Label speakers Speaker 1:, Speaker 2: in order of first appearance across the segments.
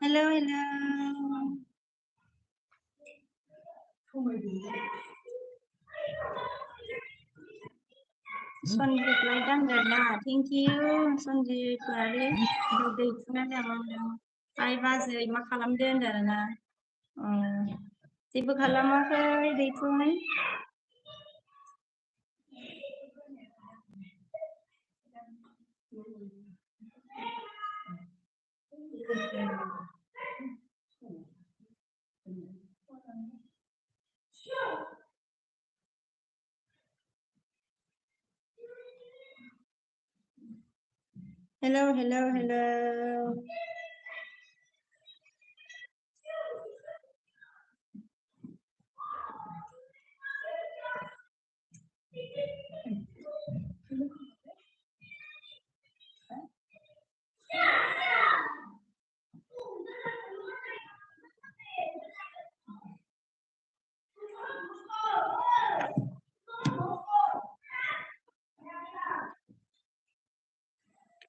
Speaker 1: Hello, hello. Sonjit like that. Thank you, Sonjit. Lari, udah ikhlas ya mau. Ay bazı mak kalam den darana. Tiba kalam apa itu nih? Hello, hello, hello.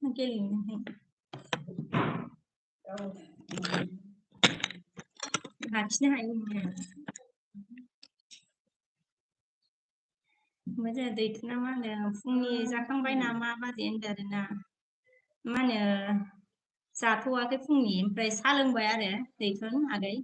Speaker 1: Mungkin harusnya ini. Bây giờ thì nó mà là phun nhì ra không bay nào mà ba tiền đời nè mà nè xả thua cái phun nhì phải xả lưng về đấy thì thuần à đấy.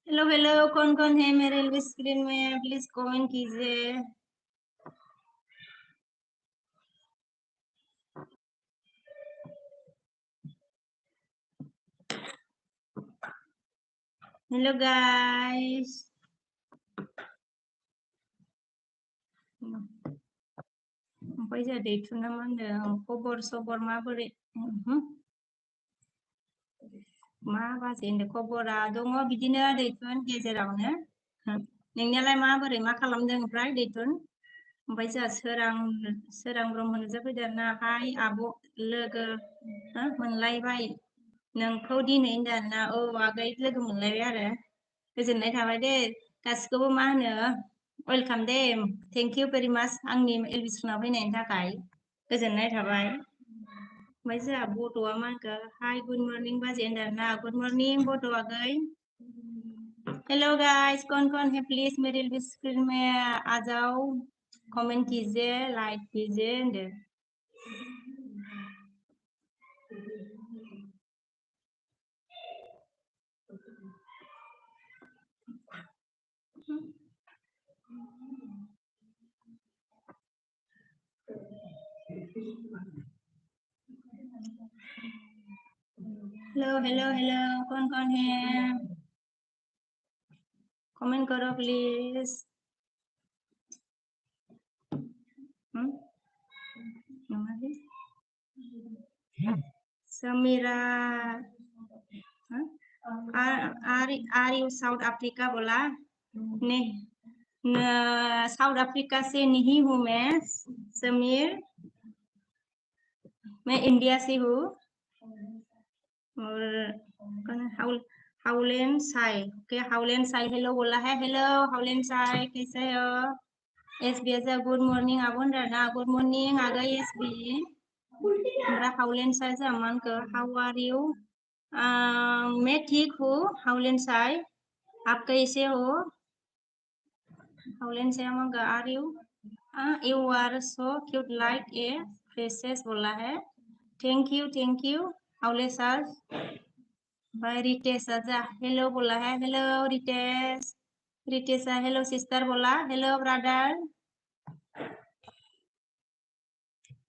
Speaker 1: Hello hello कौन है मेरे screen में please comment कीजिए hello guys bây giờ để chúng nó mang खबर माबोरै मा बाजै खबरा दङ बिदिनो दैथुन गेजेरावनो नोंनियालाय माबोरै मा खालामदों ओमफ्राय दैथुन ओमफ्राय जोंहा सोरां ब्रह्मनो जाफैदों ना हाय आब' लोगो मोनलायबाय नोंखौ दिनै दाना औ आगै लोगो मोनलायबाय आरो गोजोननाय थाबाय दे गासिखौबो मा होनो welcome Day thank you very माच आंनि एलबिसनाव फैनायनि थाखाय गोजोननाय थाबाय ओमफ्राय जोंहा बड'आ मा होनखो हाय गुड मर्निं बाजै होनदों ना गुड मर्निं बड' आगै हेलो गाइस कौन है प्लीज मेरे स्क्रीन में आ जाओ कमेंट कीजिए लाइक कीजिए होनदों हेलो हेलो हेलो कौन है कमेंट करो please Sameera are you South Africa बोला नहीं साउथ अफ्रीका से नहीं हूँ मैं समीर मैं इंडिया से हूँ और हाउलेन साई ओके हाउलेन साई हेलो बोला है हेलो हाउलेन साई कैसे हो एसबी ऐसा गुड मॉर्निंग आबोन राना गुड मॉर्निंग आ गई एसबी हमरा हाउलेन साई से अमान को हाउ आर यू मैं ठीक हूँ हाउलेन साई आप कैसे हो हाउलेन साई अमान को आर you you are so cute like a princess बोला है थैंक यू हाउलेन साई भाई रितेश आजा हेलो बोला है hello Ritesh Ritesh hello sister बोला हेलो ब्रदर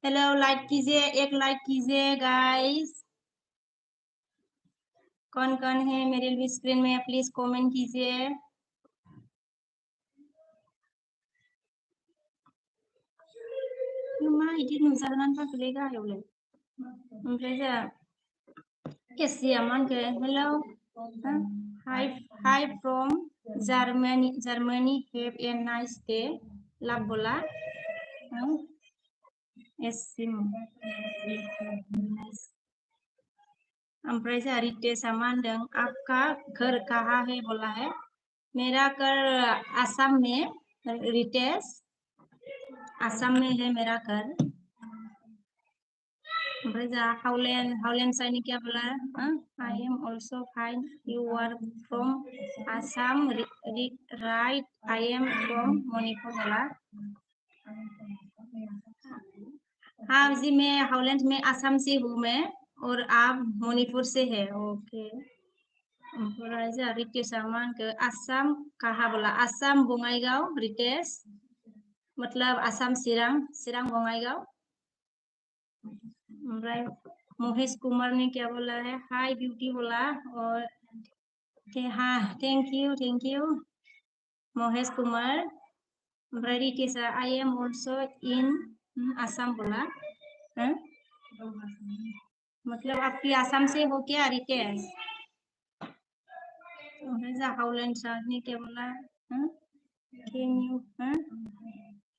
Speaker 1: हेलो लाइक कीजिए एक लाइक कीजिए गाइस कौन है मेरे स्क्रीन में प्लीज कमेंट कीजिए मा इदि नुजागोन गोलैगा हेवले ओमफ्राय जा एसिया मानके hello hi from Germany have a nice day लाभ बोला एसिम ओमफ्राय जा रितेशा मा होनदों आपका घर कहाँ है बोला है मेरा घर आसाम में रितेश आसाम में है मेरा घर ओमफ्राय जा हाउलेन साइनि क्या बोला I am also fine you are from Assam right I am from Manipur बोला हाँ जी मैं हाउलैंड में आसाम से हूँ मैं और आप मणिपुर से है ओके ओमफ्राय जा रितेशा मा होनखो आसाम कहाँ बोला आसाम बङाइगाव रितेश मतलब आसाम चिरां बङाइगाव ओमफ्राय महेश कुमार ने क्या बोला है हाय ब्यूटी बोला और हाँ थैंक यू महेश कुमार ओमफ्राय Ritesha I am also in Assam बोला मतलब आपकी आसाम से हो क्या रितेश ओमफ्राय जा हाउलैंड सार ने क्या बोला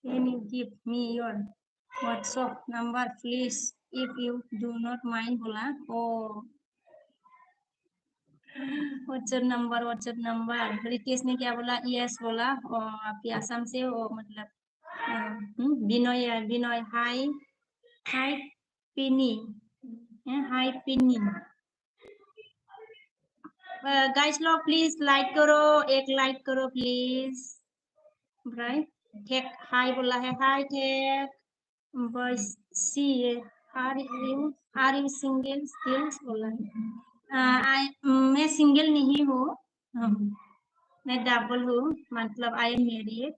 Speaker 1: can you give me your WhatsApp number please if you do not mind बोला ओ व्हाट्सएप नंबर रितेश ने क्या बोला यस बोला आपकी आसाम से हो मतलब बिनय हाय पिनी हाय पिनी गाइस लोग प्लीज लाइक करो एक लाइक करो प्लीज ओमफ्राय टेक हाय बोला है हाय टेक ओमफ्राय सी आर यू सिंगल स्टिल्स बोला है मैं सिंगल नहीं हूँ मैं डबल हूँ मतलब आई एम मैरिड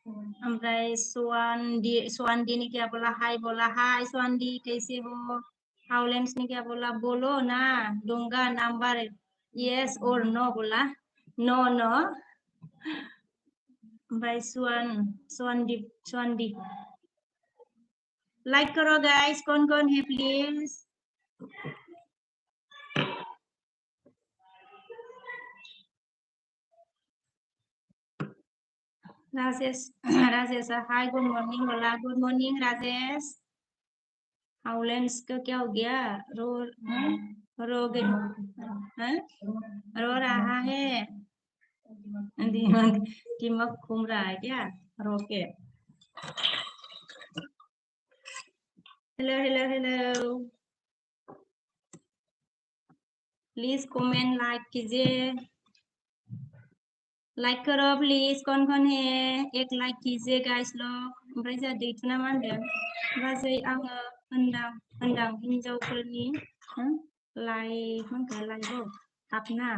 Speaker 1: ओमफ्राय स्वानदी ने क्या बोला हाय स्वानदी कैसे हो हाउलेंस ने क्या बोला बोलो ना दूंगा नंबर यस और नो बोला नो ओमफ्राय स्वानदी लाइक करो गाइस कौन है please Rajesh hi good morning बोला गुड मॉर्निंग राजेश हाउलेंस का क्या हो गया रो रहा है दिमाग घूम रहा है क्या रो के हेलो प्लीज कमेंट लाइक कीजिए लाइक करो प्लीज कौन है एक लाइक कीजिए गाइस लोग ओमफ्राय जा दैथुना मा होनदों बाजै आङो होनदां हिनजावफोरनि लाइभआव हाबना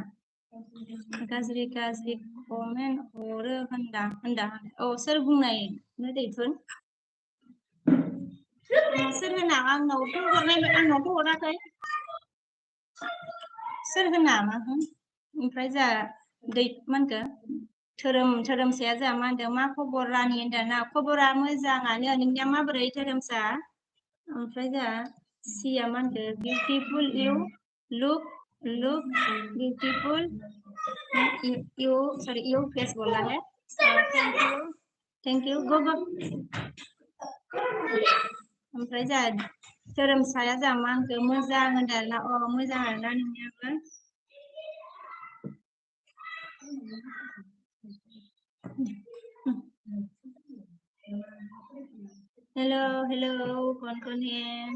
Speaker 1: गाज्रि कमेन्ट हरो होनदां औ सोर बुंनाय दैथुन सोर होना आंनावथ' हराखै सोर होना मा ओमफ्राय जा मा होनखो धोरोमसाया जोंहा मा होनदों मा खबर रानि होनदों ना खबरा मोजाङानो नोंनिया माबोरै धोरोमसा ओमफ्राय जोंहा सिया मा होनखो beautiful look beautiful you face बोला है थैंक यू गो ओमफ्राय जोंहा धोरोमसाया जोंहा मा होनखो मोजां होनदों ना मोजां आरोना नोंनियाबो Hello, con है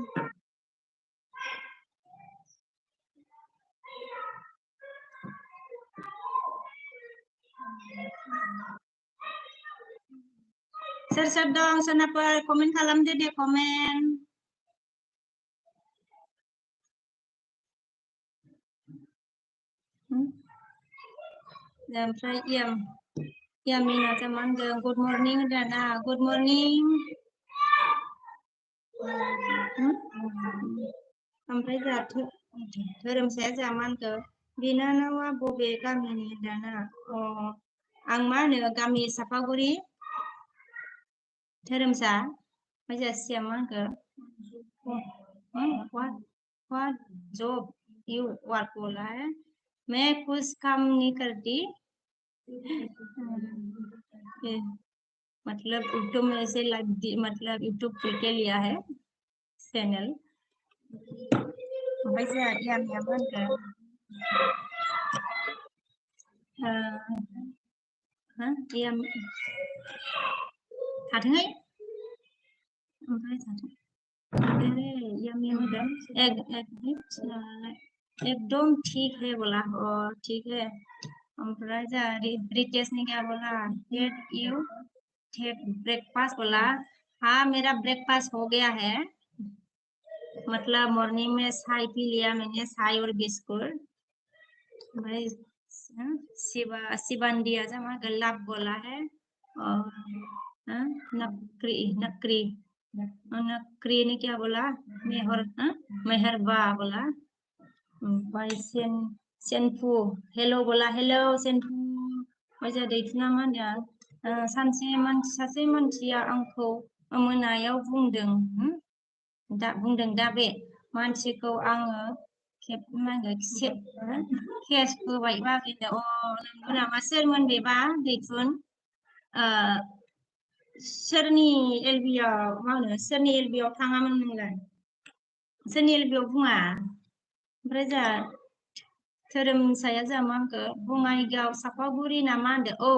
Speaker 1: Sir dong sonaper komen खालामदो deh komen ओमफ्राय यामिना जामानदों good morning दाना good morning ओमफ्राय धोरोमसाया जामानदों बिनानावा बबे गामिनि दाना आं मा होनो गामि सापागुरि धोरोमसा ओमफ्राय जासिया मा होनखो what job you work बोला है मैं कुछ काम नहीं करती मतलब यूट्यूब में से मतलब यूट्यूब के लिया है चैनल ओमफ्राय जोंहा यामिया मा होनखो थाथोंहाय ओमफ्राय थाथों यामिया होनदों एकदम ठीक है बोला ठीक है ओमफ्राय जोंहा रितेश ने क्या बोला did you take breakfast बोला हाँ मेरा ब्रेकफास्ट हो गया है मतलब मॉर्निंग में चाय पी लिया मैंने चाय और बिस्कुट भाई शिवांडिया जमा गल्लाब बोला है और नकरी ने क्या बोला मेहरबा बोला भाई सेनफु हेलो बोला हेलो सेनफु वजह दैथुना मा होनदों सासे मानसिया आंखौ मोनायाव बुंदों दा बे मानसिखौ आङो केस होबाय बा नंगौ नामा सोरमोन बेबा दैथुन सोरनि एलबियाव मा होनो सोरनि एलबियाव थाङामोन नोंलाय सोरनि एलबियाव बुङा ओमफ्राय जोंहा धोरोमसाया जोंहा मा होनखो बङाइगाव सापागुरि ना मा होनदों औ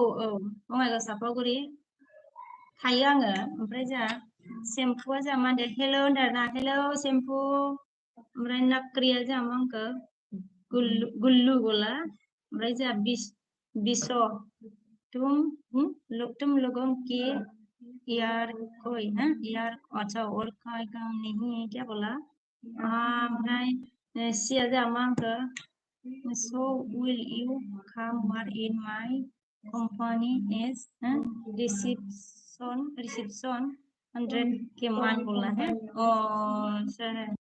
Speaker 1: बङाइगाव सापागुरि थायो आङो ओमफ्राय जोंहा सेम्पुआ जोंहा मा होनदों हेल' होनदोंना हेल' सेम्पु ओमफ्राय नाक्रिया जोंहा मा होनखो गुल्लु बोला ओमफ्राय जोंहा बिस तुम लोगों की यार कोई ना यार अच्छा और कोई काम नहीं क्या बोला ओमफ्राय सिया जोंहा मा होनखो so will you come work in my company as reception 100 के मान बोला है सर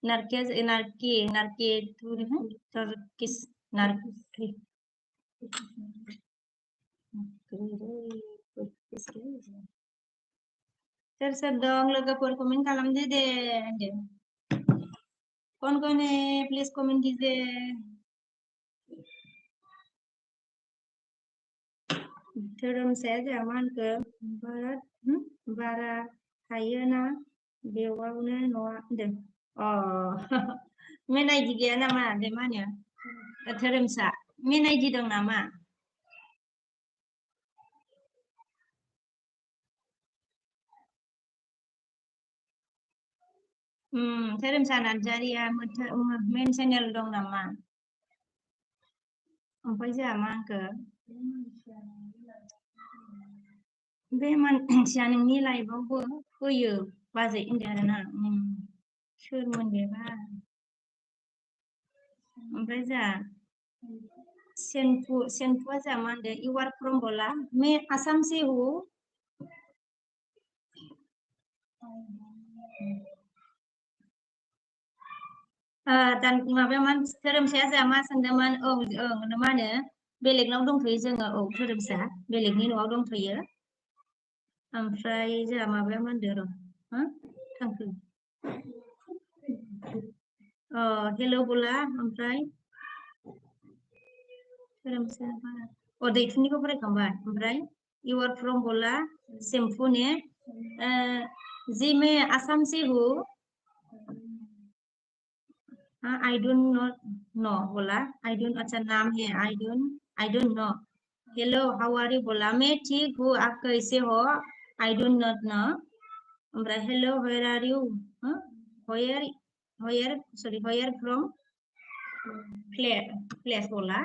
Speaker 1: नारकी किस नारकी सोर दं लोगोफोर कमेन्ट खालामदो दे कौन है प्लीज कमेंट कीजिए धोरोमसाया जोंहा मा होनखो बारा थायोना बेयावनो न'आ होनदों मेन आइडि गैया नामा बे मा होनो धोरोमसा मेन आइडि दं नामा धोरोमसा नार्जारिया मेन चेनेल दं नामा ओमफ्राय जोंहा मा होनखो बे मानसिया नोंनि लाइफआवबो फैयो बाजै होनदों आरोना सोरमोन बेबा ओमफ्राय जोंहा सेनफुआ जोंहा मा होनदों इउ आर फ्रम बोला मैं आसाम से हूँ माबाया मा धोरोमसाया जोंहा मा सोंदोंमोन मा होनो बेलेगनाव दंथ'यो जोङो धोरोमसा बेलेगनि न'आव दंथ'यो ओमफ्राय जोंहा माबाया मा होनदों र' थांखो हेल' बोला ओमफ्राय धोरोमसा दैथुननिखौ फरायखांबाय ओमफ्राय इउ आर फ्रम बोला सेम्पु ने जी मैं आसाम से हूँ I don't not know बोला I don't अच्छा नाम है I don't know hello how are you बोला मैं ठीक हूँ आप कैसे हो I do not know ओमफ्राय hello where are you huh? where sorry where from place बोला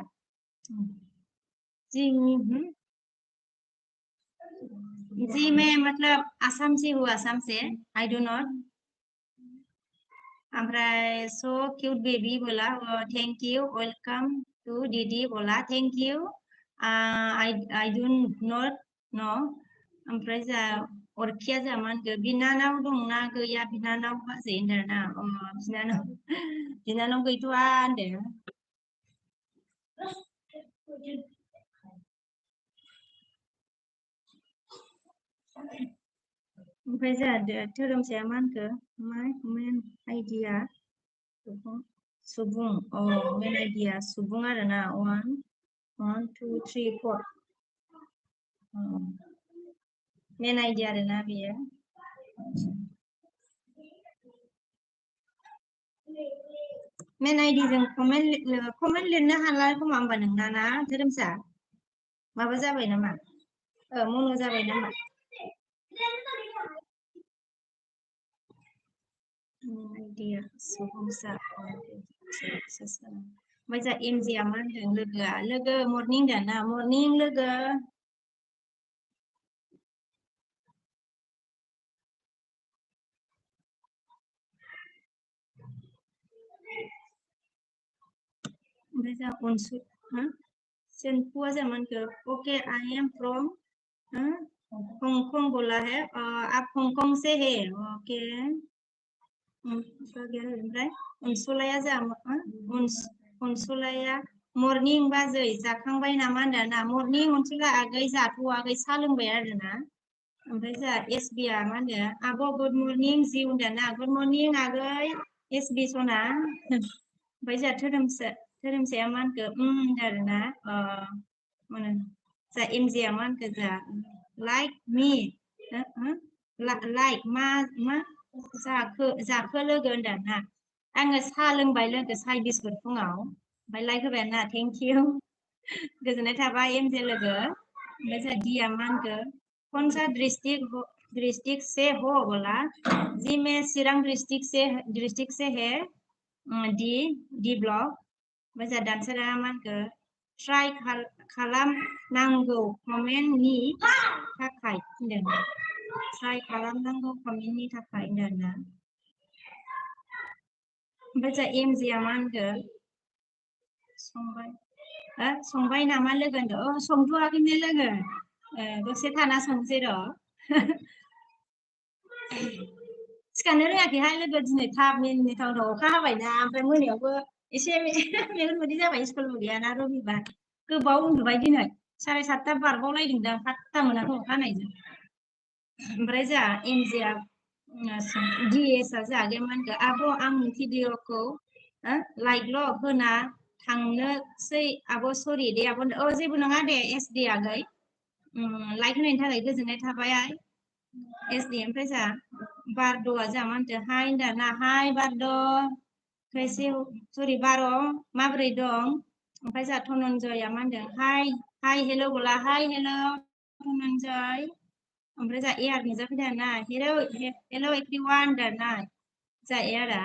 Speaker 1: जी जी मैं मतलब आसाम से हूँ आसाम से I do not ओमफ्राय so cute baby बोला thank you welcome to Didi बोला thank you I do not know ओमफ्राय जा अरखिया जा मा होनखो बिनानाव दंना गैया बिनानाव बाजै होनदोंना बिनानाव गैथ'आ होनदों ओमफ्राय जोंहा धोरोमसाया मा होनखो मा मेन आइडिया सुबुं मेन आइडिया सुबुं आरोना 1 2 3 4 मेन आइडिया आरोना बेयो मेन आइडिजों कमेन्ट लिरनो हाला खोमा होमबा नोंना ना धोरोमसा माबा जाबाय नामा मनो जाबाय नामा आइडिया सुबुंसा ओमफ्राय जा एमजिया मा होनदों लोगोआ लोगो मर्निं दाना मर्निं लोगो ओमफ्राय जा अनसु सेनफुआ जा मा होनखो okay I am from Hong Kong बोला है आप हांगकांग से है ओके ओमफ्राय अनसुलाया जा अनसुलाया मर्निं बाजै जाखांबाय नामा होनदों ना मर्निं अनसुला आगै जाथ'वाखै साहा लोंबाय आरोना ओमफ्राय जोंहा एसबिया मा होनो आब' गुड मर्निं जि होनदों ना गुड मर्निं आगै एसबि सना ओमफ्राय जोंहा धोरोमसाया मा होनखो होनदों आरोना जा एमजिया मा होनखो जा लाइक मी लाइक मा जाखो लोगो होनदों ना आङो साहा लोंबाय लोगो साहा बिस्कुट फुङाव ओमफ्राय लाइक होबाय ना थेंक इउ गोजोननाय थाबाय एमजे लोगो ओमफ्राय जोंहा दिया मा होनखो कौन सा डिस्ट्रिक्ट से हो बोला जी मैं चिरां डिस्ट्रिक्ट से है डी ब्लॉक ओमफ्राय जोंहा दानसोरा मा होनखो ट्राइ खालामनांगौ कमेन्टनि थाखाय होनदों ट्राइ खालामनांगौ कमेन्टनि थाखाय होनदों ना ओमफ्राय जोंहा एमजिया मा होनखो संबाय नामा लोगो होनदों संथ'वाखैनो लोगो दसे थाना संसै र' सिखारनो रोङाखैहाय लोगो दिनै थाब मिनिथाव अखा हाबायना ओमफ्राय मोनायावबो एसे मेगन मोदै जाबाय स्कुलबो गैयाना रबिबार गोबाव उन्दुबाय दिनै 7:30 बारबावलायदोंदां फात्ता मोनाखै अखा हानायजों ओमफ्राय जोंहा एमजिया डिएसआ जोंहा मा होनखो आब' आं भिडिअखौ लाइकल' होना थांनोसै आब' सरि दे आब' जेबो नङा दे एसडि आगै लाइक होनायनि थाखाय गोजोननाय थाबाय एसडि ओमफ्राय जोंहा बारद'आ जोंहा मा होनदों हाय होनदों ना हाय बारद' कैसे सरि बार' माबोरै दं ओमफ्राय जोंहा धनन्जयआ मा होनदों हाय हेल' बोला हाय हेल' धनन्जय ओमफ्राय जोंहा एआर नुजाफैदों ना हेल' एभ्रिवान होनदों ना जोंहा एआरआ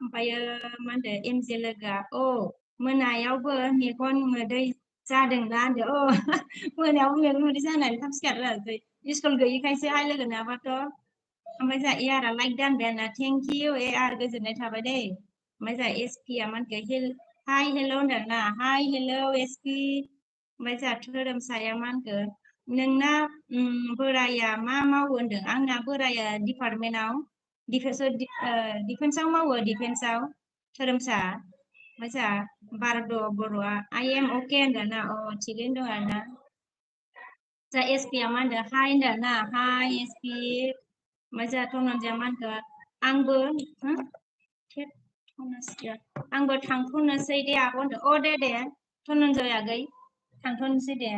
Speaker 1: ओमफ्रायो मा होनदों एमजे लोगोआ मोनायावबो मेगन मोदै जादोंना होनदों मोनायावबो मेगन मोदै जानानै थाब सिखाराखै स्कुल गैयिखायसो हाय लोगो नङाबाथ' ओमफ्राय जोंहा एआरआ लाइक दानबाय आरोना थेंक इउ एआर गोजोननाय थाबाय दे ओमफ्राय जोंहा एसपिया मा होनखो हाय हेल' होनदों ना हाय हेल' एसपि ओमफ्राय जोंहा धोरोमसाया मा होनखो नोंना बोराया मा मावो होनदों आंना बोराया डिपार्टमेन्टआव डिफेन्सआव मावो डिफेन्सआव धोरोमसा ओमफ्राय जोंहा बारद' बर'आ आइ एम अके होनदों ना थिगैनो दं आरोना जोंहा एसपिया मा होनदों हाय होनदों ना हाय एसपि ओमफ्राय जोंहा धनन्जया मा होनखो आंबो थांथ'नोसै दे आब' होनदों दे धनन्जय आगै थांथ'नोसै दे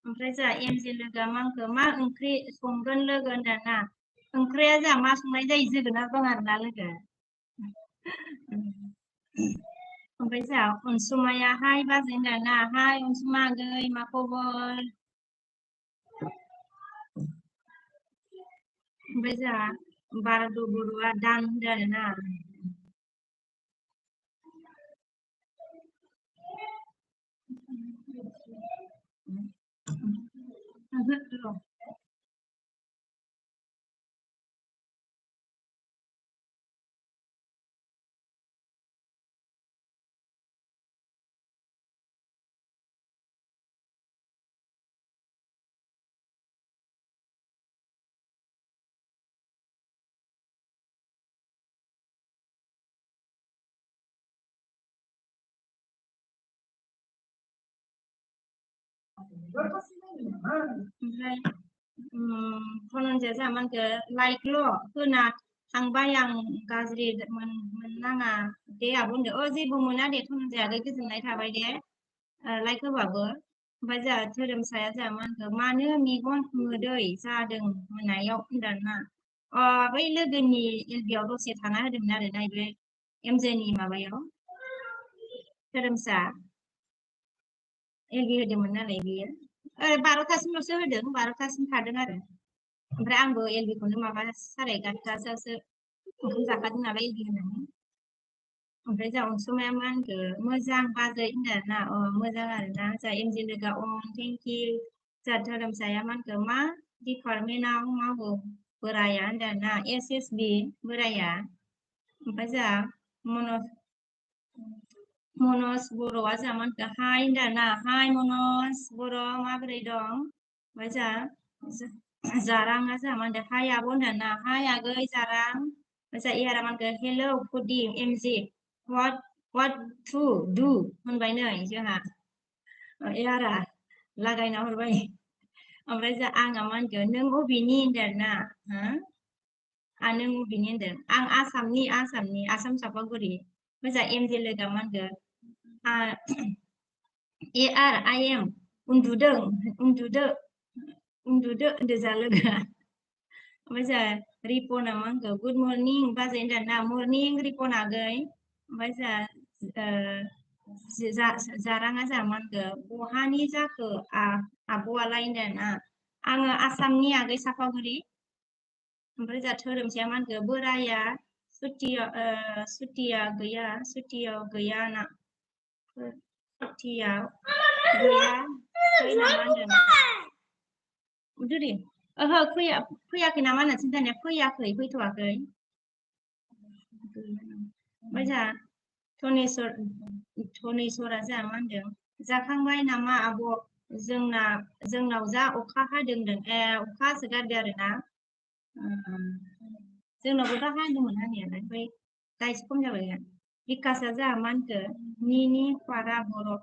Speaker 1: ओमफ्राय जोंहा एमजे लोगोआ मा होनखो मा ओंख्रि संगोन लोगो होनदों ना ओंख्रिया जोंहा मा संनाय जायो जोगोनार दं आरोना लोगो ओमफ्राय जोंहा अनसुमायाहाय बाजै दाना हाय अनसुमा गै मा खबर ओमफ्राय जोंहा बारद' बर'आ दान होनदों आरोना र' ओमफ्राय धनन्जया जोंहा मा होनखो लाइकल' होना थांबाय आं गाज्रि मोननाङा दे आब' होनदो जेबो मोना दे धनन्जया गोजोननाय थाबाय दे लाइक होबाबो ओमफ्राय जोंहा धोरोमसाया जोंहा मा होनखो मानो मेगन मोदै जादों मोनायाव होनदोंना बै लोगोनि एलबियाव दसे थाना होदोंमोन आरो ना बे एमजेनि माबायाव धोरोमसा एलबि होदोंमोन नालाय बियो 12थासिमल'सो होदों 12थासिम थादों आरो ओमफ्राय आंबो एलबिखौनो माबा 11:30 ओंखाम जाखादों नालाय एलबि होनानै ओमफ्राय जोंहा अनसुमाया मा होनखो मोजां बाजै होनदों आरोना मोजां आरोना जोंहा एमजे लोगोआ थेंक इउ जोंहा धोरोमसाया मा होनखो मा डिपार्टमेन्टआव मावो बोराया होनदों आरोना SSB बोराया ओमफ्राय जोंहा मनज बर'आ जोंहा मा होनखो हाय होनदों आरोना हाय मनज बर' माबोरै दं ओमफ्राय जोंहा जाराङा जोंहा मा होनदों हाय आब' होनदों ना हाय आगै जारां ओमफ्राय इयारा मा होनखो हेलौ फुदि एमजे what to do होनबाय नै जोंहा इयारा लागायना हरबाय ओमफ्राय जोंहा आंहा मा होनखो नों अबेनि होनदों आरोना नों अबेनि होनदों आं आसामनि आसाम चापागुरि ओमफ्राय जोंहा एमजे लोगोआ मा होनखो I am उन्दुदो होनदो जा लोगोआ ओमफ्राय जोंहा रिपना मा होनखो गुड मर्निं बाजै होनदों ना मर्निं रिपन आगै ओमफ्राय जोंहा जाराङा जोंहा मा होनखो बहानि जाखो आब'आलाय होनदों ना आङो आसामनि आगै चापागुरि ओमफ्राय जोंहा धोरोमसाया मा होनखो बोराया सुटियाव गैया ना सुटियाव गैया फै नामा होनदों उदुरि ओहो फैयाखै नामा होनना खिन्थानाया फैथ'वाखै ओमफ्राय जोंहा धनेस्वरा जोंहा मा होनदों जाखांबाय नामा आब' जोंनाव जा अखा हादोंदों अखा हासोगारदों आरोना जोंनावबो दा हादोंमोन हानायालाय ओमफ्राय दा एसे खम जाबाय बिकासआ जोंहा मा होनखो निनि पारा बरफ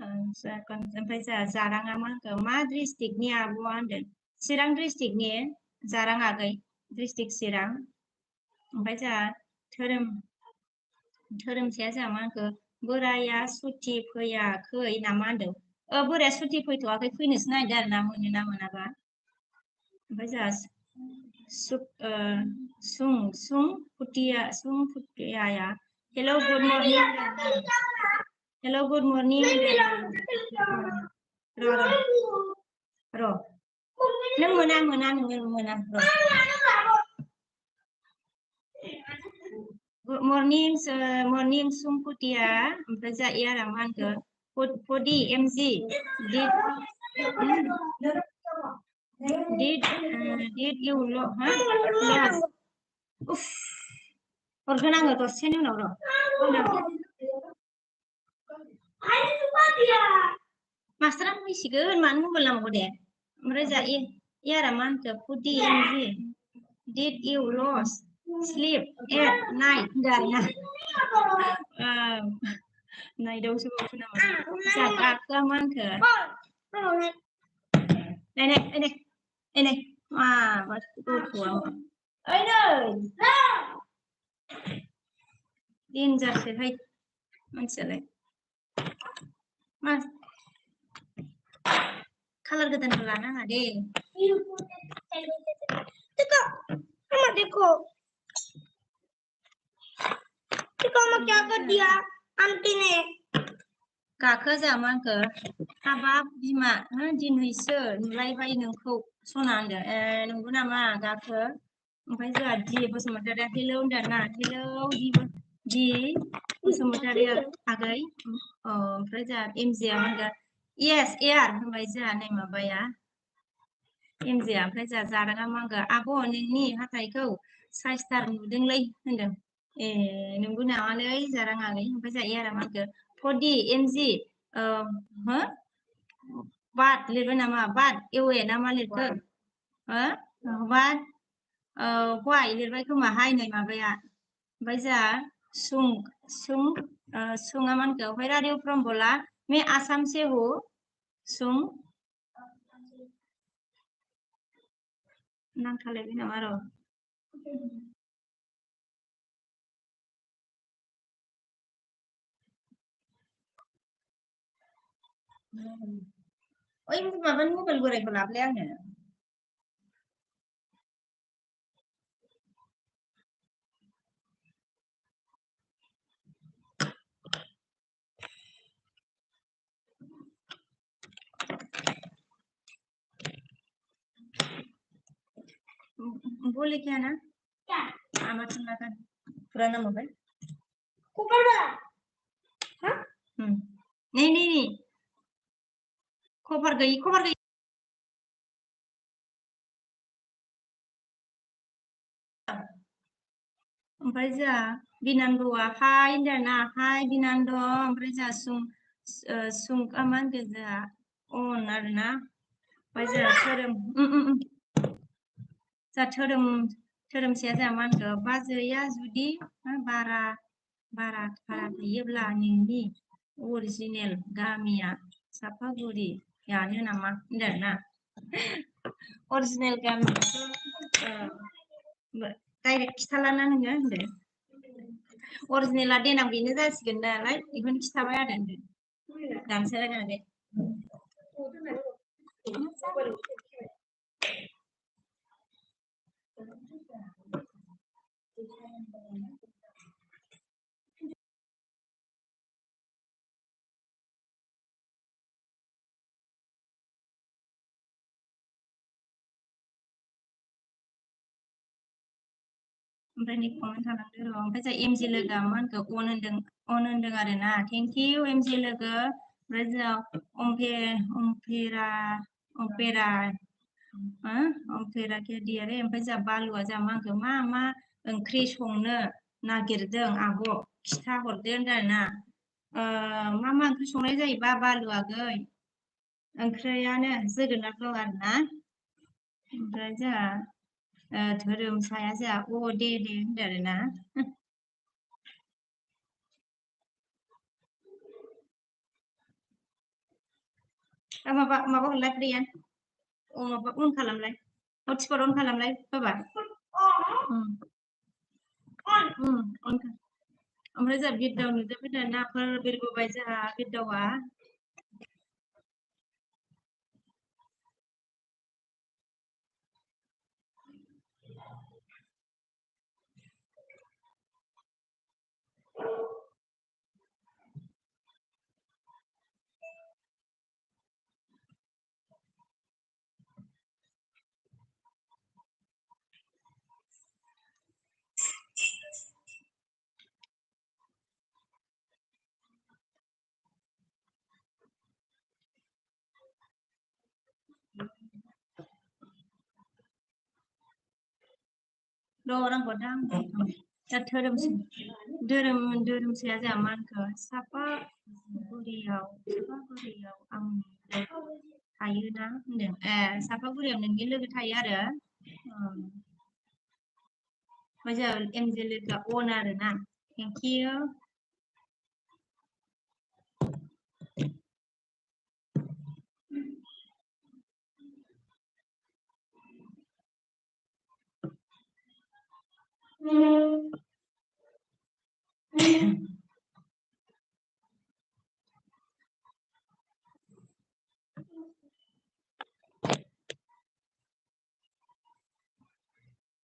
Speaker 1: ओमफ्राय जोंहा जाराङा मा होनखो मा डिस्ट्रिक्टनि आब'आ होनदों चिरां डिस्ट्रिक्टनि जारां आगै डिस्ट्रिक्ट चिरां ओमफ्राय जोंहा धोरोमसाया जोंहा मा होनखो बोराया सुथि फैयाखै नामा होनदों बोराया सुथि फैथ'वाखै फैनोसो नागिरदों आरो ना मोनो ना मोनाबा ओमफ्राय जोंहा फुटियाया hello good morning hello good morning र' नों मोना नोङो मोना र' गुड मर्निं सुमफुटिया ओमफ्राय जा इयारा मा होनखो फदि एमजि did you lose हरगोन आङो दसेनि उनाव र' मास्टारा फैसिगोन मानो मबाइल नांगौ दे ओमफ्राय जा इयारा मा होनखो फुदि MG did you lose sleep at night होनदों नाइटआवसो बावसो नामा जा गाखोआ मा होनखो नै माबा गथ'आ देन्जारसोहाय मानसियालाय मा कालार गोदानखौ लानाङा दे देखो
Speaker 2: कामा क्या कर दिया आंटी ने
Speaker 1: गाखो जामांखो हाबाब बिमा दिनैसो नुलायबाय नोंखौ सना होनदों नंगौ नामा गाखो ओमफ्राय जोंहा दि बसुमतारिया हेलौ होनदों ना हेलौ दि बसुमतारि आगै ओमफ्राय जोंहा एमजेआ होनगोन येस एयार होनबाय जोंहा नै माबाया एमजेआ ओमफ्राय जोंहा जाराङा मांगो आब' नोंनि हाथाइखौ साइसथार नुदोंलै होनदों ए नंगौ नामालै जाराङालै ओमफ्राय जोंहा एयारा मांगो फदि एमजि हो बाद लिरबाय नामा बाद एवे ना मा लिरखो बाद हवाइ लिरबाय खोमा हायनाय माबाया ओमफ्य जोंहा सुङा मा होनखो व्हेर आर इउ फ्रम बोला मैं आसाम से हूँ सुं नांथालायबाय नामा र' ओइ माबानि मबाइल बोरायखौ लाबोलाय आंनो बोले क्या ना क्या आमा सुनना था पुराना मोबाइल
Speaker 2: ऊपर हाँ
Speaker 1: नहीं खबर गई ओमफ्राय जोंहा बिनान्दआ हाय होनदों ना हाय बिनान्द ओमफ्राय जोंहा मा होनगोन जोंहा अन आरोना ओमफ्राय जोंहा धोरोमसेया जोंहा मा होनगो बाजैया जुदि बारा थायोब्ला नोंनि अरिजिनेल गामिया सापागुरियानो नामा होनदों ना अरिजिनेल गामियाथ' डाइरेक्ट खिथालाना नोङो होनदों अरिजिनेला देनां बेनो जासिगोन नालाय बेखौनो खिथाबाय आरो होनदों दानसोलायनानै ओमफ्राय नै कमेन्ट थालांदो र' ओमफ्राय जोंहा एमजि लोगोआ मा होनखो अन होनदों आरो ना थेंक इउ एमजि लोगो ओमफ्राय जोंहा अम्पेरा केडियारे ओमफ्राय जोंहा बालुआ जोंहा मा होनखो मा ओंख्रि संनो नागिरदों आब' खिथा हरदो होनदों आरो ना मा ओंख्रि संनाय जायोबा बालु आगै ओंख्रियानो जोगोनार दं आरो ना ओमफ्राय जोंहा धोरोमसाया जोंहा दे होनदों आरो ना माबा हरलाय प्रियान माबा अन खालामलाय हटस्पट अन खालामलाय बाबा ओमफ्राय जोंहा बिरदाव नुजोबबाय नाफोर बिरबोबाय जोंहा बिरदावा र'नांगौदां दा धोरोमसाया जोंहा मा होनखो सापागुरियाव आं थायोना होनदों सापागुरियाव नोंनि लोगो थायो आरो ओमफ्राय जोंहा एमजे लोगोआ अन आरो ना थेंक इउ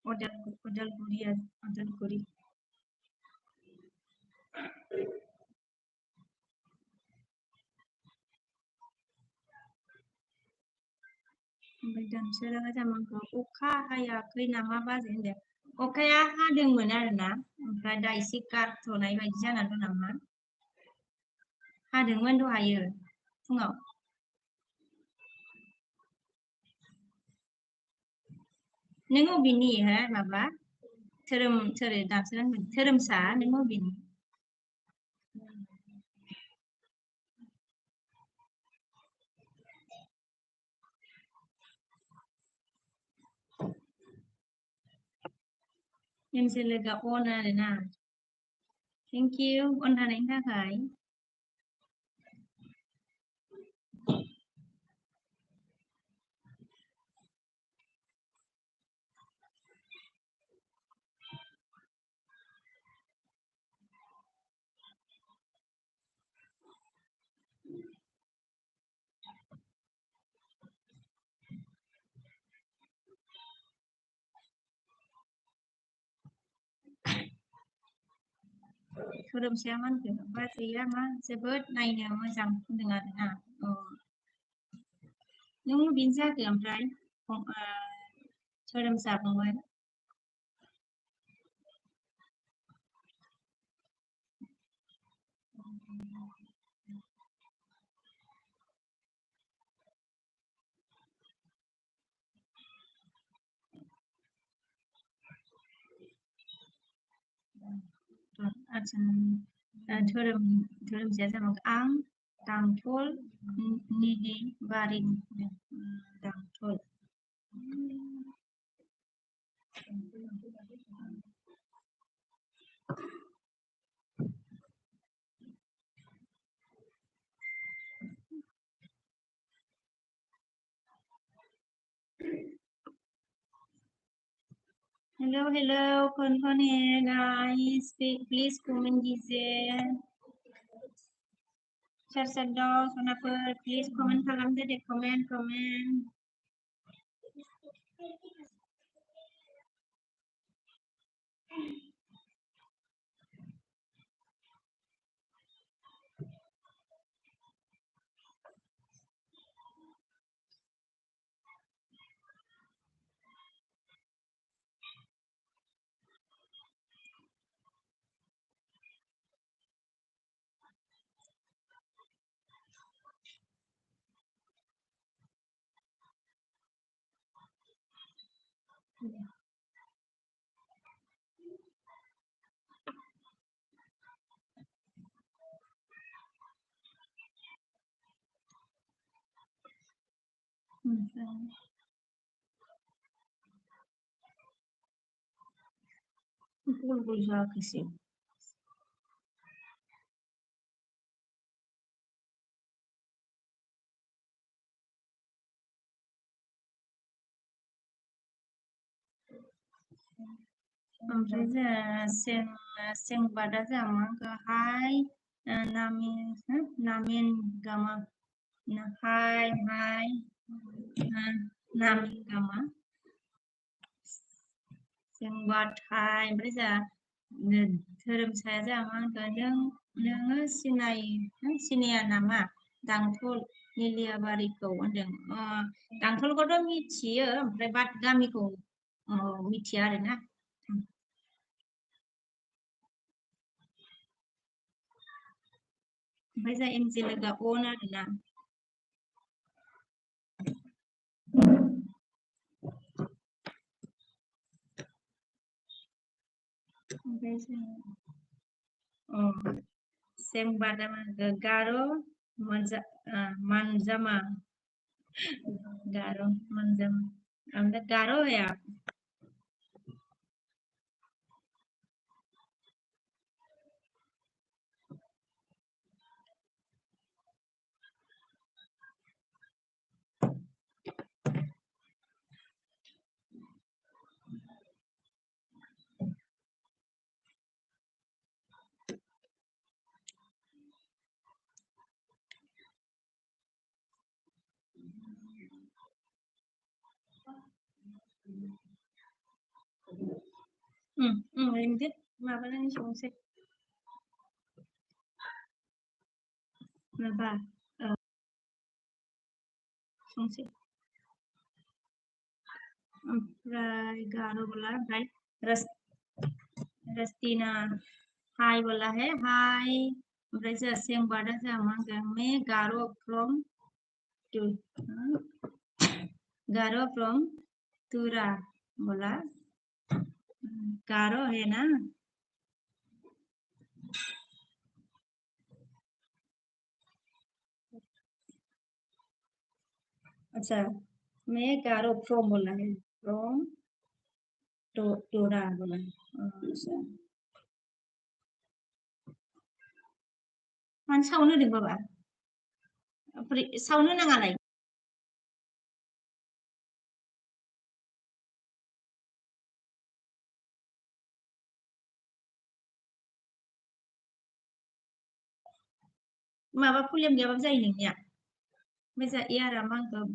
Speaker 1: उदालगुरि ओमफ्राय दानसोरां जामाखौ अखा हायाखै नामा बाजै होनदों अखाया हादोंमोन आरोना ओमफ्राय दा एसे गारथ'नाय बायदि जाना दं नामा हादोंमोन दहायो फुङाव नों अबेनि हो माबा धोरोम दानसोरां धोरोमसा नों अबेनि एमजे लोगोआ अन आरोना थेंक इउ अन थानायनि थाखाय धोरोमसाया मा होनखो बाजैया मा जोबोद नायनो मोजां होनदों आरोना नों अबेनि जाखो ओमफ्राय धोरोमसा फंबाय धोरोमसाया जाबाय आं दांथल निलि बारिनि दांथल hello kau ni guys please comment gisel share dong sonaper please comment खालामदो deh comment Pukul जायाखैसै ओमफ्राय जोंहा सेंबादा जोंहा मा गाहाय नामेन गामा हाय नामेन गामा सेंबाथाय ओमफ्राय जोंहा धोरोमसाया जोंहा मा होनगोन नोङो सिनाया नामा दांथल निलियाबारिखौ होनदों दांथलखौथ' मिथियो ओमफ्राय बाट गामिखौ मिथिया आरोना ओमफ्राय जोंहा एमजे लोगोआ अन आरोना ओमफ्राय जों सेंबादा गार' मानजामा गार' मानजामा ओमफ्राय गार'या ओरैनो माबानानै संसै माबा संसै ओमफ्राय गार' बोला ओमफ्राय रस्तिना हाय बोला है हाय ओमफ्राय जोंहा सेंबादा जोंहा मा होनगोन मे गार' फ्रम टु गार' फ्रम तुरा बोला गार' है ना अच्छा मैं गारो फ्रॉम बोला है फ्रॉम टोरा बोला है अच्छा मानो साउन्ड होदों बाबा साउन्ड होनाङालाय माबा प्रब्लेम गैयाबाबो जायो नोंनिया ओमफ्राय जा एयारा मा होनखो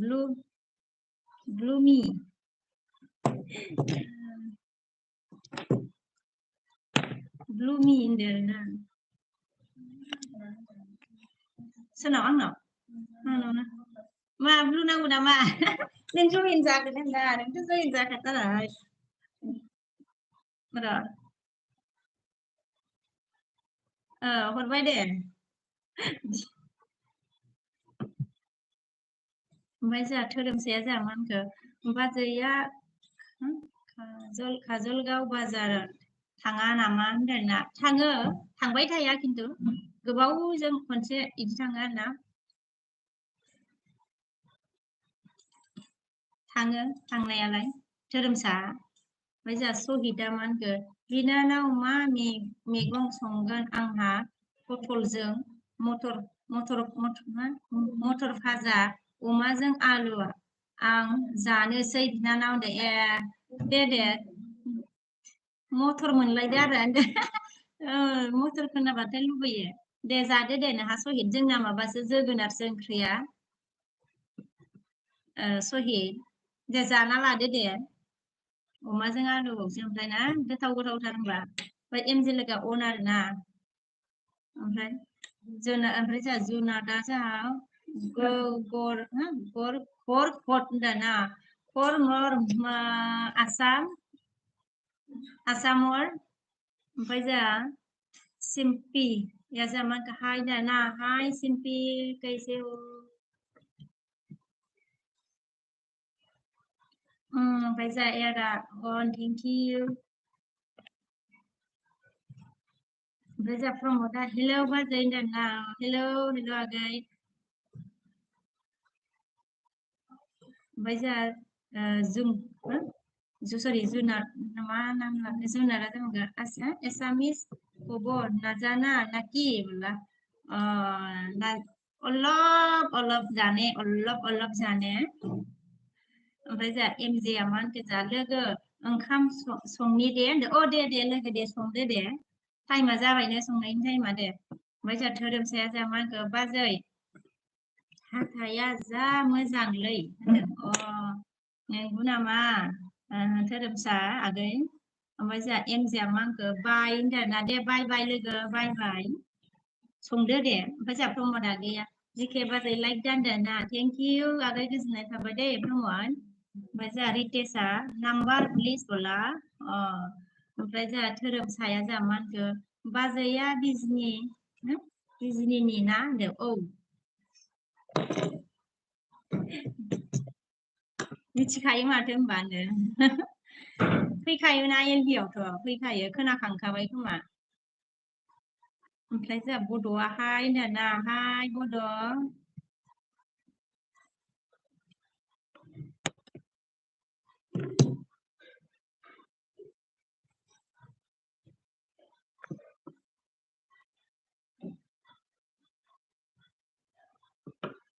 Speaker 1: ब्लुमि ब्लुमि होनदों आरोना सोरनाव आंनाव आंनावनो मा ब्लु नांगौ नामा नों जयेन जागोन होनदा नोंथ' जयेन जाखाथाराहाय र' हरबाय दे ओमफ्राय जोंहा धोरोमसाया जोंहा मा होनखो बाजैया काजलगाव बाजार थाङा नामा होनदोंना थाङो थांबाय थाया खिन्थु गोबावजों खनसे इदि थाङो आरोना थाङो थांनायालाय धोरोमसा ओमफ्राय जोंहा सहिदा मा होनखो बिनानाव मा मैगं संगोन आंहा पटलजों मटर भाजा अमाजों आलु आं जानोसै बिनानाव दे मटर मोनलायदो आरो मटर खोनाबाथाय लुबैयो दे जादो दे नोंहा सहिद जोंना माबासो जोगोनारसो ओंख्रिया सहिद दे जाना लादो दे अमाजों आलुबावसो ओमफ्राय ना गोथावथार होनबा ओमफ्राय एमजे लोगो अन आरोना ओमफ्राय जोंहा जुनादा जोंहा गर खट होनदोंना मर आसामर ओमफ्राय जोंहा सिम्पी या जोंहा मा हाय दाना हाय सिम्पी कैसे हो ओमफ्राय जोंहा एरा अन थेंक इउ ओमफ्राय जोंहा प्रमदा हेलौ बाजै होनदोंना हेलौ आगै ओमफ्राय जोंहा सरि जुनार मा नाम जुनारा जाबाय एसामिस खबर नाजाना नाकि बोला अलप जाने ओमफ्राय जोंहा एमजेया मा होनखो जा लोगो ओंखाम संनि दे होनदो दे लोगो दे संदो दे टाइमा जाबायनो संनायनि टाइमा दे ओमफ्राय जोंहा धोरोमसाया जोंहा मा होनखो बाजै हाथाया जा मोजांलै होनदों नंगौ नामा धोरोमसा आगै ओमफ्राय जोंहा एमजेया मा होनखो बाय होनदों दे बाय लोगो बाय संदो दे ओमफ्राय जोंहा प्रमद आगैया जिखे बाजै लाइक दानदों ना थेंक इउ आगै गोजोननाय थाबाय दे प्रमद ओमफ्राय जोंहा रितेशआ नाम्बार प्लिज बोला ओमफ्राय जोंहा धोरोमसाया जोंहा मा होनखो बाजैया बिजनिनि ना होनदों औ मिथिखायो माथो होनबानो फैखायोना एलबियावथ' फैखायो खोनाखांखाबाय खोमा ओमफ्राय जोंहा बड'आ हाय होनदोंना हाय बड'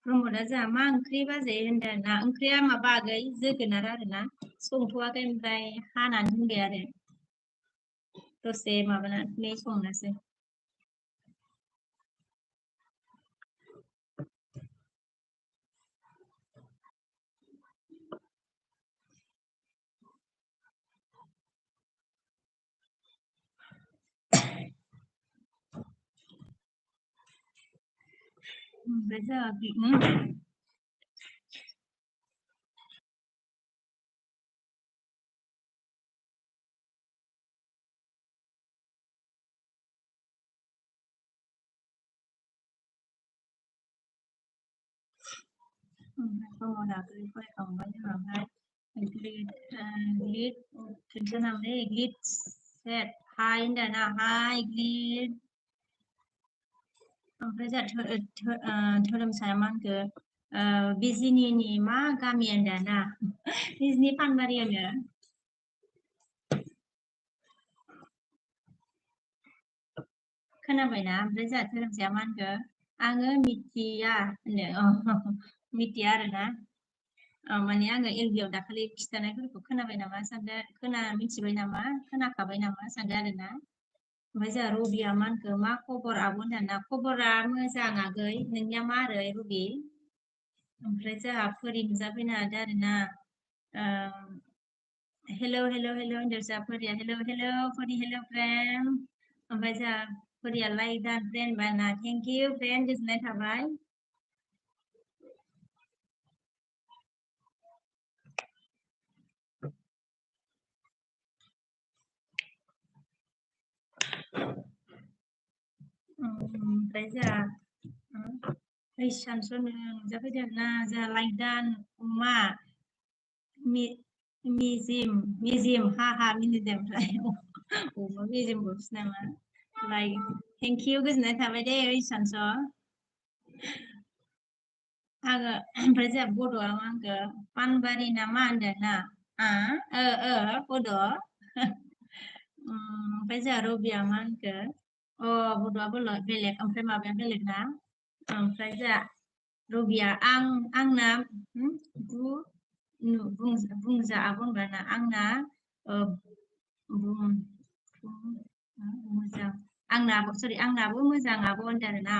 Speaker 1: प्रमदा जोंहा मा ओंख्रि बाजै होनदोंना ओंख्रिया माबा आगै जोगोनार आरोना संथ'वाखै ओमफ्राय हानानै दोनबाय आरो दसे माबानानै संनोसै Bây giờ không có nào tôi phải không bao giờ hay glit 괜찮아 glit set high 인데나 high glit 그래서 धोरोमसा야만 그 비즈니니 마 가미엔다나 비즈니 판마리아냐 खोनाबायना ओमफ्राय जोंहा धोरोमसाया मा होनखो आङो मिथिया होनो मिथिया आरोना माने आङो एलबियाव दाखालि खिथानायफोरखौ खोनाबाय नामा सानदों मिथिबाय नामा खोनाखाबाय नामा सानदों आरोना ओमफ्राय जोंहा रबिया मा होनखो मा खबर आब' होनदाना खबरा मोजां आगै नोंनिया मारै रबि ओमफ्राय जोंहा फोरि नुजाफैनो हादों आरोना हेलौ हेलौ हेलौ होनदों जोंहा फोरिया हेलौ हेलौ फोरि हेलौ फ्रेन्ड ओमफ्राय जोंहा फोरिया लाइक दा फ्रेन्ड बाना थेंक इउ फ्रेन्ड गोजोननाय थाबाय ओमफ्राय जोंहा सानसु नुजाफैदों आरोना जोंहा लाइक दा अमा मिजिम हा मिनिदों ओमफ्राय अमा मिजिमखौसो नामा लाइक थेंक इउ गोजोननाय थाबाय दे सानसु आङो ओमफ्राय जोंहा बड'आ मा होनखो पानबारि ना मा होनदोंना बड' ओमफ्राय जोंहा रबिया मा होनखो बड'आ बेलेग ओमफ्राय माबाया बेलेग ना ओमफ्राय जोंहा रबिया आंना बुंजा आब' होनबाना आंना मोजां आंनाबो मोजां आब' होनदों आरोना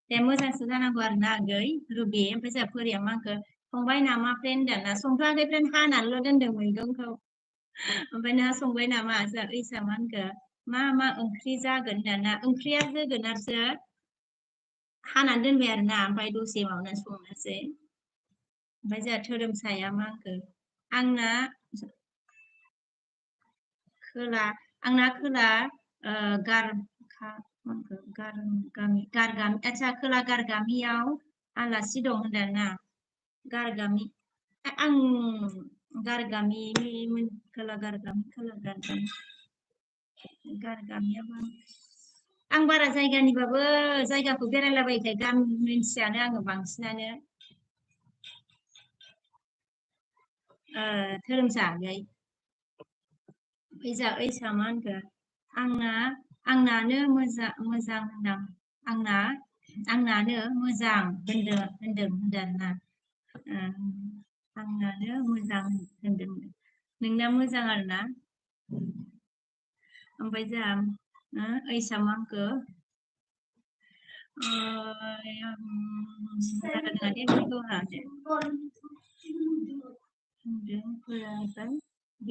Speaker 1: दे मोजांसो जानांगौ आरोना आगै रुबि ओमफ्राय जोंहा फोरिया मा होनखो संबाय नामा फ्रेन्ड होनदोंना संथ'वाखै फ्रेन्ड हानानैल' दोनदों मैगंखौ ओमफ्राय नोंहा संबाय नामा जोंहा ओइसा मा होनखो मा ओंख्रि जागोन होनदोंना ओंख्रिया जोगोनारसो हानानै दोनबाय आरोना ओमफ्राय दसे माबानानै संनोसै ओमफ्राय जोंहा धोरोमसाया मा होनखो आंना खोला गारगामि आच्छा खोला गारगामियाव आलासि दं होनदोंना गारगामि आं गारगामि खोला गारगामियाबो आं बारा जायगानिबाबो जायगाखौ बेरायलाबायखाय गामि मिन्थियानो आङो बांसिनानो धोरोमसा आगै ओइसा मा होनखो आंनानो मोजां होनदां आंनानो मोजां होनदों आरोना आंनानो मोजां होनदों नोंना मोजां आरोना ओमफ्राय जोंहा ओइसा मा होनखो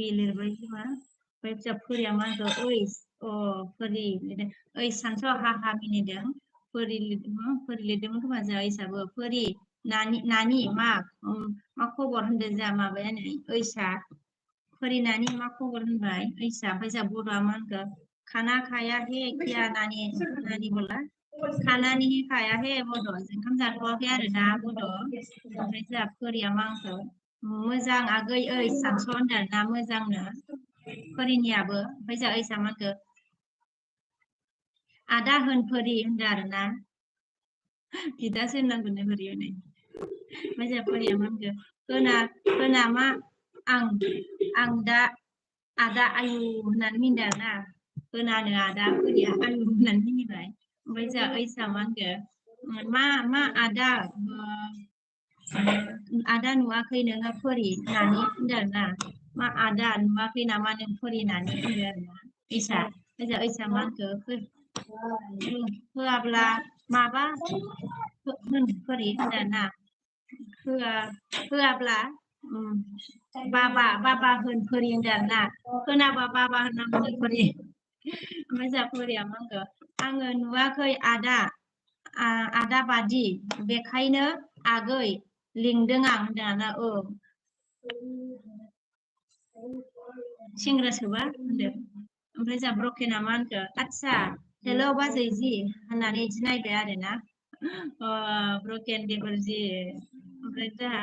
Speaker 1: लिरबाय खोमा ओमफ्राय जोंहा फोरिया मा होनखो ओइ सानसु हा मिनिदों फोरि लिरदोंमोन खोमा जोंहा ओइसाबो फोरि नानि मा खबर होनदों जोंहा माबायानो ओइसा फोरि नानि मा खबर होनबाय ओइसा ओमफ्राय जोंहा बर'आ मा होनखो खाना खाया हे किया नानि बोला खाना नहीं खाया हे बड' ओंखाम जाथ'वाखै आरोना बड' ओमफ्राय जोंहा फोरिया मा होनखो मोजां आगै ओइ सानसु होनदों ना मोजांनो फोरिनियाबो ओमफ्राय जोंहा ओइसा मा होनखो आदा होन फोरि होनदों आरोना बिदासो होननांगौनो फोरि होनो ओमफ्राय जोंहा फोरिया मा होनखो होना मा आं दा आदा आयु होननानै मिनिदों आरोना होनानो आदा फोरिया आयु होननानै मिनिबाय ओमफ्राय जोंहा ओइसा मा होनखो मा आदा नुवाखै नोङो फोरि नानि होनदों आरोना मा आदा नुवाखै नामा नों फोरि नानि होनदों आरोना ओइसा मा होनखो होआब्ला माबा फोरि होनदों ना होआब्ला बाबा होन फोरि होनदों आरोना खोनाबा बाबा होननांगौ फोरि ओमफ्राय जोंहा फोरिया मा होनखो आङो नुवाखै आदा आदा बादि बेखायनो आगै लिंदों आं होनदों सेंग्रा सोबा होनदों ओमफ्राय जोंहा ब्रकेना मा होनखो आदसा हेल' बाजै जि होननानै इदि नायबाय आरोना ब्रकेन देबोर जि ओमफ्राय जोंहा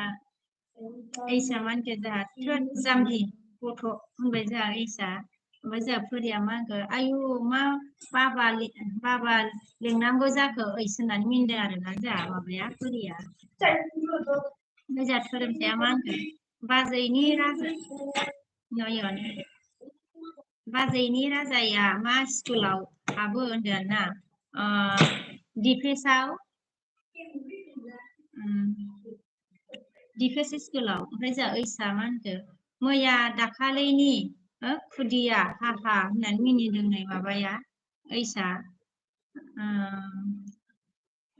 Speaker 1: ऐसा मा होनखो जोंहा थोद जाम्बि गथ' होनबाय जोंहा ऐसा ओमफ्राय जोंहा फोरिया मा होनखो आयु मा बाबा लिंनांगौ जाखो ओइस होननानै मिनदों आरोना जोंहा माबाया फोरिया ओमफ्राय जोंहा धोरोमसाया मा होनखो बाजैनि राजा नयन बाजैनि राजाया मा स्कुलाव हाबो होनदों आरोना डिफेन्सआव डिफेन्स स्कुलाव ओमफ्राय जोंहा ओइसा मा होनखो मैया दाखालैनि खुदिया हाहा होननानै मिनिदोंनै माबाया ओइसा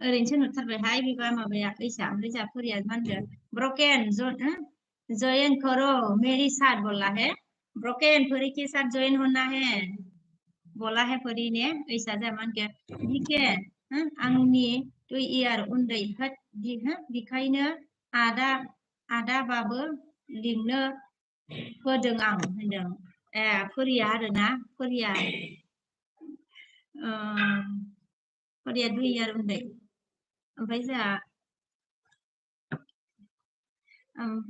Speaker 1: ओरैनोसो नुथारबायहाय बेबा माबाया ओइसा ओमफ्राय जोंहा फोरिया मा होनखो ब्रकेन जयन करो मेरी साथ बोला है ब्रकेन परी के साथ जॉइन होना है बोला है परी ने ऐसा जा मान के बिके आंनि 2 इयार उन्दै बिखायनो आदाबाबो लिंनो होदों आं होनदों फोरिया आरोना फोरिया 2 इयार उन्दै ओमफ्राय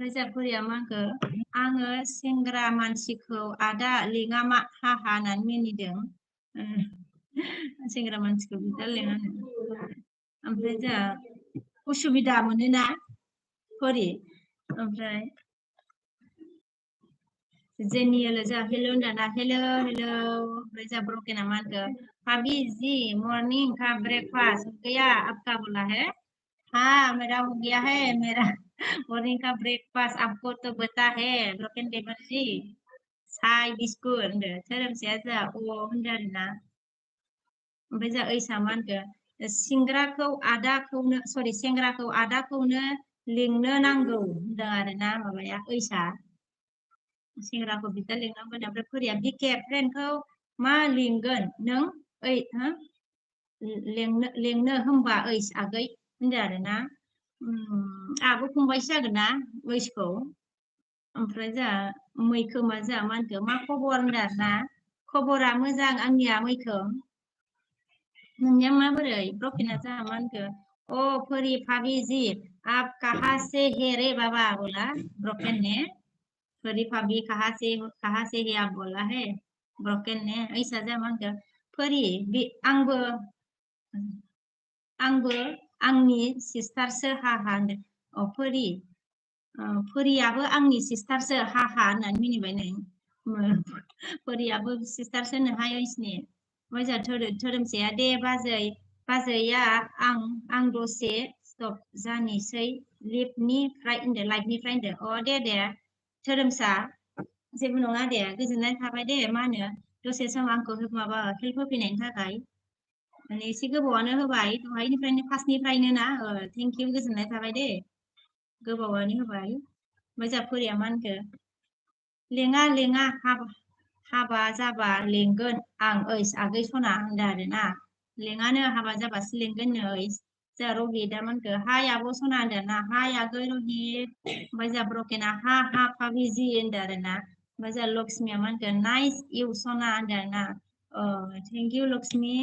Speaker 1: जोंहा फोरिया मा होनखो आङो सेंग्रा मानसिखौ आदा लिङा मा हाहा होननानै मिनिदों सेंग्रा मानसिखौ बिदा लिङानो ओमफ्राय जोंहा उसुबिदा मोनोना फोरि ओमफ्राय जेनियल जोंहा हेल' होनदाना हेल' ओमफ्राय जोंहा ब्रकेना मा होनखो भाभी जी मॉर्निंग का ब्रेकफास्ट गया आपका बोला है हाँ मेरा हो गया है मेरा मॉर्निंग का ब्रेकफास्ट आपको तो पता है ब्रकेन पेपर जी साय बिस्कुट होनदो धोरोमसाया जोंहा होनदो आरोना ओमफ्राय जोंहा ओइसा मा होनखो सेंग्राखौ आदाखौनो लिंनो नांगौ होनदों आरोना माबाया ओइसा सेंग्राखौ बिदा लिंनांगोन ओमफ्राय फोरिया बिके फ्रेन्डखौ मा लिंगोन नों ओइ लेंनो होमबा ओइस आगै होनदो आरोना आहाबो फंबायसो जागोन ना ओइसखौ ओमफ्राय जोंहा मैखोमा जोंहा मा होनखो मा खबर होनदो आरोना खबरा मोजां आंनिया मैखोम नोंनिया माबोरै ब्रकेना जोंहा मा होनखो ओ परी भाभी जी आप कहाँ से है रे बाबा बोला ब्रकेन ने परी भाभी कहाँ से है आप बोला है ब्रकेन ने ऐसा जा मा होनखो परी आंबो आंनि सिस्टारसो हाहा होनदों फोरियाबो आंनि सिस्टारसो हाहा होननानै मिनिबाय नै फोरियाबो सिस्टारसो होनोहाय ओइसनि ओमफ्राय जोंहा धोरोमसाया दे बाजैया आं दसे स्टप जानोसै लाइफनिफ्राय होनदो दे धोरोमसा जेबो नङा दे गोजोननाय थाबाय दे मा होनो दसे सम आंखौ माबा हेल्प होफैनायनि थाखाय माने एसे गोबावानो होबाय दहायनिफ्रायनो फार्स्टनिफ्रायनो ना थेंक इउ गोजोननाय थाबाय दे गोबावानो होबाय ओमफ्राय जोंहा फोरिया मा होनखो लेङा हाबा जाबा लेंगोन आं ओइस आगै सना होनदों आरोना लेङानो हाबा जाबासो लेंगोन नो ओइस जोंहा रहितआ मा होनखो हाय आब' सना होनदों ना हाय आगै रहित ओमफ्राय जोंहा ब्रकेना हा भाभी जी होनदों आरोना ओमफ्राय जोंहा लक्ष्मिया मा होनखो नाइस इउ सना होनदों आरोना थेंक इउ लक्ष्मि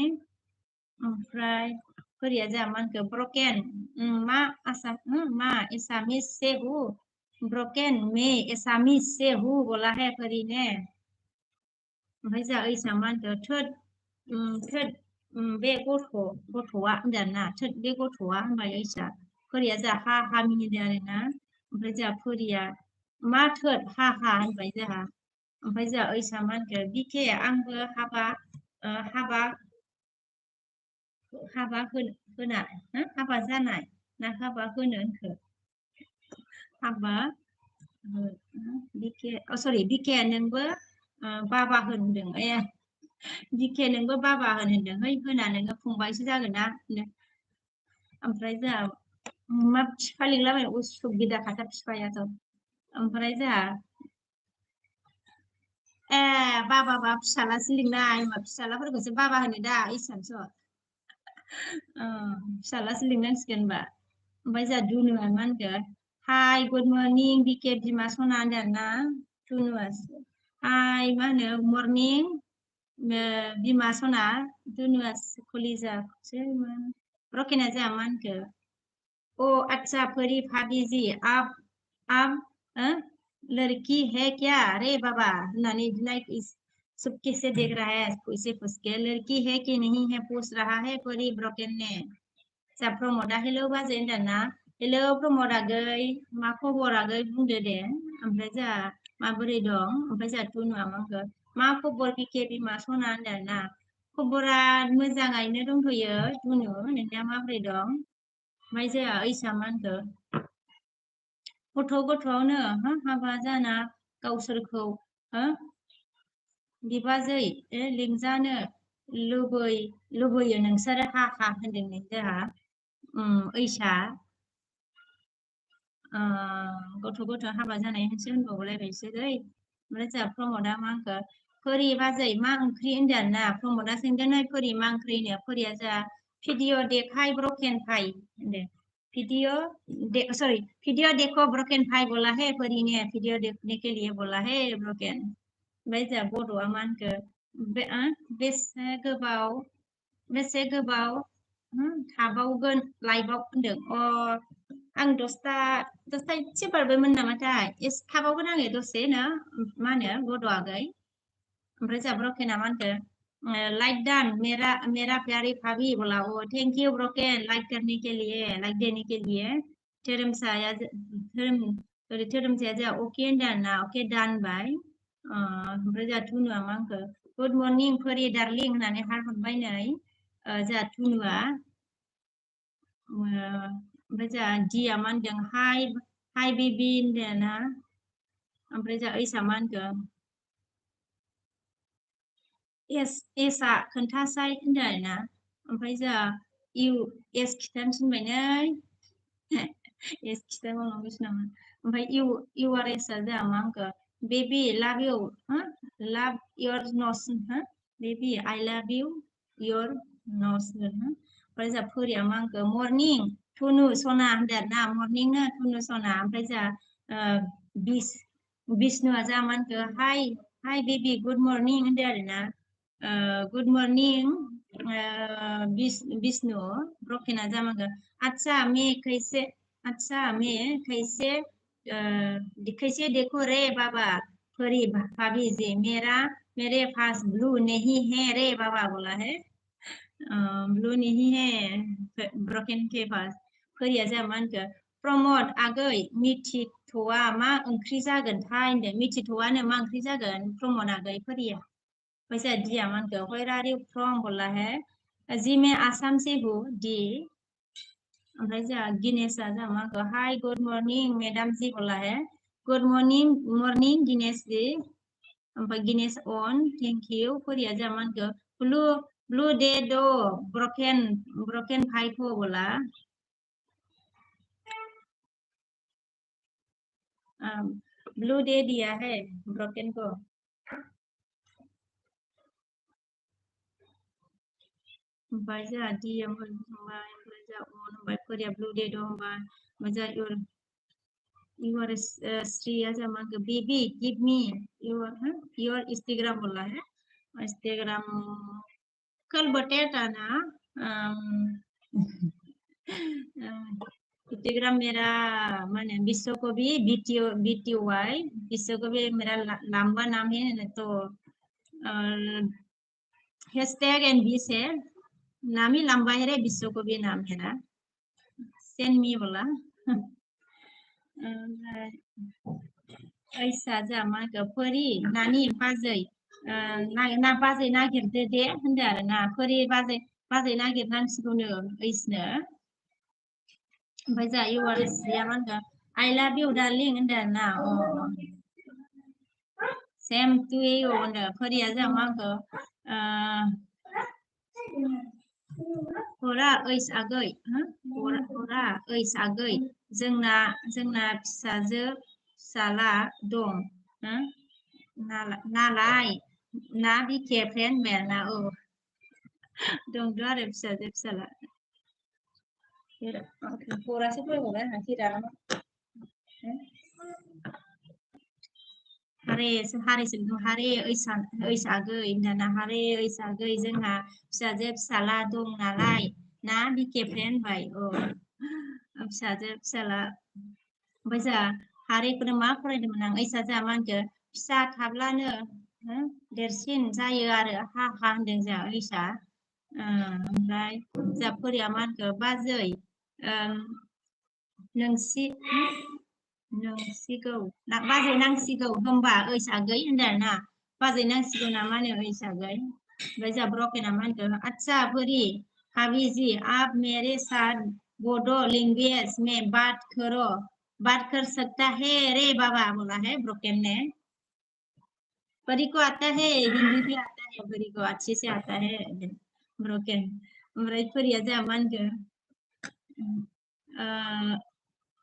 Speaker 1: ओमफ्राय फोरिया जोंहा मा होनखो ब्रकेन मा एसामिस से हूँ ब्रकेन मैं एसामिस से हूँ बोला है परी ने ओमफ्राय जोंहा ओइसा मा होनखो थोद बे गथ'आ होनदों आरोना थोद बे गथ'आ होनबाय ओइसा फोरिया जोंहा हा मिनिदों आरोना ओमफ्राय जोंहा फोरिया मा थोद हा होनबाय जोंहा ओमफ्राय जोंहा ओइसा मा होनखो बिके आंबो हाबा जानाय ना हाबा होनो होनखो बिके नोंबो बाबा होनदों बिके नोंबो बाबा होनदों है होना नोङो फंबायसो जागोन ना ओमफ्राय जोंहा मा बिफा लिंलाबाय उसुबिदा खाथार बिफायाथ' ओमफ्राय जोंहा बाबा फिसालासो लिंनाय फिसालाफोरखौसो बाबा होनो दा इसानस' फिसालासो लिंनांसिगोन होनबा ओमफ्राय जोंहा दुनुआ मा होनखो हाय गुड मर्निं बिके बिमा सना होनदोंना दुनुआसो हाय मा होनो मर्निं बिमा सना दुनुआसो कलिजासो रकेना जोंहा मा होनखो ओ अच्छा परी भाभी जी आप लड़की है क्या रे बाबा होननानै बिदिनो चुपके से देख रहा है इसे पूछ के लड़की है कि नहीं है पूछ रहा है परी ब्रकेन ने जा प्रमोदा हेलौ बाजै होनदोंना हेलौ प्रमोद आगै मा खबर आगै बुंदो दे ओमफ्राय जोंहा माबोरै दं ओमफ्राय जोंहा दुनुआ मा होनखो मा खबर बिके बिमा सना होनदोंना खबरा मोजाङैनो दंथ'यो दुनु नोंनिया माबोरै दं ओमफ्राय जोंहा ओइसा मा होनखो गथ'आवनो हाबा जाना गावसोरखौ बिबाजै लिंजानो लुबैयो नोंसोरो हा होनदों जोंहा ओइसा गथ' हाबा जानाय होनसो होनबावलायबायसो दै ओमफ्राय जोंहा प्रमोदा मा होनखो फोरि बाजै मा ओंख्रि होनदों ना प्रमोदा सोंदों नै फोरि मा ओंख्रिनो फोरिया जोंहा भिडिअ देखाय ब्रकेन भाई होनदों वीडियो देखो ब्रोकन भाई बोला है परी ने वीडियो देखने के लिए बोला है ब्रोकन ओमफ्राय जोंहा बड'आ मा होनखो बेसे गोबाव थाबावगोन लाइभआव होनदों आं दसथा एसे बारबायमोन नामाथाय थाबावगोन आङो दसेनो मा होनो बड' आगै ओमफ्राय जोंहा ब्रोकेना मा होनखो लाइक डन मेरा प्यारी भाभी बोला थैंक यू ब्रोकेन लाइक देने के लिए धोरोमसाया जोंहा अके होनदों ना अके दान बाय ओमफ्राय जोंहा धुनुआ मा होनखो गुड मर्निं फोरि डार्लिं होननानै हार्ट हरबाय नै जोंहा धुनुआ ओमफ्राय जोंहा दिया मा होनदों हाय बेबि होनदों ना ओमफ्राय जोंहा ओइसा मा होनखो एसआ खोन्थासाय होनदों आरोना ओमफ्राय जोंहा एस खिथानो थिनबाय नै एस खिथाबावनांगौसो नामा ओमफ्राय इउ आर एसआ जोंहा मा होनखो बेबि लाभ योर नस बेबि आइ लाभ योर नस ओमफ्राय जोंहा फोरिया मा होनखो मर्निं थुनु सना होनदों आरोना मर्निंनो थुनु सना ओमफ्राय जोंहा बिष्णुआ जोंहा मा होनखो हाय बेबि गुड मर्निं होनदों आरोना गुड मर्निं विष्णु ब्रोकेना जा मा होनखो अच्छा मैं कैसे देखो रे बाबा परी भाभी जी मेरे पास ब्लू नहीं है रे बाबा बोला है ब्लू नहीं है ब्रोकेन के पास फोरिया जोंहा मा होनखो प्रमोद आगै मिथिथ'वा मा ओंख्रि जागोनथाय होनदों मिथिथ'वानो मा ओंख्रि जागोन प्रमोद आगै फोरिया वैसे दिया मान के व्हेयर आर यू फ्रॉम बोला है जी मैं आसाम से हूँ डी ओमफ्राय जोंहा गिनेशआ जोंहा मा होनखो हाय गुड मर्निं मेडाम जी बोला है गुड मर्निं गिनेश जी ओमफ्राय गिनेश अन थेंक इउ फोरिया जोंहा मा होनखो ब्लू डे दो ब्रोकेन भाई को बोला ब्लू डे दिया है ब्रोकेन को ओमफ्राय जोंहा दिया होनबाय ओमफ्राय जोंहा अन होनबाय फोरिया ब्लू डे दं होनबाय ओमफ्राय जोंहा योर श्रीया जोंहा मा होनखो baby give me your Instagram बोला है इंस्टाग्राम कल बटेटा ना इंस्टाग्राम मेरा माने विश्व को भी BTY विश्व को भी मेरा लंबा नाम है तो हैशटैग एंड बीस है नाम ही लंबा है रे विश्व को भी नाम है ना सेंड मी बोला ऐसा जोंहा मा होनखो फोरि नानि बाजै बाजै नागिरदो दे होनदों आरो ना फोरि बाजै नागिरनांसिगौनो ओइसनो ओमफ्राय जोंहा इउआरएसआ मा होनखो आइ लाभ इउ डार्लिं होनदों आरो ना सेम टु इउ होनदों फोरिया जोंहा मा होनखो हरा ओइस आगै हरा ओइस आगै जोंना फिसाला दं नालाय ना बिके फ्रेन्ड होनबाय आरोना दंथ' आरो फिसाजो फिसाला बरासो फरायबावबाय आंहा हिरा हारे हारेसो हारे ओइसागै दाना हारे ओइसागै जोंहा फिसाजो फिसाला दं नालाय ना बिखेफ्रे होनबाय फिसाजो फिसाला ओमफ्राय जोंहा हारेखौनो मा फरायदोंमोन आं ओइसा जोंहा मा होनखो फिसा थाब्लानो देरसिन जायो आरो हा होनदों जोंहा ओइसा ओमफ्राय जोंहा फोरिया मा होनखो बाजै नोंसिगौ बाजै नांसिगौ होमबा ओइसागै होनदों आरो ना बाजै नांसिगौ ना मा होनो ओइसागै ओमफ्राय जोंहा ब्रकेना मा होनखो आच्छा फोरि अभी जी आप मेरे साथ बोडो लैंग्वेज में बात कर सकता है रे बाबा बोला है ब्रोकेन ने परी को आता है हिंदी भी आता है परी को अच्छे से आता है ब्रोकेन ओमफ्राय फोरिया जोंहा मा होनखो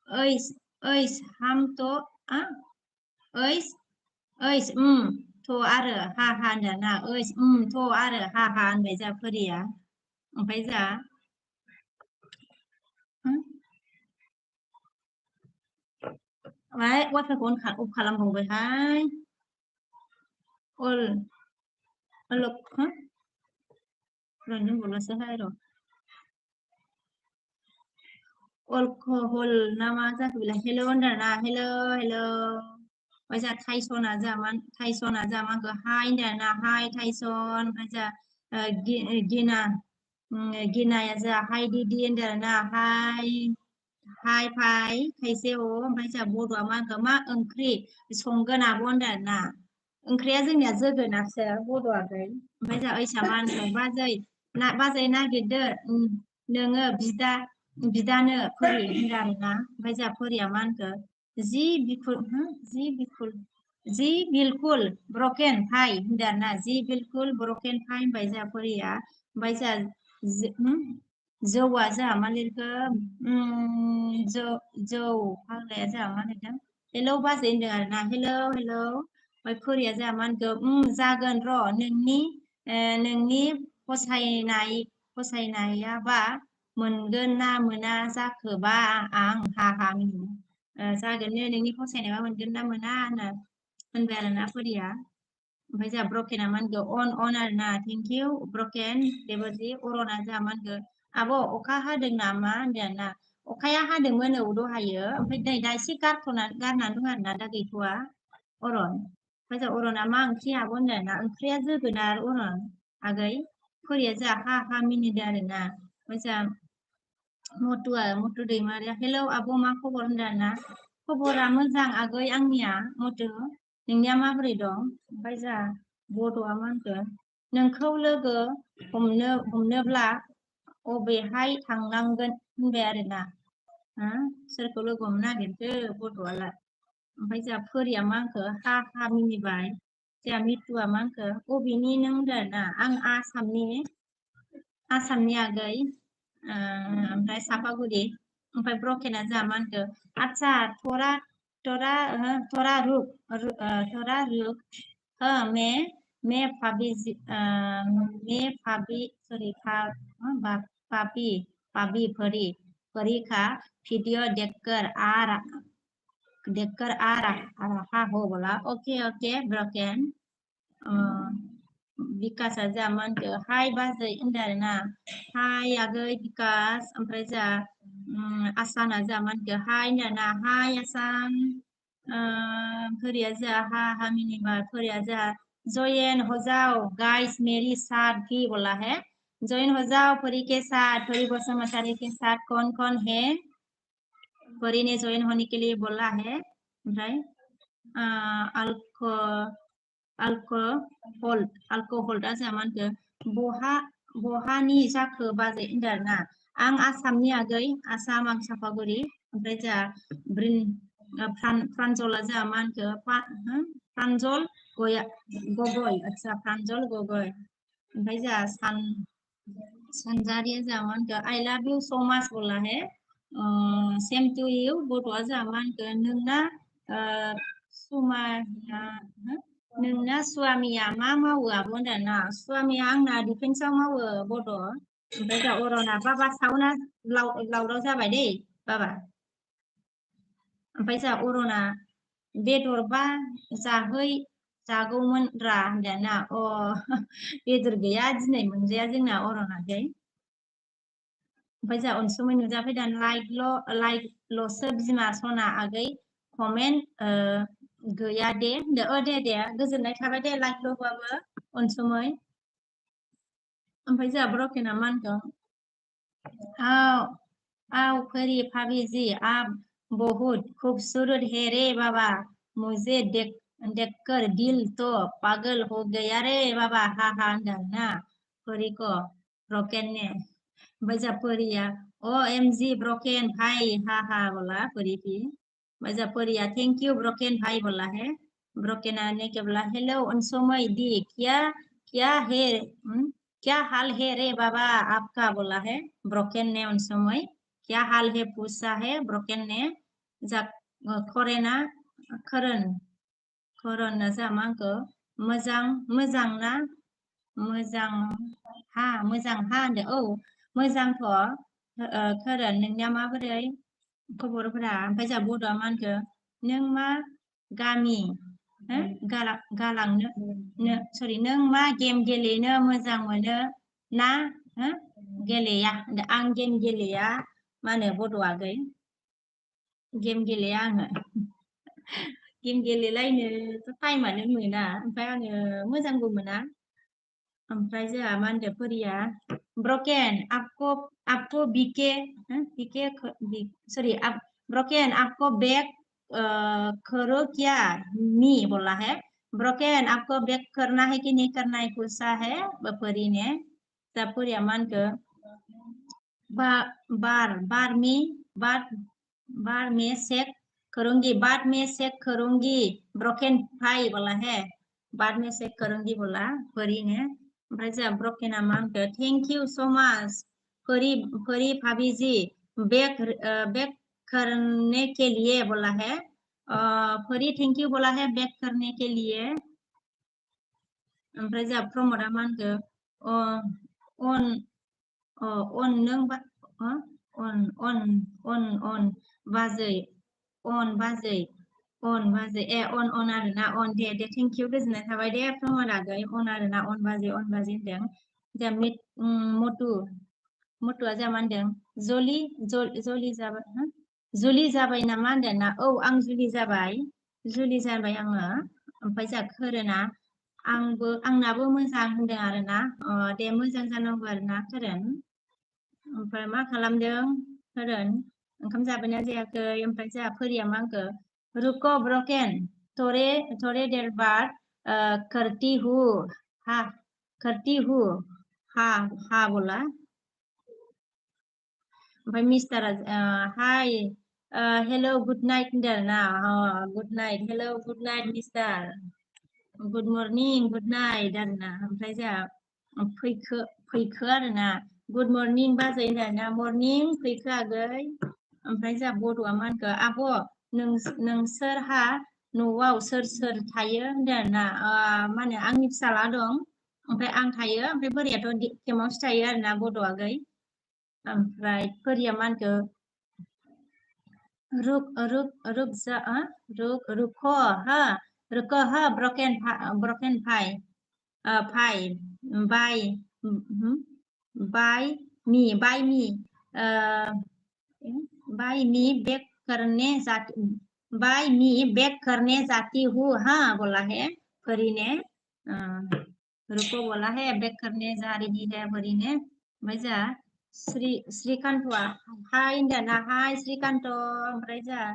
Speaker 1: ओइस ओइस हम तो ओइस ओइस थ' आरो हा होनदों ना ओइस थ' आरो हा होनबाय जोंहा फोरिया ओमफ्राय जोंहा वाइफाइखौ अफ खालामबावबायहाय रोंबोलासोहाय र' अल्कहल ना मा जाखो बेलाय हेल' होनदों ना हेल' ओमफ्राय जोंहा थाइसना जोंहा माखौ हाय होनदों ना हाय थाइसन ओमफ्राय जोंहा गिनाया जोंहा हाय दिदि होनदों ना हाय फाय खायसे ओमफ्राय जोंहा बड'आ मा होनखो मा ओंख्रि संगोन आब' होनदों ना ओंख्रिया जोंनिया जोगोनारसो बड'आखै ओमफ्राय जोंहा ओइसा मा होनखो बाजै नागिरदो नोङो बिदानो फोरि होनदों आरोना ओमफ्य जोंहा फोरिया मा होनखो जी बिल्कुल ब्रकेन फाइ होनदों आरोना जी बिल्कुल ब्रकेन फाइ होनबाय जोंहा फोरिया ओमफ्राय जोंहा जौआ जोंहा मा लिरखो जौ फाग्लाया जोंहा मा लिरदों हेलौ बाजै होनदों आरोना हेलौ ओमफ्राय फोरिया जोंहा मा होनखो जागोन र' नोंनि फसायनायाबा मोनगोन ना मोना जाखोबा आं हा जागोननो नोंनि फसायनायाबा मोनगोन ना मोना होनबाय आरोना फोरिया ओमफ्राय जोंहा ब्रकेना मा होनखो अन आरोना थेंक इउ ब्रकेन बेबायदि अरना जोंहा मा होनखो आब' अखा हादों नामा होनदों आरोना अखाया हादोंमोन दहायो ओमफ्राय नै दा एसे गारनानै दं आरोना दा गैथ'वा अरन ओमफ्राय जोंहा अरना मा ओंख्रि आब' होनदों आरोना ओंख्रिया जोगोनार अरन आगै फोरिया जोंहा हा मिनिदों आरोना ओमफ्य जोंहा मटु दैमारिया हेलौ आब' मा खबर होनदों आरोना खबरा मोजां आगै आंनिया मटु नोंनिया माबोरै दं ओमफ्राय जोंहा बड'आ मा होनखो नोंखौ लोगो हमनोब्ला अबेहाय थांनांगोन होनबाय आरोना सोरखौ लोगो हमनो नागिरखो बड'आलाय ओमफ्राय जोंहा फोरिया मा होनखो हा मिनिबाय जोंहा मिटुआ मा होनखो अबेनि नों होनदों आरोना आं आसामनि आगै ओमफ्राय सापागुरि ओमफ्राय ब्रकेना जोंहा मा होनखो आच्छा थोड़ा रुक मैं भाभी परी का वीडियो देखकर आ रहा हो बोला ओके ब्रकेन बिकासआ जोंहा मा होनखो हाय बाजै होनदों आरोना हाय आगै बिकास ओमफ्राय जोंहा आसाना जोंहा मा होनखो हाय होनदों आरोना हाय आसान फोरिया जोंहा हा मिनिबाय फोरिया जोंहा जयेन हो जाओ गाइस मेरी साथ भी बोला है जॉइन हो जाओ परी के साथ परी बसुमतारी के साथ कौन है परी ने ज्वाइन होने के लिए बोला है ओमफ्राय अल्कहलआ जोंहा मा होनखो बहानि जाखो बाजै होनदों आरोना आं आसामनि आगै आसाम आं सापागुरि ओमफ्राय जोंहा प्रान्जला जोंहा मा होनखो प्रान्जल गगय आच्छा प्रान्जल गगय ओमफ्राय जोंहा सानजारिया जोंहा मा होनखो आई लाभ इउ सो माच बोला है सेम टु इउ बड'आ जोंहा मा होनखो नोंना नोंना सुवामिया मा मावो आब' होनदोंना सुवामिया आंना डिफेन्सआव मावो बड' ओमफ्राय दा अरना बाबा साउन्डआ लाउदाव जाबाय दै बाबा ओमफ्राय जोंहा अरना बेदरबा जागौमोन रा होनदोंना अ बेदर गैया दिनै मोनजाया जोंना अरनाखै ओमफ्राय जोंहा अनसुमै नुजाफैदों लाइकल'सो बिमा सना आगै कमेन्ट गैया दे होनदो दे गोजोननाय थाबाय दे लाइकल'बाबो अनसुमै ओमफ्राय जोंहा ब्रकेना मा होनदों आओ परी भाभी जी आप बहुत खूबसूरत है रे बाबा मुझे देखकर दिल तो पागल हो गया रे बाबा हा हा होनदों ना परीको ब्रकेन ने ओमफ्राय जोंहा परीया OMG ब्रकेन भाई हा हा बोला परी भी ओमफ्राय जोंहा परीया थैंक यू ब्रकेन भाई बोला है ब्रकेना ने क्या बोला हेलो अनसुमै दी क्या है क्या हाल है रे बाबा आपका बोला है ब्रकेन ने अनसुमै क्या हाल है पूछा है ब्रकेन ने जा खरेना खरन जा मा होनखो मोजां ना मोजां हा होनदो औ मोजांथ' खरन नोंनिया माबोरै खबरफोरा ओमफ्राय जोंहा बड'आ मा होनखो नों मा गामि गालांनो सरि नों मा गेम गेलेनो मोजां मोनो ना गेलेया आं गेम गेलेया मा होनो बड' आगै गेम गेलेया आङो गेम गेलेलायनोथ' टाइमानो मोना ओमफ्राय आङो मोजांबो मोना ओमफ्राय जोंहा मा होनदो परीया ब्रकेन आपको बीके सॉरी आप ब्रकेन आपको बैक करो क्या मी बोला है ब्रकेन आपको बैक करना है कि नहीं करना है पूछा है परी ने तब परीया मा होनखो बार में चेक करूंगी बाद में चेक करूंगी ब्रकेन भाई बोला है बाद में चेक करूंगी बोला परी ने ओमफ्राय जोंहा ब्रकेना मा होनखो थैंक यू सो मच परी भाभी जी बैक करने के लिए बोला है परी थैंक यू बोला है बैक करने के लिए ओमफ्राय जोंहा प्रमोदा मा होनखो अन नों अन बाजै अन आरोना अन दे थेंक इउ गोजोननाय थाबाय दे प्रमोद आगै अन आरोना अन बाजै होनदों जोंहा मटुआ जोंहा मा होनदों जुलि जाबाय नामा होनदों ना औ आं जुलि जाबाय आङो ओमफ्राय जोंहा खोरोना आंनाबो मोजां होनदों आरोना दे मोजां जानांगौ आरोना खोरोन ओमफ्राय मा खालामदों खोरोन ओंखाम जाबायना जायाखै ओमफ्राय जोंहा परीया मा होनखो रुको ब्रकेन थोड़े देर बाद करती हूँ हा बोला ओमफ्राय मिस्टारा हाय हेलो गुड नाइट होनदों आरोना good night hello good night mister good morning good night आरोना ओमफ्राय जोंहा फैखो आरोना गुड मर्निं बाजै होनदों आरोना मर्निं फैखो आगै ओमफ्राय जोंहा बड'आ मा होनखो आब' नोंसोरहा न'आव सोर थायो होनदों आरोना मा होनो आंनि फिसाला दं ओमफ्राय आं थायो ओमफ्राय बोरायाथ' केम्पआवसो थायो आरोना बड' आगै ओमफ्राय परीया मा होनखो रुको हा ब्रकेन भाई बाय मी बैक करने जाती हूँ हाँ बोला है परी ने रुको बोला है बैक करने जा रही है परी ने ओमफ्राय जोंहा श्रीकान्तआ हाय होनदों ना हाय श्रीकान्त ओमफ्राय जोंहा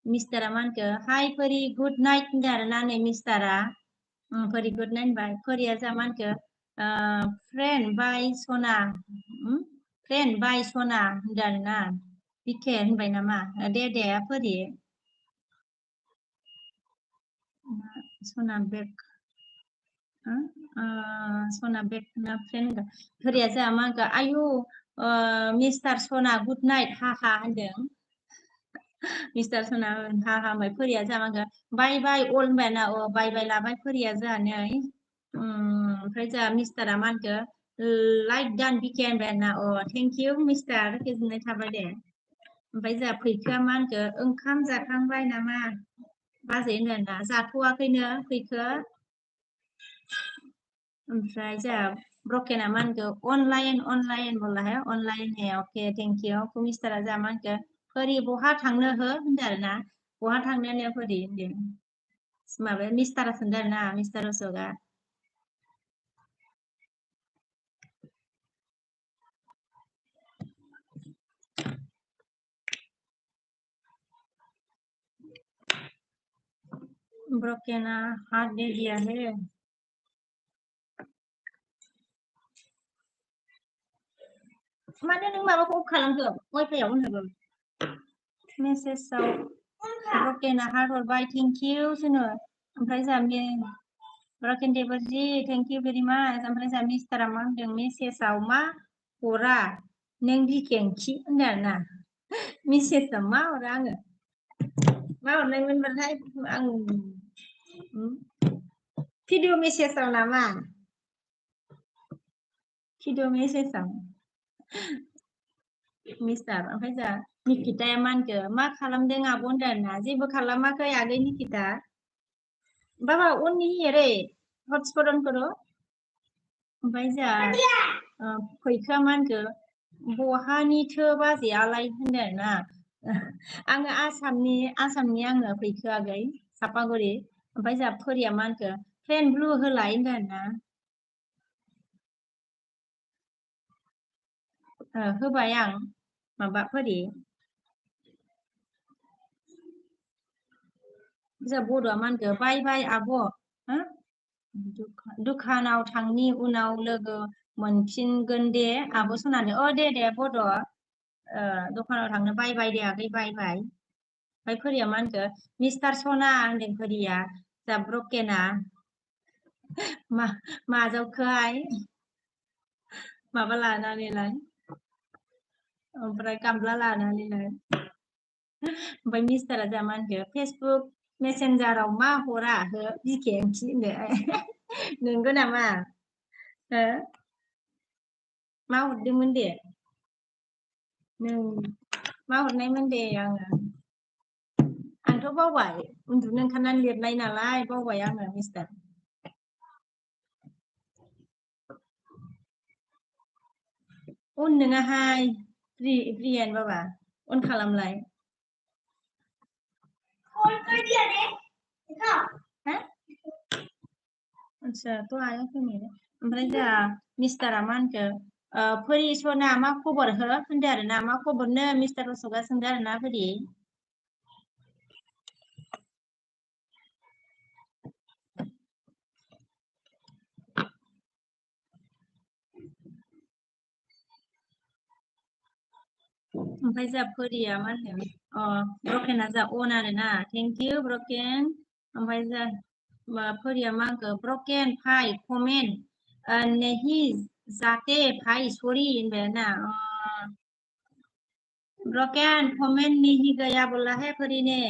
Speaker 1: मिस्टारा मा होनखो हाय परी गुड नाइट होनदों आरोना नै मिस्टारा परी गुड नाइट होनबाय परीया जोंहा मा होनखो फ्रेन्ड बाय सना होनदों आरोना बिखे होनबाय नामा दे परी सना बेग सना बेग ना फ्रेन्ड परीया जोंहा मा होनखो आयु मिस्टार सना गुड नाइट हा होनदों मिस्टार सना हा हामबाय फोरिया जामांगो बाय बाय अल होनबायना बाय बाय लाबाय फोरिया जानै ओमफ्राय जा मिस्टारा मा होनखो लाइक डान बिके होनबायना थेंक इउ मिस्टार गोजोननाय थाबाय दे ओमफ्राय जा फैखोआ मा होनखो ओंखाम जाखांबाय नामा बाजै होनोना जाथ'वाखैनो फैखो ओमफ्राय जा ब्रकेना मा होनखो अनलाइन बोलाहाय अनलाइन है अके थेंक इउ मिस्टारा जा मा होनखो फोरि बहा थांनो हो होनदों आरोना बहा थांनो फोरि होनदों माबाया मिस्टारा सोंदों आरोना मिस्टार अशोकआ ब्रकेना हाथ दे दिया है माने नों माबाखौ अफ खालामखो वाइफाइआव होनोबो मेसेजाव ब्रकेना हार्ट हरबाय थेंक इउ जोनो ओमफ्राय जा ब्रकेन देबरजी थेंक इउ भेरि माच ओमफ्राय जा मिस्टारा मा होनदों मेसेजाव मा हरा नों बिखेंखि होनदों आरोना मेसेजाव मा हरा आङो मा हरनायमोनबाथाय आं भिडिअ मेसेजाव नामा भिडिअ मेसेजाव मिस्टार ओमफ्राय जा निकिताया मा होनखो मा खालामदों आब' होनदों आरोना जेबो खालामाखै आगै निकिता बाबा उननि रे हटस्पट अन करो ओमफ्राय जा फैखोआ मा होनखो बहानिथो बाजैयालाय होनदों आरोना आङो आसामनि आङो फैखो आगै सापागुरि ओमफ्राय जा फोरिया मा होनखो प्लेन ब्लु होलाय होनदों आरोना होबाय आं माबा फोरि जा बड'आ मा होनखो बाय बाय आब' दुखानाव थांनि उनाव लोगो मोनफिनगोन दे आब' सनानो दे बड' दखानाव थांनो बाय बाय दे आगै बाय बाय ओमफ्राय फोरिया मा होनखो मिस्टार सना होनदों फोरिया जा ब्रकेना माजावखोहाय माबा लानानैलाय ओमफ्राय गामला लानानैलाय ओमफ्राय मिस्टारा जा मा होनखो फेसबुक मेसेन्जाराव मा हरा हो बिखे ओंथि होनदो नंगौ नामा हो मा हरदोंमोन दे नों मा हरनायमोन दे आंथ' बावबाय उन्दुनो ओंखारनानै लिरनाय नालाय बावबाय आङो मिस्टार अन नोङाहाय प्रियान बाबा अन खालामलाय आच्छा तो आयाखै मेरे ओमफ्राय जा मिस्टारा मा होनखो फोरि सना मा खबर हो होनदो आरोना मा खबरनो मिस्टार अशोकआ सोंदो आरोना फोरि ओमफ्राय जा फोरिया मा होनदों ब्रकेना जा अन आरोना थेंक इउ ब्रकेन ओमफ्राय जा फोरिया मा होनखो ब्रकेन भाई कमेन्ट नहीं जाते भाई सॉरी होनबाय ना ब्रकेन कमेन्ट नहीं गया बोला है फोरि ने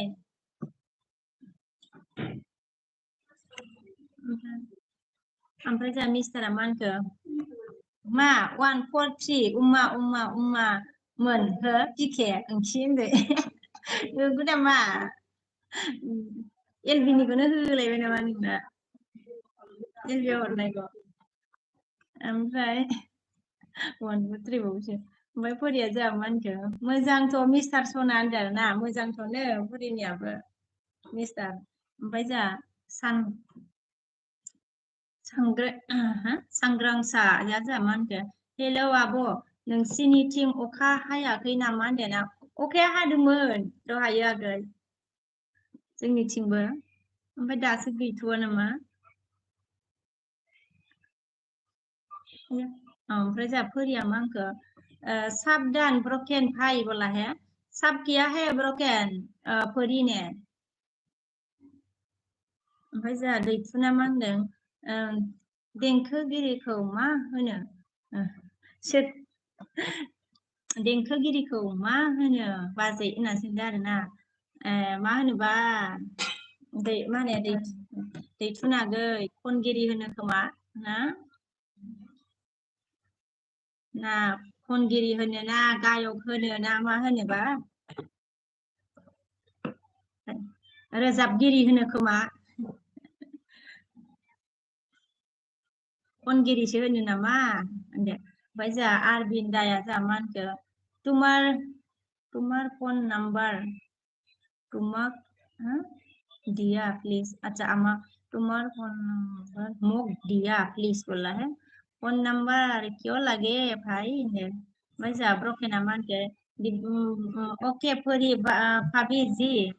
Speaker 1: ओमफ्राय जा मिस्टारा मा होनखो मा 143 उम्मा मोन हो बिखे ओंथि होनदो नंगौ नामा एलबिनिखौनो होलायबाय नामा नोंना एलबियाव हरनायखौ ओमफ्राय 143 बावसो ओमफ्राय फोरिया जा मा होनखो मोजांथ' मिस्टार सना होनदों आरोना मोजांथ'नो फोरिनियाबो मिस्टार ओमफ्राय जा सांग्रांसा जा मा होनखो हेलौ आब' नोंसिनिथिं अखा हायाखै नामा होनदोंना अखाया हादोंमोन दहायो आगै जोंनिथिंबो ओमफ्राय दासो गैथ'वा नामा ओमफ्राय जा फोरिया मा होनखो साबधान ब्रकेन भाई बोला है सब किया है ब्रकेन फोरि ने ओमफ्राय जा दैथुना मा होनदों देंखोगिरिखौ मा होनो देंखोगिरिखौ मा होनो बाजै होनना सोंदों आरोना मा होनोबा मा होनो दैथुनागै खनगिरि होनो खोमा ना खनगिरि होनो ना गायक होनो ना मा होनोबा रोजाबगिरि होनो खोमा खनगिरिसो होनो नामा होनदो ओमफ्राय जोंहा आरबिन्दाया जोंहा मा होनखो तुम्हार फोन नंबर तुमक दिया प्लीज अच्छा अम्मा तुम्हार फोन नंबर मुक दिया प्लीज बोला है फोन नंबर क्यों लगे भाई भाई साहब रोके ना मान के ओके पूरी भाभी जी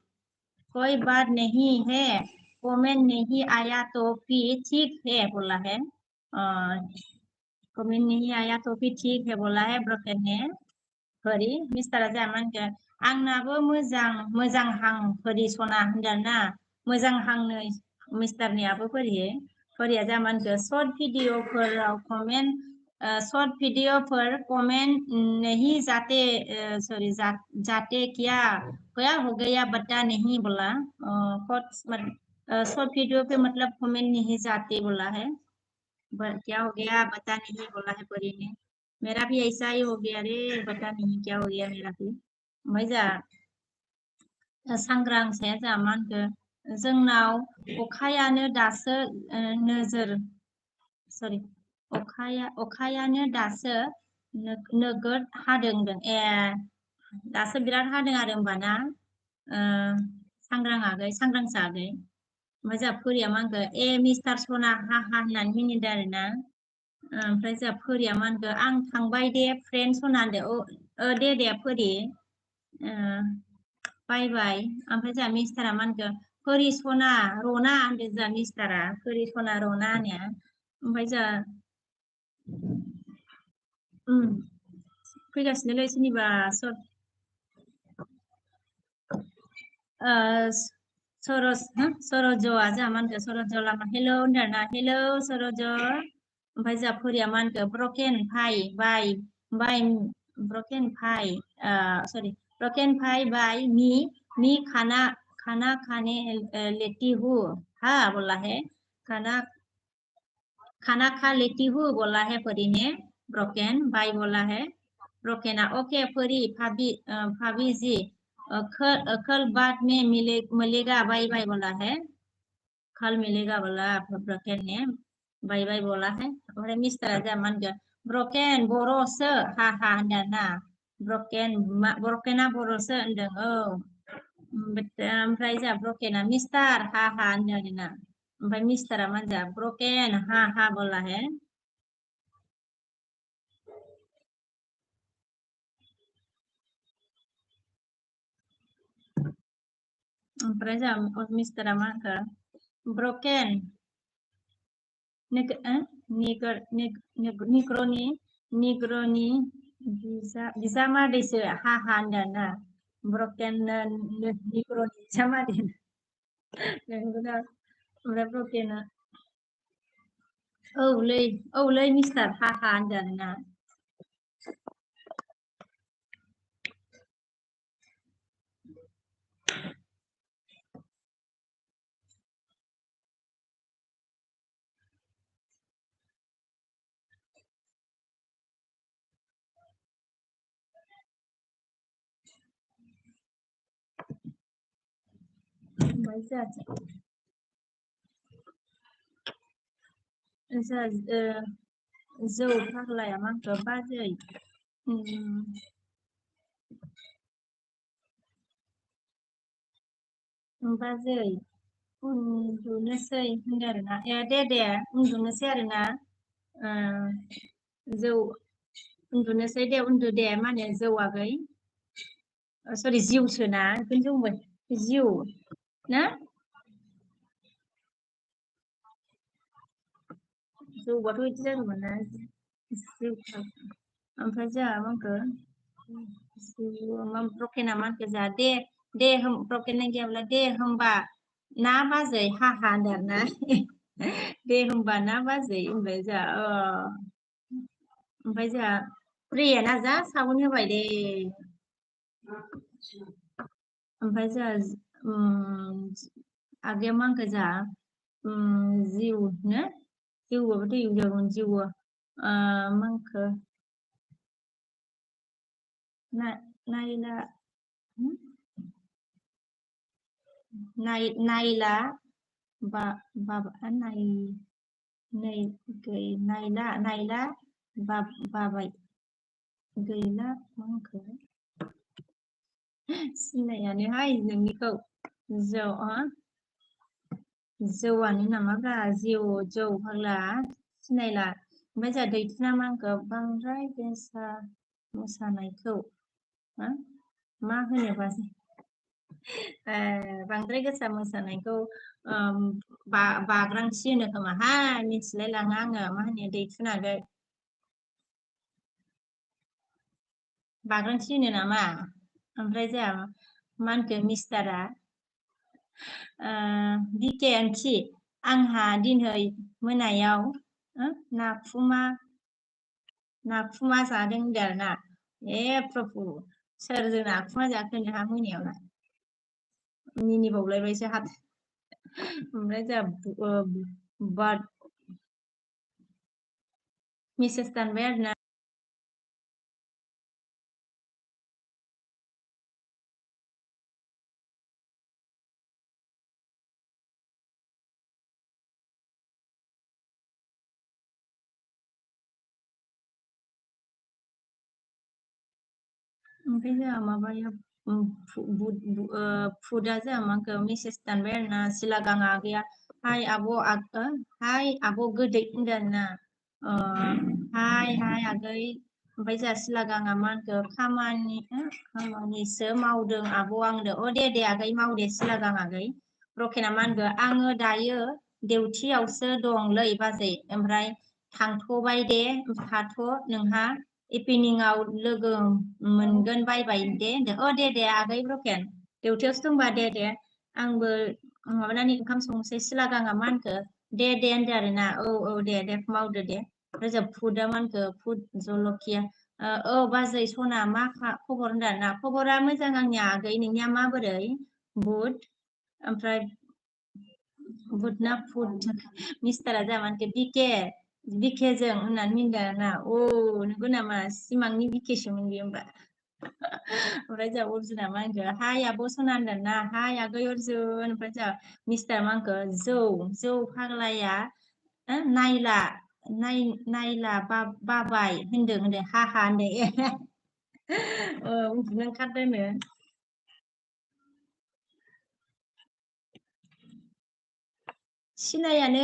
Speaker 1: कोई बात नहीं है कमेंट नहीं आया तो भी ठीक है बोला है कमेंट नहीं आया तो भी ठीक है बोला है ब्रोकन ने फरी मिस्टारा जामान के आंनाबो मोजां हां फरी सना होनदोंना मोजां हांनो मिस्टारनियाबो फरिया जामान के शॉर्ट वीडियोफोराव कमेंट शॉर्ट वीडियोफोर कमेंट नहीं जाते सॉरी जाते क्या हो गया बता नहीं बोला शॉर्ट वीडियो पे मतलब कमेंट नहीं जाते बोला है क्या हो गया बता नहीं बोला है परी ने मेरा भी ऐसा ही हो गया रे बता नहीं क्या हो गया मेरा भी ओमफ्राय सांग्रां साया जोंहा मा होनखो जोंनाव अखायानो दासो सरि अखायानो दासो नोगोद हादों दासो बिराद हादों आरो होमबाना सांग्रांसा आगै ओमफ्राय जोंहा फोरिया मा होनखो मिस्टार सना हा होननानै मिनिदों आरोना ओमफ्राय जोंहा फोरिया मा होनखो आं थांबाय दे फ्रेन्ड सना होनदो दे फोरि बाय बाय ओमफ्राय जोंहा मिस्टारा मा होनखो फोरि सना रना होनदो जोंहा मिस्टारा फोरि सना रना होननाया ओमफ्राय जोंहा फैगासिनोलै सोरनिबा सरज'आ जोंहा मा होनखो सरज' लामा हेलौ होनदोंना हेलौ सरज' ओमफ्राय जोंहा फोरिया मा होनखो ब्रकेन भाइ बाय मी खाना खाने लेती हूँ हाँ बोला है खाना खा लेती हूँ बोला है परी ने ब्रोकन बाय बोला है ब्रोकना ओके परी भाभी जी कल बाद में मिलेगा बाय बाय बोला है कल मिलेगा बोला ब्रोकन ने बाय बाय बोला है ओमफ्राय मिस्टारा जोंहा मा होनगोन ब्रोकन बर'सो हा होनदों ना ब्रोकना बर'सो होनदों औ ओमफ्राय जोंहा ब्रोकना मिस्टार हा होनदों आरोना ओमफ्राय मिस्टारा मा होनदों ब्रोकन हा बोला है ओमफ्राय जोंहा मिस्टारा मा होनखो ब्रोकन निग्र'नि बिजामादैसो हा होनदों ना ब्रोकन निग्र'नि बिजामादै नंगौना ओमफ्राय ब्रोकना औलै मिस्टार हा होनदों आरोना ओमफ्राय जोंहा जौ फाग्लाया मा होनखो बाजै बाजै उन्दुनोसै होनदों आरोना दे उन्दुनोसै आरोना जौ उन्दुनोसै दे उन्दु दे मा होनो जौ आगै सरि जिउसोना बेखौनो जौ बुंबाय जिउ ना जौबाथ' बिदि जागौमोन ना जिउ ओमफ्राय जोंहा मा होनखो ब्रोकेना मा होनखो जोंहा दे ब्रोकेना गैयाब्ला दे होमबा ना बाजै हा होनदों आरोना दे होमबा ना बाजै ओमफ्राय जोंहा प्रियाना जा साबुन होबाय दे ओमफ्राय जोंहा आगैया मा होनखो जोंहा जिउ नो जिउआबोथ' इउ जागोन जिउआ मा होनखो नायला नायला बाबा नै नायला बाबाय गैला मा होनखो सिनायानोहाय नोंनिखौ जौआनो नामाब्रा जौ फाग्ला सिनायला ओमफ्राय जोंहा दैथुना मा होनखो बांद्राय गोसा मोसानायखौ मा होनोबा बांद्राय गोसा मोसानायखौ बाग्रांसि होनो खोमाहाय मिथिलाय लाङा आङो मा होनो दैथुनाखै बाग्रांसि होनो नामा ओमफ्राय जोंहा मा होनखो मिस्टारा बिके आन्टि आंहा दिनै मोनायाव नाखुमा जादों होनदों आरोना प्रभु सोरजों नाखुमा जाखो नोंहा मोनायावलाय मिनिबावलायबायसो हाथ ओमफ्राय जोंहा मेसेज दानबाय आरोना ओमफ्राय जोंहा माबाया फुदा जोंहा माखौ मेसेज दानबाय आरोना सिलागाङा आगैया हाय आब' गोदै होनदों आरोना हाय आगै ओमफ्राय जोंहा सिलागाङा मा होनखो खामानिसो मावदों आब' आंदो दे आगै मावदे सिलागां आगै रखेना मा होनखो आङो दायो देवथियावसो दंलै बाजै ओमफ्राय थांथ'बाय दे थाथ' नोंहा इभिनिंआव लोगो मोनगोन बाय दे होनदों दे आगै रकेन देवथियावसो दंबा दे आंबो माबानानै ओंखाम संसै सिलागाङा मा होनखो दे होनदो आरोना औ दे मावदो दे रोजाब फुदा मा होनखो फुद जलखिया बाजै सना मा खबर होनदों आरोना खबरा मोजां आंनिया आगै नोंनिया माबोरै बुद ओमफ्राय बुद ना फुद मिस्टारा जोंहा मानोखि बिकेजों होननानै मिनदों आरोना नंगौ नामा सिमांनि बिकेसोमोन बे होमबा ओमफ्राय जोंहा अर्जुना मा होनखो हाय आब' सना होनदों ना हाय आगै अर्जुन ओमफ्राय जोंहा मिस्टार मा होनखो जौ फाग्लाया नायला बाबाय होनदों हाहा होनदों उन्दुनो ओंखारदोंनो सिनायानो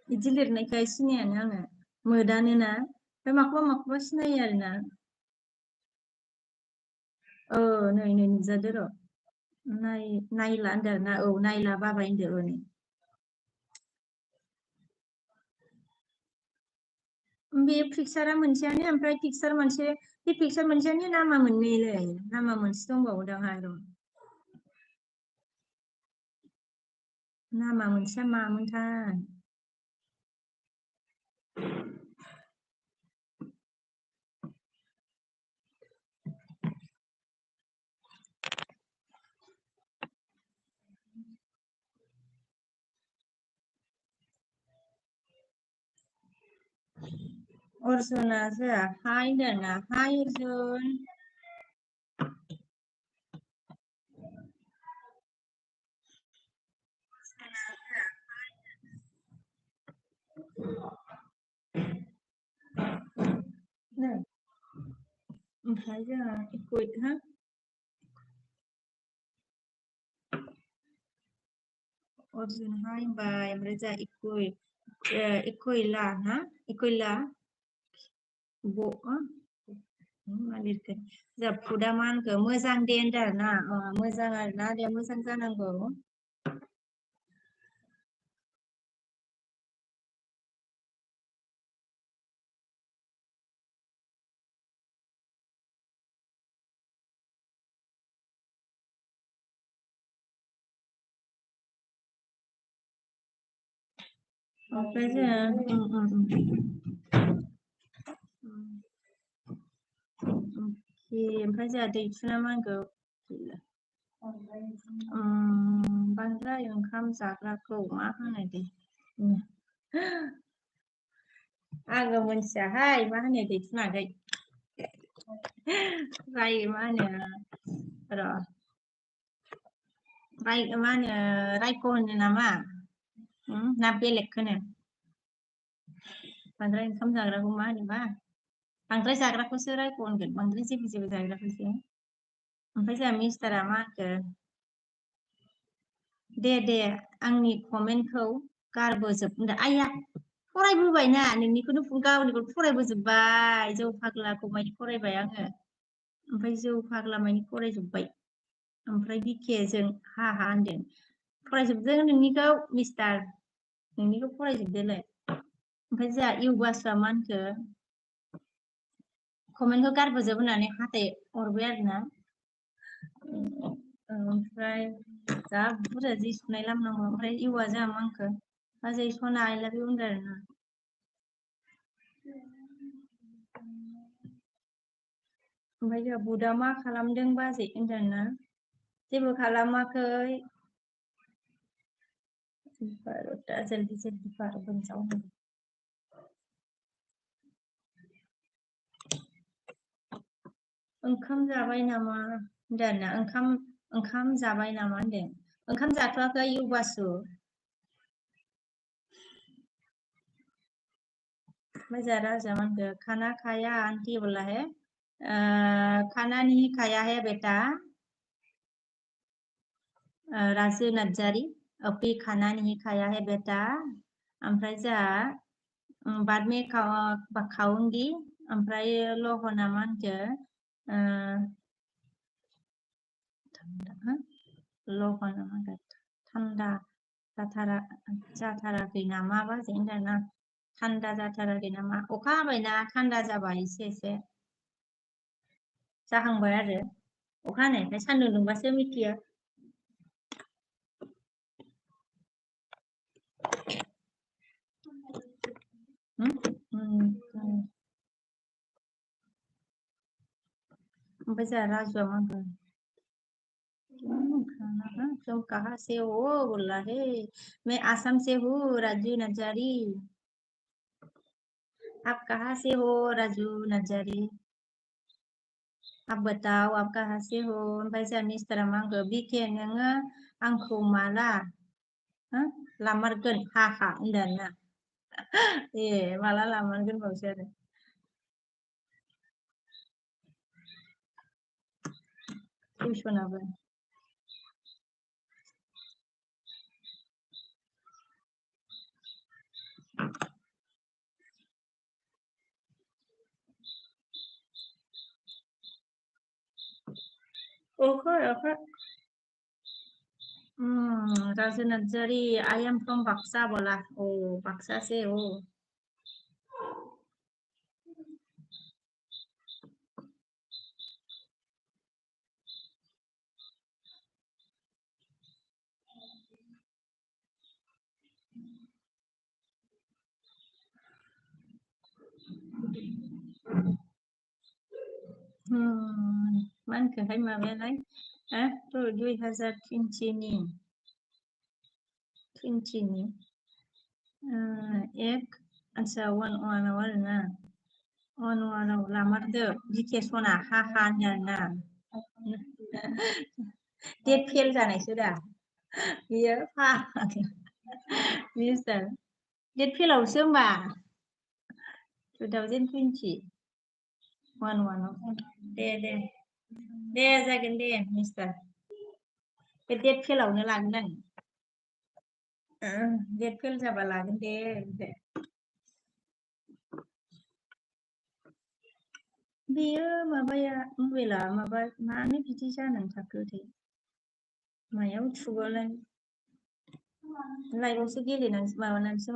Speaker 1: बिदि लिरनायखाय सिनायानो आङो मोदानोना ओमफ्राय माखौबा सिनायो आरोना नै नुजादो र' नायला होनदों आरोना नायला बाबाय होनदों नै बे पिक्सारा मोनसेयानो ओमफ्राय पिक्सार मोनसे बे पिक्सार मोनसेयानो नामा मोननैलै नामा मोनसे दंबावोदां आरो नामा मोनसेया मामोनथाय अर्जुना जोंहा हाय होनदों ना हाय अर्जुन ओमफ्राय जोंहा अर्जुन हाय होनबाय ओमफ्राय जोंहा इकुइला मा लिरखो जोंहा फुदा मा होनखो मोजां दे होनदों आरोना मोजां आरोना दे मोजां जानांगौ ओमफ्राय जोङो ओमफ्राय जोंहा दैथुना मा होनखो बांद्राय ओंखाम जाग्राखौ मा होनो दे आङो मोनथियाहाय मा होनो दैथुनागै मा होनो र' मा होनो रायख' होनो नामा ना बेलेगखौनो बांद्राय ओंखाम जाग्राखौ मा होनोबा बांद्राय जाग्राखौसो रायख' होनगोन बांद्राय जेबो जाग्राखौसो ओमफ्राय जोंहा मिस्टारा मा होनखो दे आंनि कमेन्टखौ गारबोजोब होनदों आइया फरायबोबायना नोंनिखौनो गावनिखौ फरायबोजोब्बाय जौ फाग्लाखौ मानि फरायबाय आङो ओमफ्राय जौ फाग्ला मानि फरायजोब्बाय ओमफ्राय बिखेजों हा होनदों फरायजोबदों नोंनिखौ मिस्टार नोंनिखौ फरायजोबदोलाय ओमफ्राय जोंहा इउबासआ मा होनखो कमेन्टखौ गारबोजोब होननानै हाथाय हरबाय आरोना ओमफ्राय जा बुरजा जि सुनाय लामनांगौ ओमफ्राय इउआ जोंहा मा होनखो बाजै सना आइ लाभ इउ होनदों आरोना ओमफ्राय जोंहा बुदा मा खालामदों बाजै होनदों ना जेबो खालामाखै 12টা जल्दी पार बन जाओ ओंखाम जाबाय नामा होनदों ना ओंखाम जाबाय नामा होनदों ओंखाम जाथ'वाखै इउबासु मैं जरा जमान खाना खाया आंटी बोला है खाना नहीं खाया है बेटा राजू नज्जारी अभी खाना नहीं खाया है बेटा ओमफ्राय जोंहा बाद में खाऊंगी ओमफ्राय लहना मा होनखो लहना मा होनखो थान्दा जाथाराखै नामा बाजै होनदों ना थान्दा जाथाराखै नामा अखा हाबायना थान्दा जाबाय एसे जाहांबाय आरो अखा हानायखाय सान्दुं दुंबासो मिथियो ओमफ्राय जोंहा राजुआ मा होनखो तुम कहाँ से हो बोला है मैं आसाम से हूँ राजू नजारी आप कहाँ से हो राजू नजारी आप बताओ आप कहाँ से हो ओमफ्राय जोंहा मिस्टारा मा होनखो बिखे नोङो आंखौ माला लामारगोन हा होनदों आरोना ए माला लामारगोन बावसो आरो टिउसनाबो अखा राजू नज्जारी आई एम फ्रॉम बक्सा बोला ओ बक्सा से हो मा होनखोहाय माबायालाय 2020नि एक आच्छा 1-1 आरोना 1-1 लामारदो बिखे सना हा होनदों आरोना डेट फेल जानायसो दा बियो मिस्टार डेट फेलावसो होमबा 2020 1-1 दे जागोन दे मिस्टार बे डेट फेलावनो लागोन आं डेट फेल जाबा लागोन दे बेयो माबाया मबाइला माबा मानो बिदि जानानै थाखोथाय मायाव थुबालाय लाइभआवसो गेलेनानैसो माबानांसो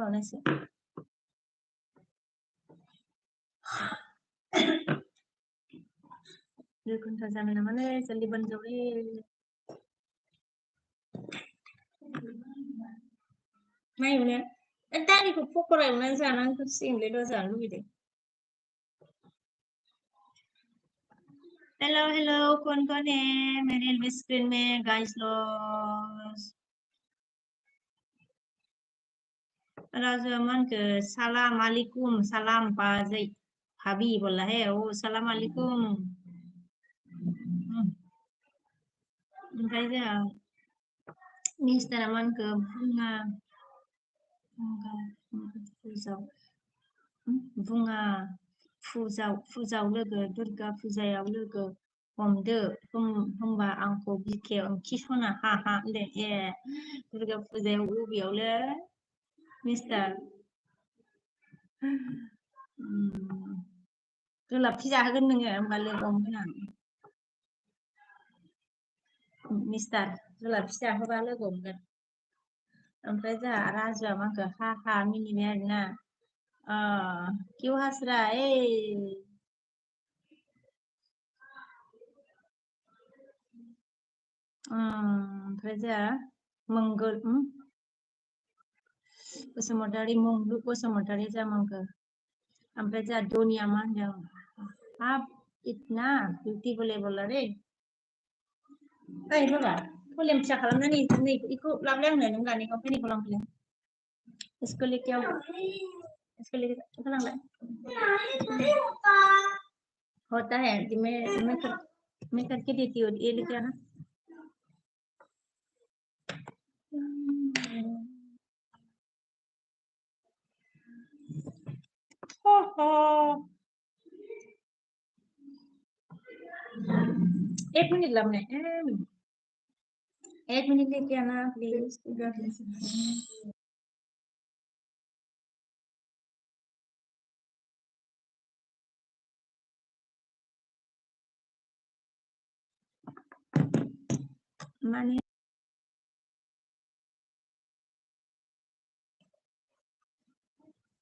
Speaker 1: 2 घन्टा जाबाय नामालै जल्दी बन जाओ रे मा एवनो दालिखौ पक'रा एवनानै जानांसिगोनलै र' जानो लुबैदों हेलो हेलो कौन है मेरे स्क्रीन में गाइस लोग राजमान के सलाम अलैकुम सलाम बाजै भाभी बोला है ओ सलाम अलैकुम ओमफ्राय जोंहा मिस्टार आमानखौ बुङा फुजाव लोगो दुर्गा फुजायाव लोगो हमदो होमबा आंखौ बिखायाव ओंखि सना हा हा होनदों ए दुर्गा फुजायाव बबेयावलै मिस्टार जुलाफि जाहोगोन नोङो होमबा लोगो हमगोन आं मिस्टार जुलाफि जाहोबा लोगो हमगोन ओमफ्राय जोंहा राजुआ माखौ हा हा मिनिबाय आरोना क्यों हंस रहा है ओमफ्राय जोंहा मंगल बसुमतारी मंगलु बसुमतारी जामांगो ओमफ्राय जोंहा दनिया मा होनदों हाब इतना बिउटिफुल रे ओइ र'रा भलिउम फिसा खालामनानै नै बेखौ लांलाय आंनो नों गानायखौ फैनायखौ लांफैलाय इसको लेके लांलाय होता है मैं करके देती हूँ ये लेके आना एक मिनट ला मैं एक मिनट लेके आना प्लीज माने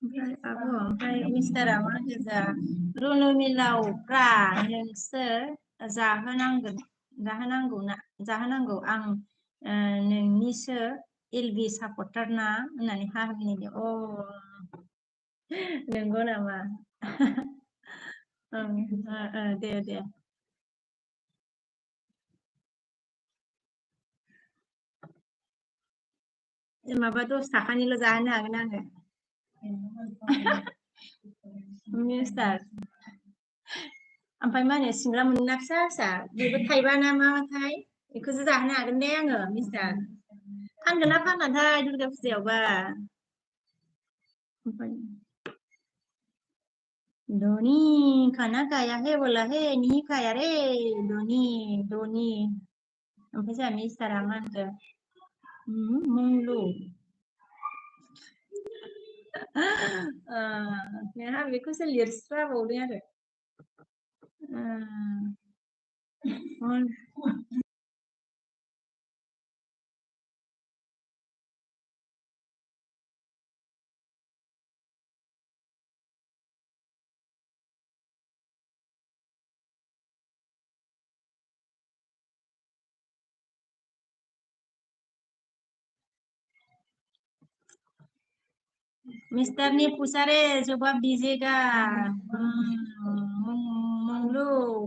Speaker 1: ओमफ्राय मिस्टारा मा होनदों रुनु मिलावफ्रा नोंसोर जाहोनांगौ आं नोंनिसो एलबि सापर्टार ना होननानै हाहोनो अ नंगौ नामा दे दे माबा 10 थाखानिल' जाहोनो हागोन आङो मिस्टार ओमफ्राय मा होनो सिंग्रा मोनोना फिसा फिसा बेबो थाइबा ना माथाय बेखौसो जाहोनो हागोन दे आङो मिस्टार फानगोन ना फानाथाय दुर्गा फुजायावबा धोनी खाना खाया है बोला है नहीं खाया रे धोनी ओमफ्राय जोंहा मिस्टारा मा होनखो मुंलु नोंहा बेखौसो लिरस्राबावदों आरो मिस्टर ने पूछा रे जवाब दीजिएगा मंगलू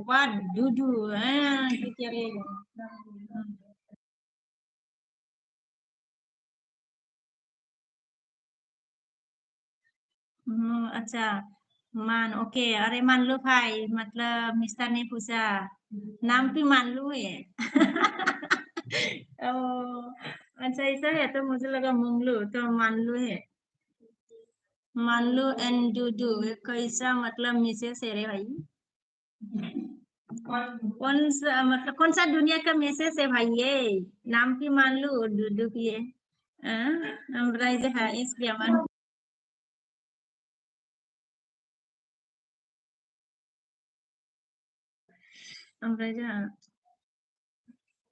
Speaker 1: व्हाट डू क्या रे अच्छा मान ओके अरे मानलू भाई मतलब मिस्टर ने पूछा नाम भी मानलू है ओ अच्छा ऐसा है तो मुझे लगा मंगलू तो मानलू है मानलू एंड डूडू कैसा मतलब मिसेस है रे भाई कौन सा दुनिया का मैसेज है भाई ये नाम भी मान लू डूडू की है ओमफ्राय जोंहा एसबिया मा ओमफ्राय जोंहा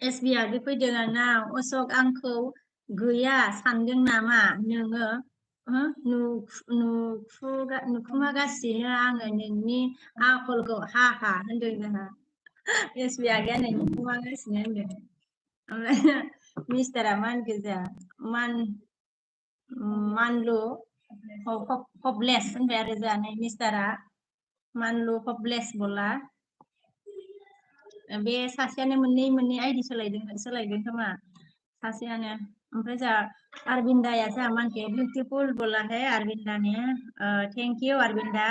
Speaker 1: एसबिया बे फैदों आंना अशोक आंखौ गैया सानदों नामा नोङो नुखुमागासिनो आङो नोंनि आखलखौ हा हा होनदों जोंहा एसबिया आगैया नै नुखुमागासिनो होनदों ओमफ्राय मिस्टारा मा होनखो जोंहा मानलु हपलेस होनबाय आरो जोंहा नै मिस्टारा मानलु हपलेस बोला बे सासेयानो मोननै आइडि सोलायदों खोमा सासेयानो ओमफ्राय जा अरविंदाया जा मानके बिउटिफुल बोलाहाय अरविंदानि थेंक इउ अरविंदा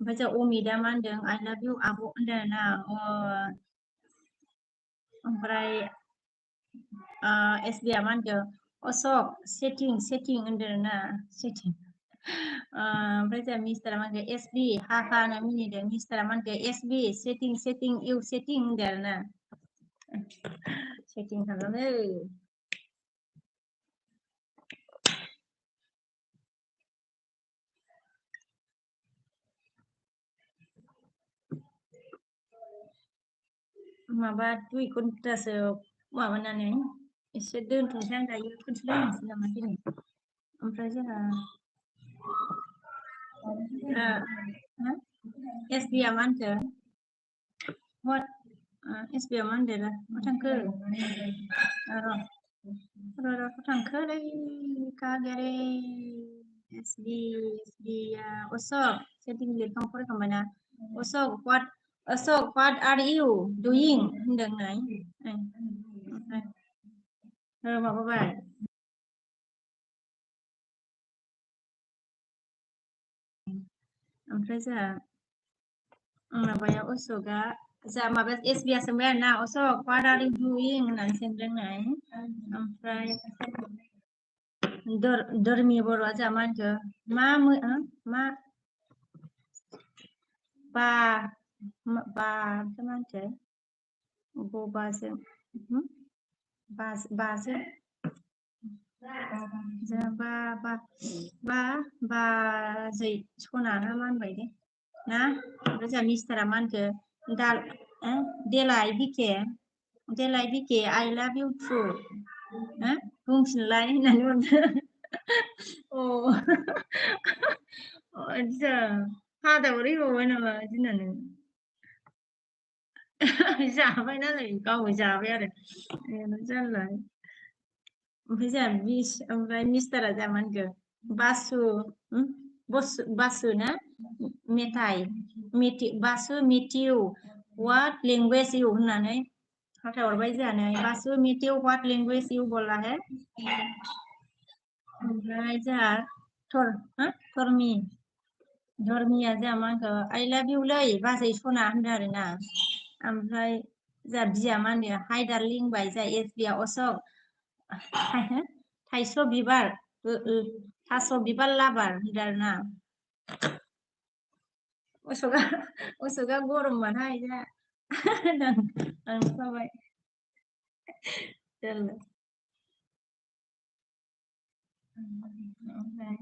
Speaker 1: ओमफ्राय जा अमिता मा होनदों आइ लाभ इउ आब' होनदों ना ओमफ्राय एसबिआ मा होनदों अशक सेटिं होनदों ना सेटिं ओमफ्राय जा मिस्टारा मा होनदों एसबि हा होनना मिनिदों मिस्टारा मा होनदों एसबि सेटिं इउ सेटिं होनदों आरो ना सेटिं खालामो माबा 2 घन्टासो माबानानै एसे दोनथ'नोसै आं दायो खनसे दोननोसै नामा दिनै ओमफ्राय जोंहा एसबिआ मा होनखो एसबिआ मा होनदों मा थांखो र' थांखोलै कागेरे एसबिआ अशक सेटिं लिरखां फरायखांबायना Ashok what are you doing होनदों नै ओमफ्राय माबाबाय ओमफ्राय जोंहा माबाया अशकआ जा माबा एसबिआ सोंबाय आरो ना अशक what are you doing होननानै सोंदोंनाय ओमफ्राय धर्मि बर'आ जा मा होनखो मा बा मा होनखो बबाजों बाजों बाजै सना ना मा होनबाय दे ना ओमफ्राय जोंहा मिस्टारा मा होनखो देलाय बिके आइ लाभ इउ टु बुंफिनलाय होननानै हरदो आदसा हादाव ओरैबावबाय नामा दिनानो जाबाय नालाय गावबो जाबाय आरो जारला ओमफ्राय जोंहा ओमफ्राय मिस्टारा जा मा होनखो बासु ना बासु मिटिउ व्हाट लेंगुवेज इउ होननानै फाथायहरबाय जोंहानो बासु मिटिउ व्हाट लेंगुवेज इउ बोला है ओमफ्राय जोंहा धर्मिया जोंहा मा होनखो आइ लाभ इउ लै बाजै सना होनदों आरो ना ओमफ्राय जोंहा बिया मा होनदों हाय डार्लिं बाय जोंहा एसबिआ अशक थास' बिबार लाबार होनदों आरो ना अशकआ गरमबाथाय जोंहा थांखाबाय ओमफ्राय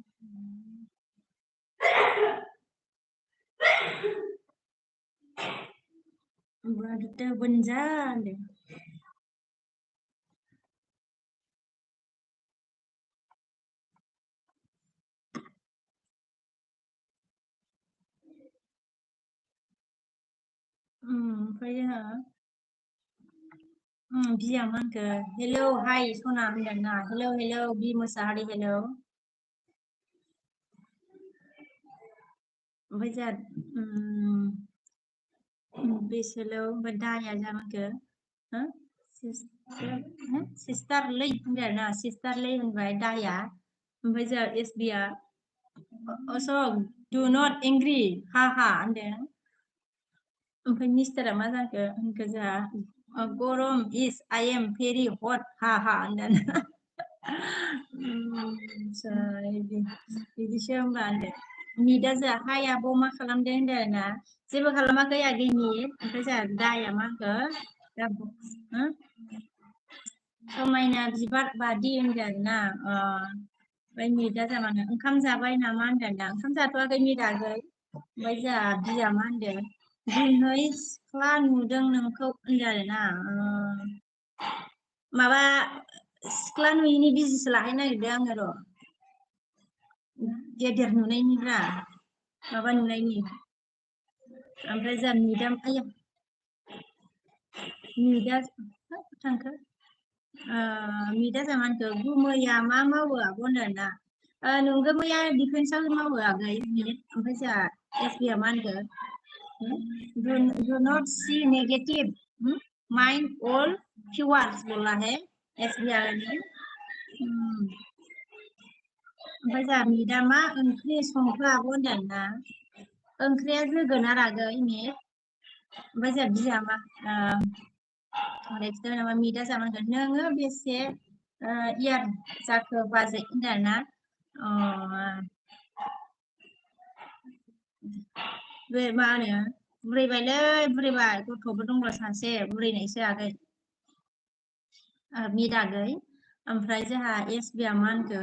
Speaker 1: Berita bencana. ओमफ्राय जोंहा बिया मा होनखो हेलौ हाय सना होनदों ना हेलौ बि मोसाहारि हेलौ ओमफ्राय जोंहा बेसेलो ओमफ्राय दाया जामानखो सिस्टारलै होनदों आरो ना सिस्टारलै होनबाय दाया ओमफ्राय जोंहा एसबिआ अशक डु नट एंग्रि हा होनदों ओमफ्राय मिस्टारा मा जाखो होनखो जोंहा गरम इज आइ एम भेरि हट हा होनदों बिदिसो होनबा होनदों मिदा जोंहा हाय आब' मा खालामदों होनदों आरो ना जेबो खालामाखै आगै मिद ओमफ्राय जोंहा दाया मा होनखो समायना बिबार बादि होनदों आरो ना ओमफ्राय मिदा जामानो ओंखाम जाबाय नामा होनदों दा ओंखाम जाथ'वाखै मिदागै ओमफ्राय जोंहा बिया मा होनदों दिनै सिख्ला नुदों नोंखौ होनदों आरो ना माबा सिख्ला नुयिनि बिजिसो लाहैनो नागिरदों आङो र' गेदेर नुनायनिब्रा माबा नुनायनि ओमफ्राय जोंहा मिदा थांखो मिदा जामानखो गुमैया मा मावो आब' होनदों ना नोंगो मैया डिफेन्सआव मावो आगै ओमफ्राय जोंहा एसबिआ मा होनखो do not see negative mind all viewers बोला है SBR ने ओमफ्राय जोंहा मिदा मा ओंख्रि संफ्लाबो होनदोंना ओंख्रिया जोगोनार आगै मिद ओमफ्राय जोंहा बिजामा नेक्स्ट नामा मिदा जानांगोन नोङो बेसे इयार जाखो बाजै होनदोंना बे मा होनो बुरैबायलै बुरैबाय गथ'बो दंब्ला सासे बुरैनायसो आगै मिद आगै ओमफ्राय जोंहा SBया मा होनखो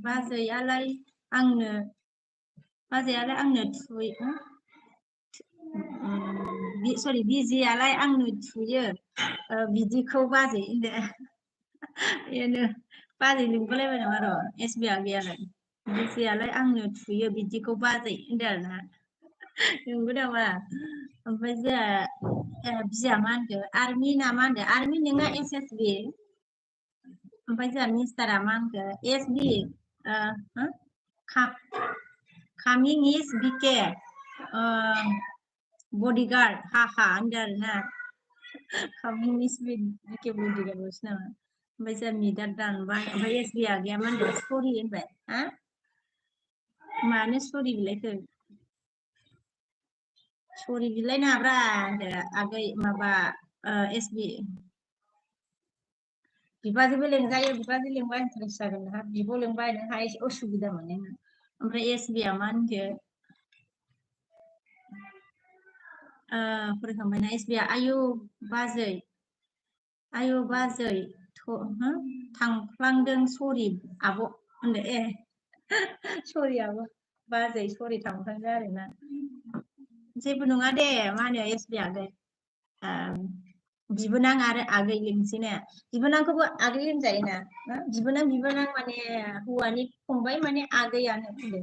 Speaker 1: बाजैयालाय आंनो सरि बिजियालाय आंनो थुयो बिदिखौ बाजै होनदो बेनो बाजै लिंबोलायबाय नामा र' SBया गैयालाय बिजियालाय आंनो थुयो बिदिखौ बाजै होनदो आरोना नंगौ नामा ओमफ्राय जोंहा बिया मा होनखो आर्मि ना मा होनदो आर्मि नोंना SSB ओमफ्राय जोंहा मिस्टारा मा होनखो SB कामिं इज BK बडिगार्ड हा होनदो आरोना कामिं इज BK बडिगार्ड लसो नामा ओमफ्राय जोंहा मिदा दानबाय ओमफ्राय SBया गैया मा होनदो सरि होनबाय हा मानो सरि बिलायखो सरि बिलायनाङाब्रा होनदो आगै माबा SB बिबाजैबो लिंजायो बिबाजै लिंबा इन्टारेस्ट जागोन नोंहा बिब' लिंबाय नोंहा एसे उसुबिदा मोनो ओमफ्राय SBया मा होनखो फरायखांबायना SBया आयु बाजै थांफ्लांदों सरि आब' होनदो सरि आब' बाजै सरि थांफ्लांदों आरोना जेबो नङा दे मा होनो SBया आगै बिबोनां आरो आगै लिंसैना बिबोनांखौबो आगै होनजायोना बिबोनां माने हौवानि फंबाय माने आगैयानो होनदो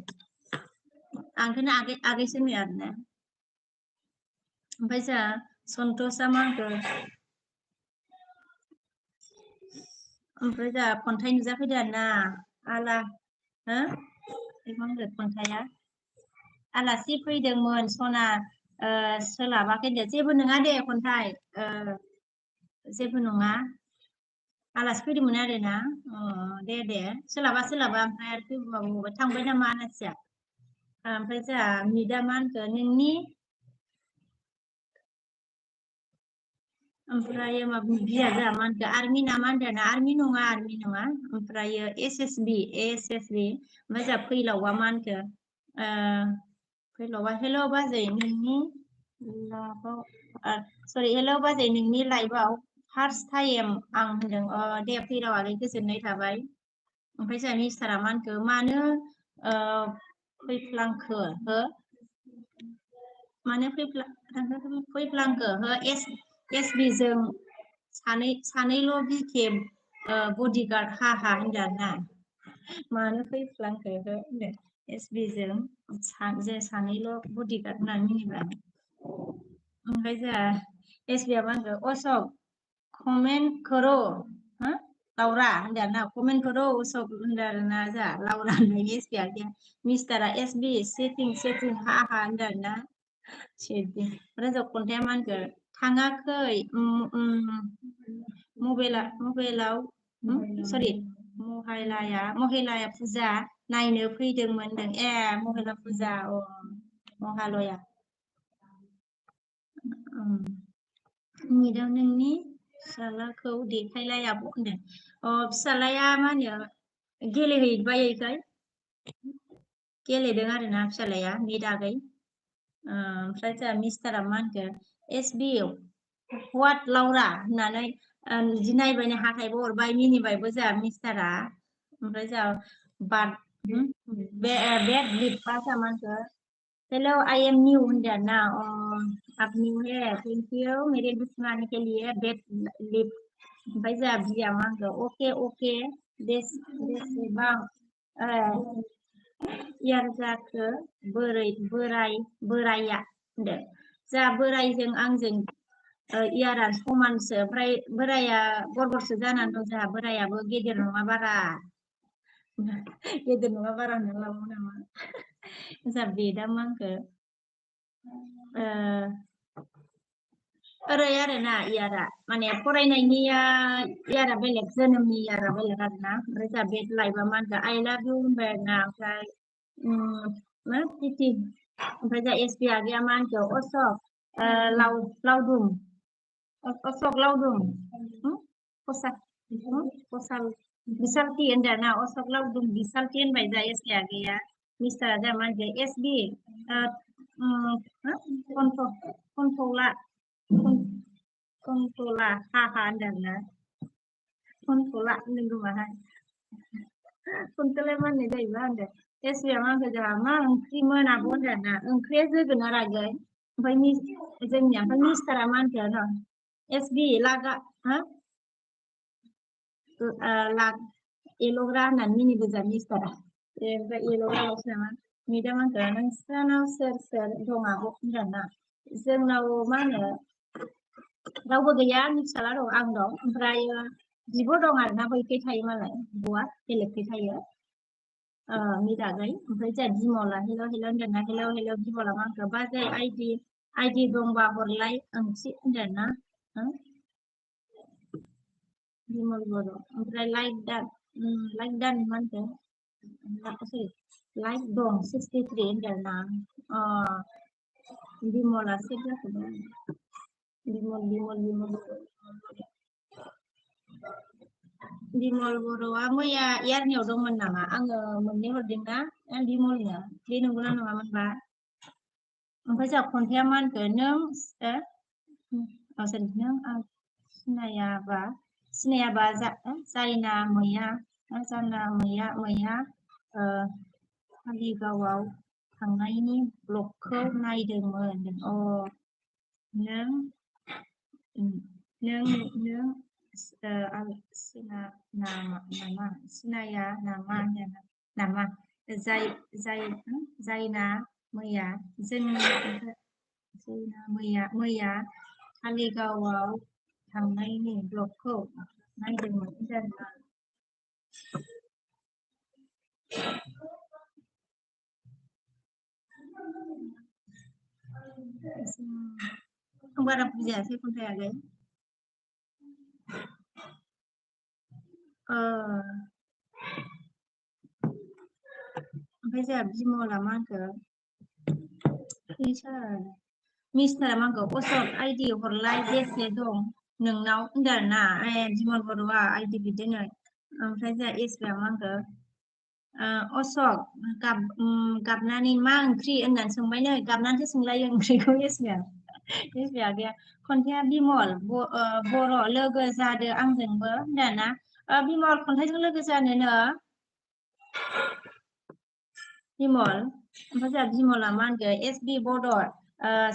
Speaker 1: आंखौनो आगैसो होनो आरोना ओमफ्राय जोंहा सन्तोषा मा होनखो ओमफ्राय जोंहा खन्थाइ नुजाफैदो आरोना आला मा होनदो खन्थाइया आलासि फैदोंमोन सना सोलाबाखै दे जेबो नङा दे खन्थाइ जेबो नङा आलासि फैदोंमोन आरोना दे सोलाबा ओमफ्राय आरो फैबावबाय थांबाय नामा आलासिया ओमफ्राय जोंहा मिदा मा होनखो नोंनि ओमफ्राय माबा बिया जोंहा मा होनखो आर्मि ना मा होनदों आर्मि नङा ओमफ्राय SSB ओमफ्राय जोंहा फैलावबा मा होनखो फैलावबा हेल' बाजै नोंनि लाइफआव सरि हेल' बाजै नोंनि लाइफआव फार्स्ट टाइम आं होनदों दे फैलावआलाय गोजोननाय थाबाय ओमफ्राय जोंहा मिस्टारा मा होनखो मानो फैफ्लांखो हो मानो फैफ्लांखो हो SB जों सानैल' BK बडिगार्ड हा होनदों आरोना मानो फैफ्लांखो हो होनदों SB जों सानैल' बडिगार्ड होननानै मिनिबाय ओमफ्राय जोंहा SBया मा होनखो अशक कमेन्ट करो लाउरा होनदों आरोना कमेन्ट करो अशक होनदों आरोना जोंहा लाउरा होननाय SBया गैया मिस्टारा SB सेटिं हा होनदों आरोना ओमफ्राय जों खन्थाइया मा होनखो थाङाखै मबाइलाव सरि महिलाया फुजा नायनो फैदोंमोन महिला फुजा महालया मिदाव नोंनि फिसालाखौ देखायलाय आब' होनदों फिसालाया मा होनो गेलेहैबायखाय गेलेदों आरोना फिसालाया मिदागै ओमफ्राय जोंहा मिस्टारा मा होनखो SB हवाट लाउरा होननानै बिदि नायबायनो हाथायबो हरबाय मिनिबायबो जोंहा मिस्टारा ओमफ्राय जोंहा बेड लिपा जोंहा मा होनखो हेलो आई एम न्यू होनदों आरोना आप न्यू है थैंक यू मेरे दुश्मन के लिए बेड लिप ओमफ्राय जोंहा बिया मा होनखो अके बेसेबां इयार जाखो बोराया होनदों जोंहा बोरायजों आंजों इयारा समानसो ओमफ्राय बोराया गरगरसो जानानै दं जोंहा बोरायाबो गेदेर नङा बारा होनना लाबावो नामा जोंहा बेदा मा होनखो ओरै आरोना इयारा माने फरायनायनिया इयारा बेलेग जोनोमनि इयारा बेलेग आरोना ओमफ्राय जोंहा बे लाइफआ मा होनदों आइ लाभ इउ होनबाय आरोना ओमफ्राय मा तिथि ओमफ्राय जोंहा एस बि आगैया मा होनखो अशक लावदुम अशक लावदुम कसाल बिसालथि होनदों ना अशक लावदुम बिसालथि होनबाय जोंहा एस बि आगैया मिस्टारा जोंहा मा होनखो एस बि कन्थला कन्थला हा होनदों ना कन्थला होनदों खोमाहाय कन्थला मा होननाय जायोबा होनदों एसबिया मा होनखो जोंहा मा ओंख्रिमोन आब' होनदों ना ओंख्रिया जोगोनार आगै ओमफ्राय जोंनिया ओमफ्राय मिस्टारा मा होनखो न एसबि लागा हा लाग एल'ग्रा होननानै मिनिबोजा मिस्टारा ओमफ्राय एल'ग्राल'सो नामा मिदा मा होनखो नोंस्रानाव सोर सोर दं आब' होनदों ना जोंनाव मा होनो रावबो गैया आंनि फिसाला दं आं दं ओमफ्राय बिब' दं आरोना बैखै थायो मालाय बिब'आ बेलेगखै थायो मिदागै ओमफ्राय जोंहा बिमला हेल' हेल' होनदों ना हेल' हेल' बिमला मा होनखो बाजै आइडि दंबा हरलाय ओंख्रि होनदों ना बिमल बर' ओमफ्राय लाइक दान मा होनखो लाइक दं 63 होनदों ना बिमला सेब जाखोबा बिमल बर'आ मैया इयारनियाव दंमोन नामा आङो मोननै हरदोंना बिमलनो बे नंगौना नङामोनबा ओमफ्राय जोंहा खन्थाइया मा होनखो नों नों आं सिनायाबा जायना मैया कालिगावआव थांनायनि ब्लगखौ नायदोंमोन नों सिनाया नामा जायना मैया कालिगावआव थांनायनि ब्लगखौ नायदोंमोन आं बारा बुजियासै खन्थाइयालाय ओमफ्राय जोंहा बिमला मा होनखो मिस्टारा मा होनखो अशक आइडि हरलाय बेसे दं नोंनाव होनदों आरोना बिमल बर'आ आइडि बिदिनो ओमफ्राय जोंहा एसबिया मा होनखो अशक गाबनानै मा ओंख्रि होननानै सोंबाय नै गाबनानैसो सोंलायो ओंख्रिखौ एसबिया गैया खन्थाइया बिमल बर' लोगो जादो आंजोंबो होनदों ना बिमल खन्थाइजों लोगो जानोनो बिमल ओमफ्राय जोंहा बिमला मा होनखो एसबि बड'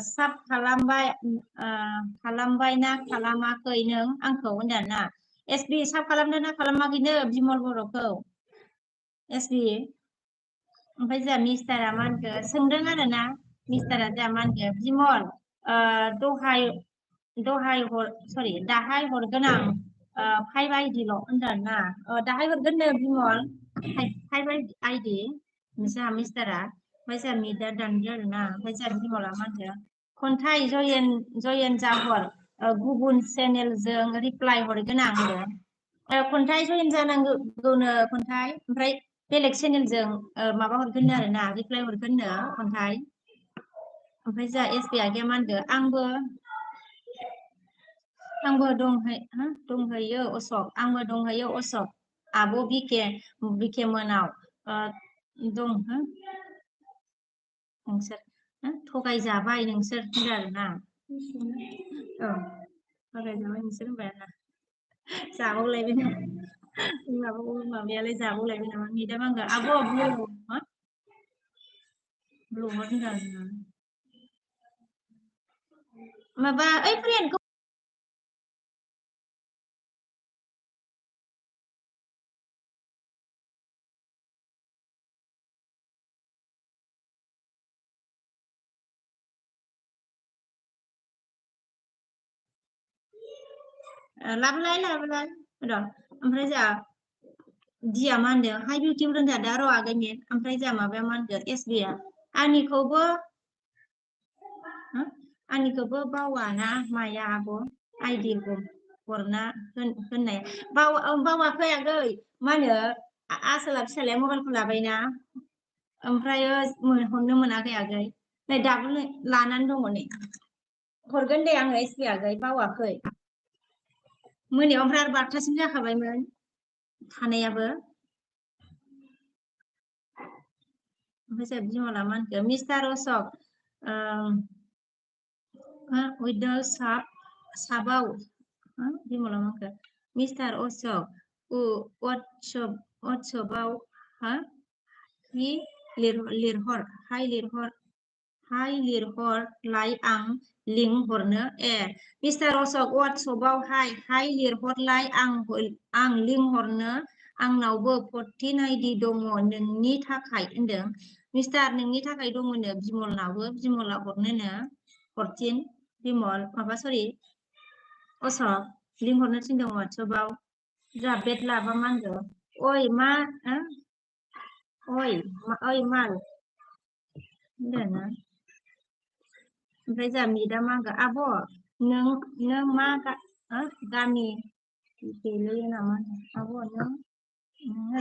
Speaker 1: साब खालामबाय ना खालामाखै नों आंखौ होनदों ना एसबि साब खालामदों ना खालामाखैनो बिमल बर'खौ एसबि ओमफ्राय जोंहा मिस्टारा मा होनखो सोंदों आरोना मिस्टारा जोंहा मा होनखो बिमल दाहाय हरगोन आं 5 आइडिल' होनदों ना दाहाय हरगोननो बिमल 5 आइडि जोंहा मिस्टारा ओमफ्राय जोंहा मिदा दानदो आरोना ओमफ्राय जोंहा बिमला मा होनखो खन्थाइ जयेन जाहर गुबुन चेनेलजों रिप्लाय हरगोन आं खन्थाइ जयेन जानांगौनो खन्थाइ ओमफ्राय बेलेग चेनेलजों माबा हरगोननो आरोना रिप्लाय हरगोननो खन्थाइ ओमफ्राय जोंहा एसबि आगैया मा होनखो आंबो दंहैयो अशक आब' बिके मोनाव दं नोंसोर थगायजाबाय नोंसोर होनदों आरोना थगायजाबाय नोंसोर होनबाय आरोना जाबावलायबाय माबायालाय जाबावलायबाय नामा मिदा मा होनगोन आब' ब्लु होनदों आरोना माबा ओइ फ्रेन्डखौ लाबोलाय र' ओमफ्राय जोंहा दिया मा होनदों हाइ बिउटिफुल होनदों दा र' आगैनि ओमफ्राय जोंहा माबाया मा होनदों एसबिया आंनिखौबो बावा ना माया आब' आइडिखौ हरना होननाय बावाखै आगै मा होनो आसोला फिसालाया मबाइलखौ लाबायना ओमफ्रायो हरनो मोनाखै आगै नै दाबो लानानै दङ नै हरगोन दे आङो एसबि आगै बावाखै मोनायाव ओमफ्राय आरो 12थासिम जाखाबायमोन थानायाबो ओमफ्राय जोंहा बिमला मा होनखो मिस्टार अशक with the साबाव बिमला मा होनखो मिस्टार अशक वाट्सएपआव हि लिरहर हाय लिरहरलाय आं लिंक हरनो मिस्टार अशक वाट्सएपआव हाय लिरहरलाय आं लिंक हरनो आंनावबो 14 आइडि दङ नोंनि थाखाय होनदों मिस्टार नोंनि थाखाय दङनो बिमलनावबो बिमला हरनोनो 14 बिमल माबा सरि अशक लिंक हरनो थिनदों वाट्सएपआव जोंहा बेट लाबा मा होनदों ओइ मा ओइ माल होनदोंना ओमफ्राय जोंहा मिदा मा होनगोन आब' नों मा गामि गेलेयो नामा आब' नों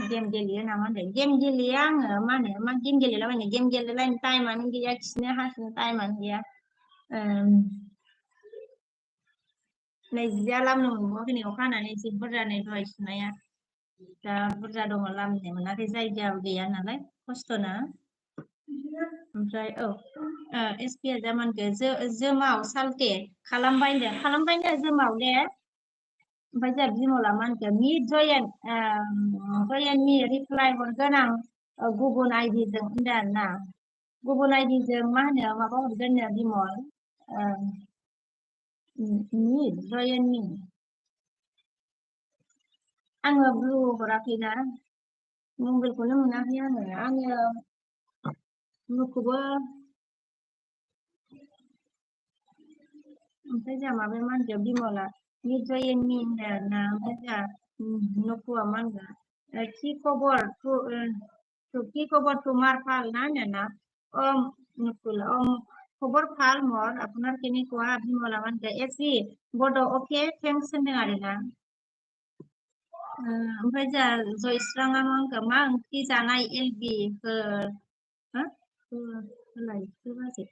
Speaker 1: गेम गेलेयो नामा होनदों गेम गेलेया आङो मा होनो मा गेम गेलेलाबायनो गेम गेलेलायनो टाइमानो गैया खिनो हासुनो टाइमानो गैया नै जिया लामनो मोनबावाखै नै अखा हानानै एसे बुरजा नै दहाय सुनाया दा बुरजा दङ लामनो मोनाखै जायगाबो गैया नालाय खस्थ'ना ओमफ्राय एसपिया जामानखो जोमाव सालथे खालामबायनो जोमाव दे ओमफ्राय जोंहा बिमला मा होनखो जयेन मि रिप्लाय हरगोन आं गुबुन आइडिजों होनदों आरोना गुबुन आइडिजों मा होनो माबा हरगोननो बिमल जयेन मि आङो ब्लु हराखैना मबाइलखौनो मोनाखै आङो ब्लुखौबो ओमफ्राय जोंहा माबाया मा होनदों बिमला जयेन मि होनदों आरोना ओमफ्राय जोंहा नकुआ मा होनगोन कि खबर তোমার ভাল না না নকুল खबर ভাল मोर আপনার কেনেকুৱা बिमला मा होनगोन एसि बड' अके थेंक्स होनदों आरोना ओमफ्राय जोंहा जयस्राङा मा होनगोन मा ओंख्रि जानाय एलबि होलायखो बाजै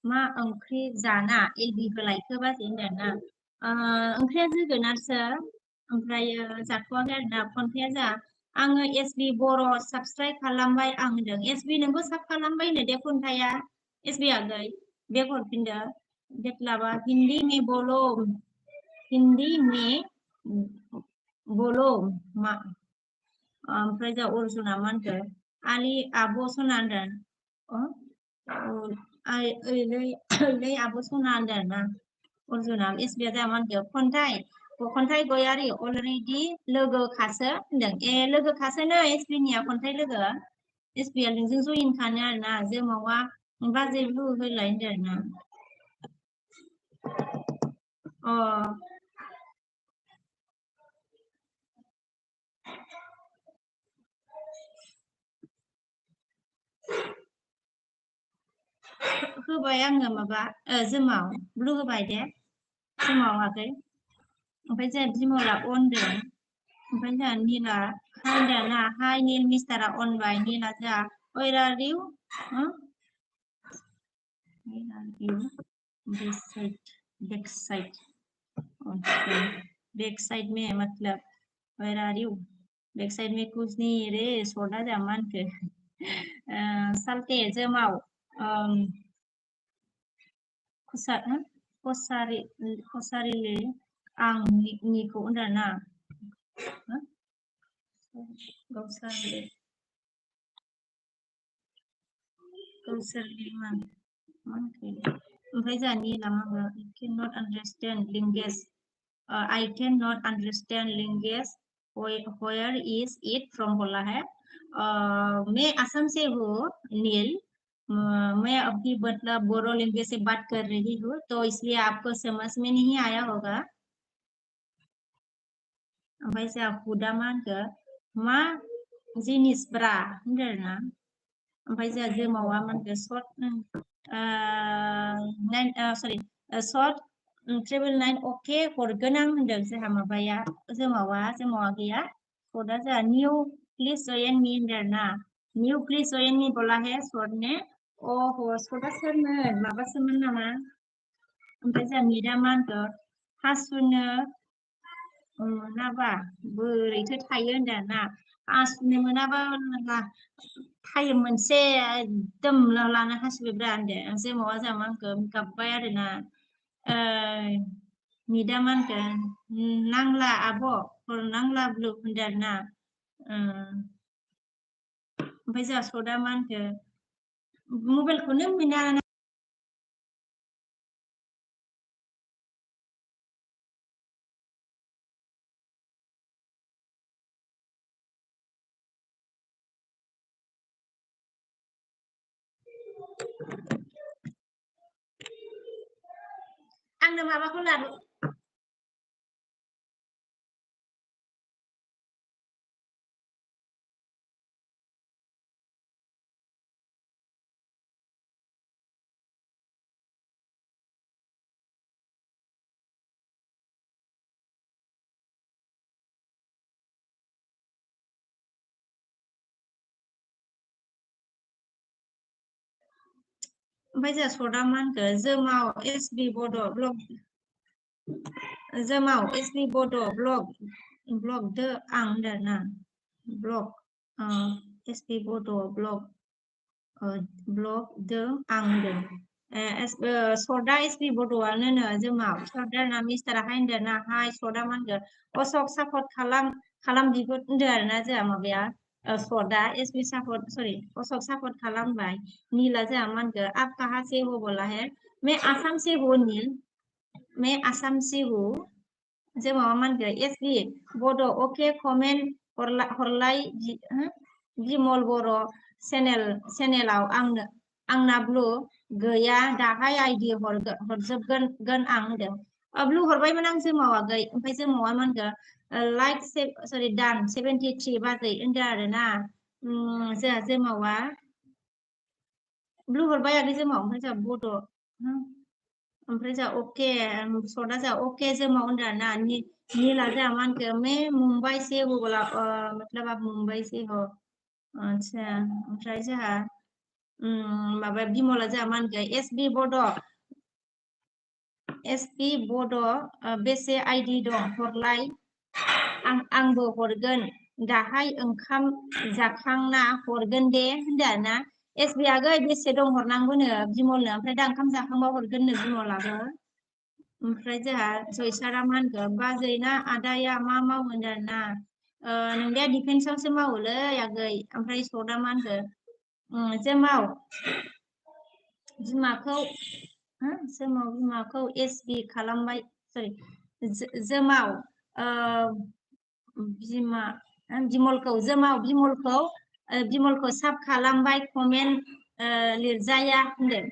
Speaker 1: मा ओंख्रि जाना एलबि होलायखो बाजै होनदों आरोना ओंख्रिया जोगोनारसो ओमफ्रायो जाथ'वाखै आरोना खन्थाइया जा आङो एसबि बर' साबसक्राइब खालामबाय आं होनदों एसबि नोंबो साब खालामबायनो दे खन्थाइया एसबि आगै बेग हरफिनदो बेग लाबा हिन्दी में बोलो मा ओमफ्राय जा अर्जुना मा होनखो आलि आब' सना होनदों ओइलै आब' सना होनदों आरोना अर्जुना एसबिया जा मा होनखो खन्थाइ गयारि अलरेडि लोगोखासो होनदों लोगोखासोनो एसबिनिया खन्थाइ लोगो एसबिया नोंजों जयेन खानो आरोना जोमावा बाजै ब्लु होलाय होनदों आरोना होबाय आङो माबा जोमाव ब्लु होबाय दे जोमाव आगै ओमफ्राय जोंहा बिमला अनदों ओमफ्राय जोंहा निला होनदों ना हाय निल मिस्टारा अनबाय निला जोंहा where are you back side में मतलब where are you back side में कुछ नहीं रे छोड़ा जा मान के सालते जोमाव कसारिले आं निखौ होनदों ना गावसोरनि ओमफ्राय जोंहा निला माबा can not understand language I cannot understand language where is it from बोला है मैं असम से हूँ नील मैं अभी मतलब बोरो लैंग्वेज से बात कर रही हूँ तो इसलिए आपको समझ में नहीं आया होगा ओमफ्राय जोंहा हुदा मा होनखो मा जिनिस ब्रा होनदों ना ओमफ्राय जोंहा जोमावा मा होनखो sorry short treble 9 okay हरगोन आं होनदों जोंहा माबाया जोमावा गैया शर्टआ जोंहा new please join me होनदों आरोना new please join me बोलाहे short ने शर्टआ सोरमोन माबासोमोन नामा ओमफ्राय जोंहा मिदा मा होनखो हासुनो मोनाबा बोरैथो थायो होनदों आरोना हासुनो मोनाबा टाइम मोनसे एकदम लाना हासुयोब्रा होनदों जोमावा जोंहा मा होनखो गाबबाय आरोना मिदा मा होनखो नांला आब' नांला ब्लु होनदों आरोना ओमफ्राय जोंहा शर्टआ मा होनखो मबाइलखौनो मोना आंनो माबाखौ लाबो ओमफ्राय जोंहा शर्टआ मा होनखो जोमाव एसबि बड' ब्लग जोमाव एसबि बड' ब्लग दो आं होनदों आरोना ब्लग एसबि बड' ब्लग दो आं होनदों शर्टआ एसबि बड'आनो जोमाव शर्टआ ना मिस्टाराहाय होनदों ना हाय शर्टआ मा होनखो अशक सापर्ट खालाम बिबो होनदों आरोना जोंहा माबाया शर्टआ एसबि सापर्ट सरि अशक सापर्ट खालामबाय नीला जोंहा मा होनखो आप कहा से हो बोला है मैं आसाम से हूँ नील मैं आसाम से हूँ जों माबा मा होनखो एसबि बड' अके कमेन्ट हरलाय बिमल बर' चेनेलाव आंना ब्लु गैया दाहाय आइडि हरजोबगोन आं होनदों ब्लु हरबायमोन आं जोमावागै ओमफ्राय जोमावा मा होनखो लाइक सरि दान 73 बाजै होनदों आरोना जोंहा जोमावा ब्लु हरबाय आगै जोमाव ओमफ्राय जोंहा बड' ओमफ्राय जोंहा अके शर्टआ जोंहा अके जोमाव होनदों आरोना नीला जोंहा मा होनखो मैं मुंबई से हो बोला मतलब आप मुंबई से हो अच्छा ओमफ्राय जोंहा माबा बिमला जोंहा मा होनखो एसबि बड' बेसे आइडि दं हरलाय आंबो हरगोन दाहाय ओंखाम जाखांना हरगोन दे होनदों आरोना एसबि आगै बेसे दं हरनांगौनो बिमलनो ओमफ्राय दा ओंखाम जाखांबा हरगोननो बिमलाबो ओमफ्राय जोंहा जयसारा मा होनखो बाजै ना आदाया मा मावो होनदों आरोना नोंनिया डिफेन्सआवसो मावोलै आगै ओमफ्राय शर्टआ मा होनखो जोमाव बिमाखौ एसबि खालामबाय सरि जोमाव बिमलखौ साब खालामबाय कमेन्ट लिरजाया होनदों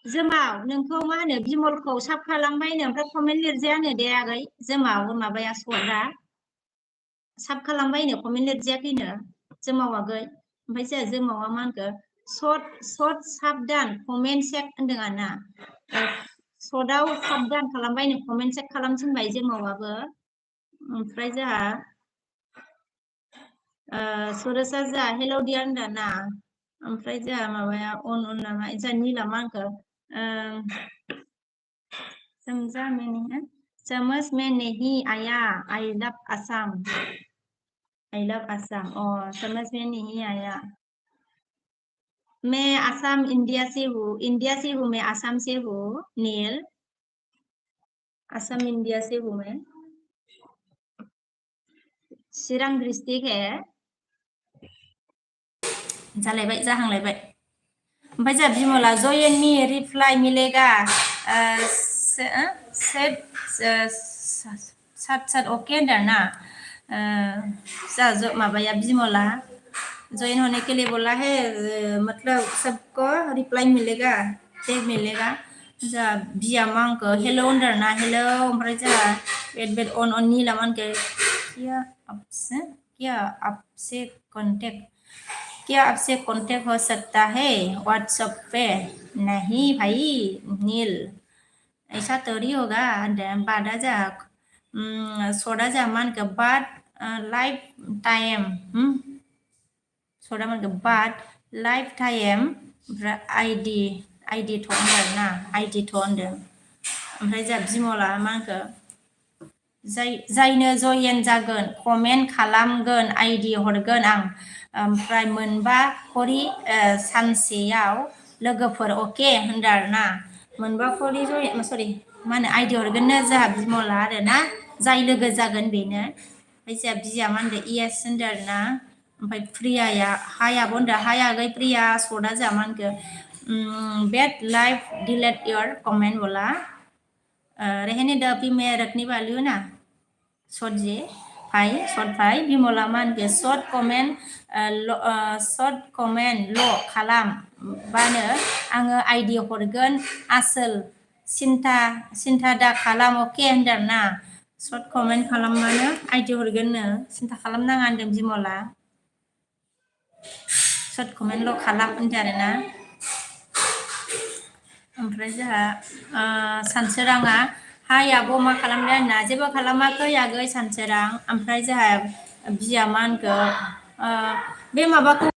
Speaker 1: जोमाव नोंखौ मा होनो बिमलखौ साब खालामबायनो ओमफ्राय कमेन्ट लिरजायानो दे आगै जोमाव माबाया शर्टआ साब खालामबायनो कमेन्ट लिरजायाखैनो जोमाव आगै ओमफ्राय जोंहा जोमावा मा होनखो शर्ट साबधान कमेन्ट चेक होनदों आरोना शर्टआव साबधान खालामबायनो कमेन्ट चेक खालामथिनबाय जोमावाबो ओमफ्राय जोंहा सुरेशा जोंहा हेलौ डियार होनदों ना ओमफ्राय जोंहा माबाया अन नामा जोंहा नीला मा होनखो समझ में नहीं आया आई लव आसाम समझ में नहीं आया मैं आसाम इंडिया से हूँ मैं आसाम से हूँ नील आसाम इंडिया से हूँ मैं चिरां डिस्ट्रिक्ट है जाहांलायबाय ओमफ्राय जोंहा बिमला जयन मी रिप्लाइ मिलेगा सात अके होनदों ना जोंहा माबाया बिमला ज्वाइन होने के लिए बोला है मतलब सबको रिप्लाई मिलेगा जा बिया मा होनखो हेलौ होनदों ना हेलौ ओमफ्राय जोंहा बेट अन नीला मा होनखो क्या आपसे कांटेक्ट क्या आपसे कांटेक्ट हो सकता है व्हाट्सएप पे? नहीं भाई नील, ऐसा थोड़ी होगा। बादा जा सोडा जा मान के बाद लाइफ टाइम सोडा मान के बाद लाइफ टाइम ओमफ्राय आइडि थ' होनदों आरोना आइडि थ' होनदों। ओमफ्राय जा बिमला मा होनखो जायनो जयेन जागोन कमेन्ट खालामगोन आइडि हरगोन आं, ओमफ्राय मोनबा खरि सानसेयाव लोगोफोर अके होनदों आरोना। मोनबा खरि सरि मा होनो आइडि हरगोननो जोंहा बिमला आरोना, जाय लोगो जागोन बेनो। ओमफ्राय जोंहा बिया मा होनदों इएस होनदों आरोना। ओमफ्राय प्रियाया हायाबो होनदों हाय आगै प्रिया सदा जोंहा मा होनखो bad life delete your comment बोला रहने दो अभी मैं रखने वाली हूँ ना शॉर्ट जे भाई बिमला मा होनखो शर्ट कमेन्ट ल' खालाम बानो आङो आइडि हरगोन आसोल सिन्था दा खालाम अके होनदों आरोना। शर्ट कमेन्ट खालामबानो आइडि हरगोननो, सिन्था खालामनाङा होनदों बिमला। शर्ट कमेन्टल' खालाम होनदों आरोना। ओमफ्राय जोंहा सानसोराङा हाय आब' मा खालामदों होनना, जेबो खालामाखै आगै सानसोरां। ओमफ्राय जोंहा बिया मा होनखो बे माबाखौ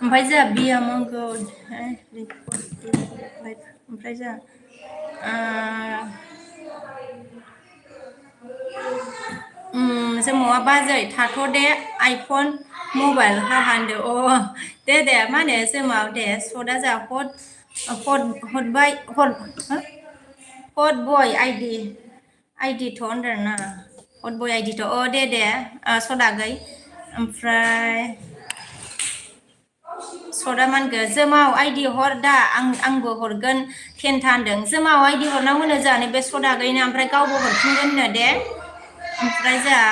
Speaker 1: ओमफ्राय जोंहा बिया मंगौ ओमफ्राय जोंहा जों बाजै थाथ' दे आइफन मबाइल हाहानदो दे मा होनो जों दे सदा जा हरबाय हट बय आइडि थ' होनदों ना हट बय आइडि थ' दे सदागै। ओमफ्राय सदा मानगो जोमाव आइडि हर दा आंबो हरगोन 10था होनदों। जोमाव आइडि हरनांगौ होनो जोंहानि बे सदागैनो, ओमफ्राय गावबो हरफिनगोननो दे। ओमफ्राय जोंहा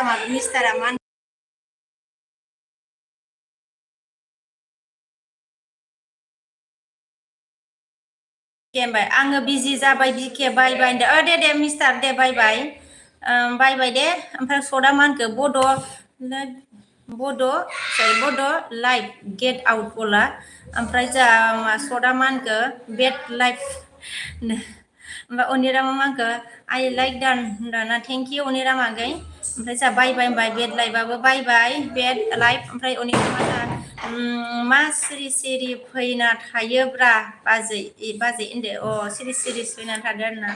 Speaker 1: माबा मिस्टारा मा होनबाय आङो बिजि जाबाय बिके बाय बाय होनदों। दे मिस्टार दे बाय बाय दे। ओमफ्राय सदा मा होनखो बड' लाइफ गेट आउट बला। ओमफ्राय जोंहा सदा मा होनखो बेड लाइफ। ओमफ्राय अनिरामा मा होनखो आइ लाइक डान होनदोंना थेंक इउ अनिराम आगै। ओमफ्राय जोंहा बाय होनबाय बेड लाइफआबो बाय बेड लाइफ। ओमफ्राय अनिरामा मा सिरि फैना थायोब्रा बाजै होनदो सिरि फैना थादो आरोना।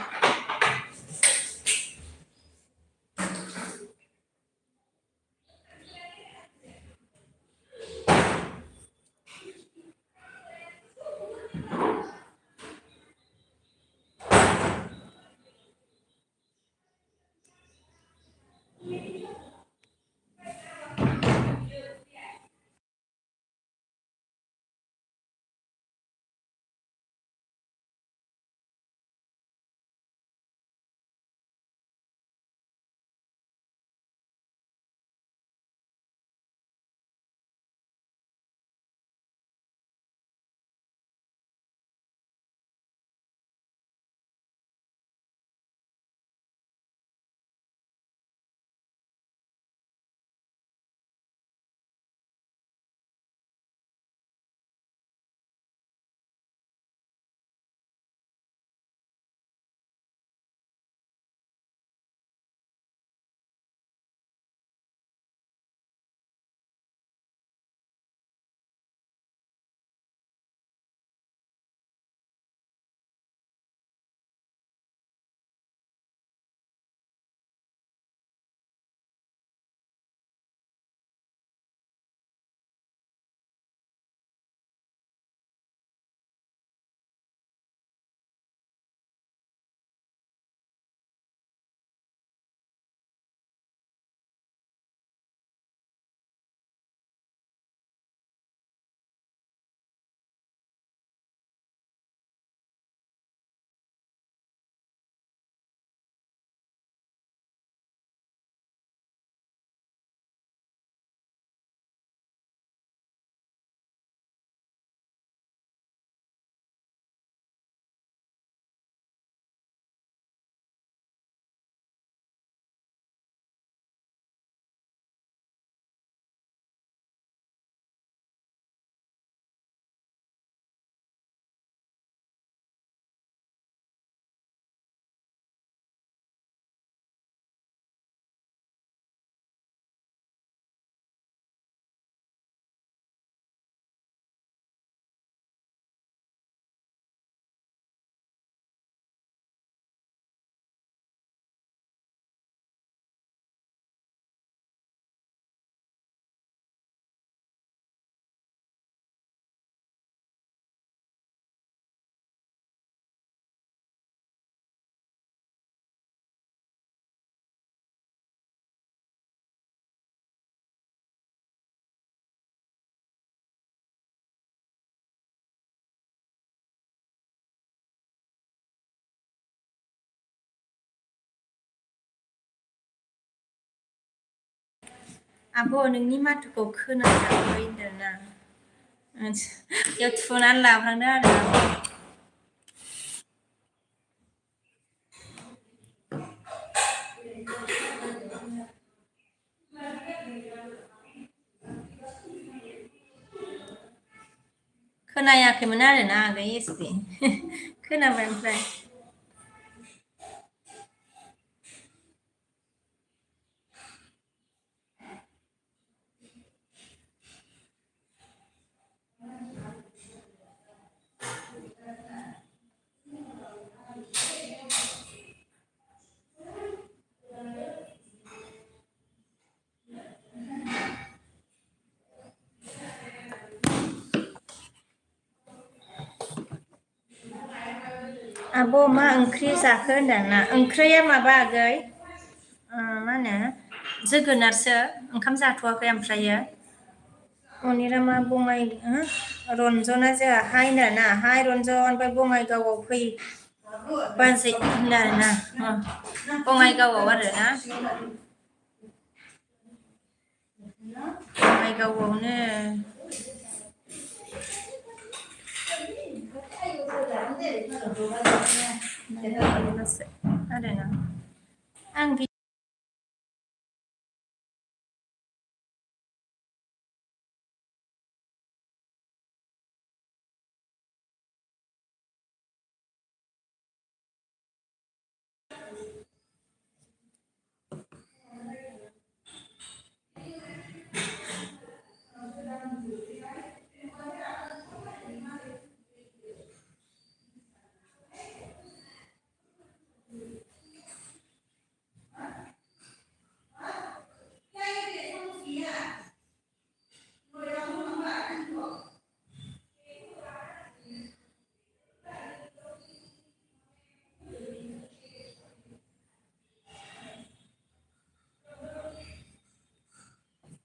Speaker 1: आब' नोंनि माथोखौ खोनायाखै होनदोंना बेयाव थुनानै लाफ्लांदों आरो खोनायाखैमोन आरोना आगै एसपि खोनाबाय ओमफ्राय आब' मा ओंख्रि जाखो होनदोंना ओंख्रिया माबा आगै मा होनो जोगोनारसो ओंखाम जाथ'वाखै ओमफ्रायो अनिरामा बङाइ रन्जना जोंहा हाय होनदोंना हाय रन्जन ओमफ्राय बङाइगावआव फै बाजै होनदों आरोना बङाइगावआव आरोना बङाइगावआवनो आरोना आं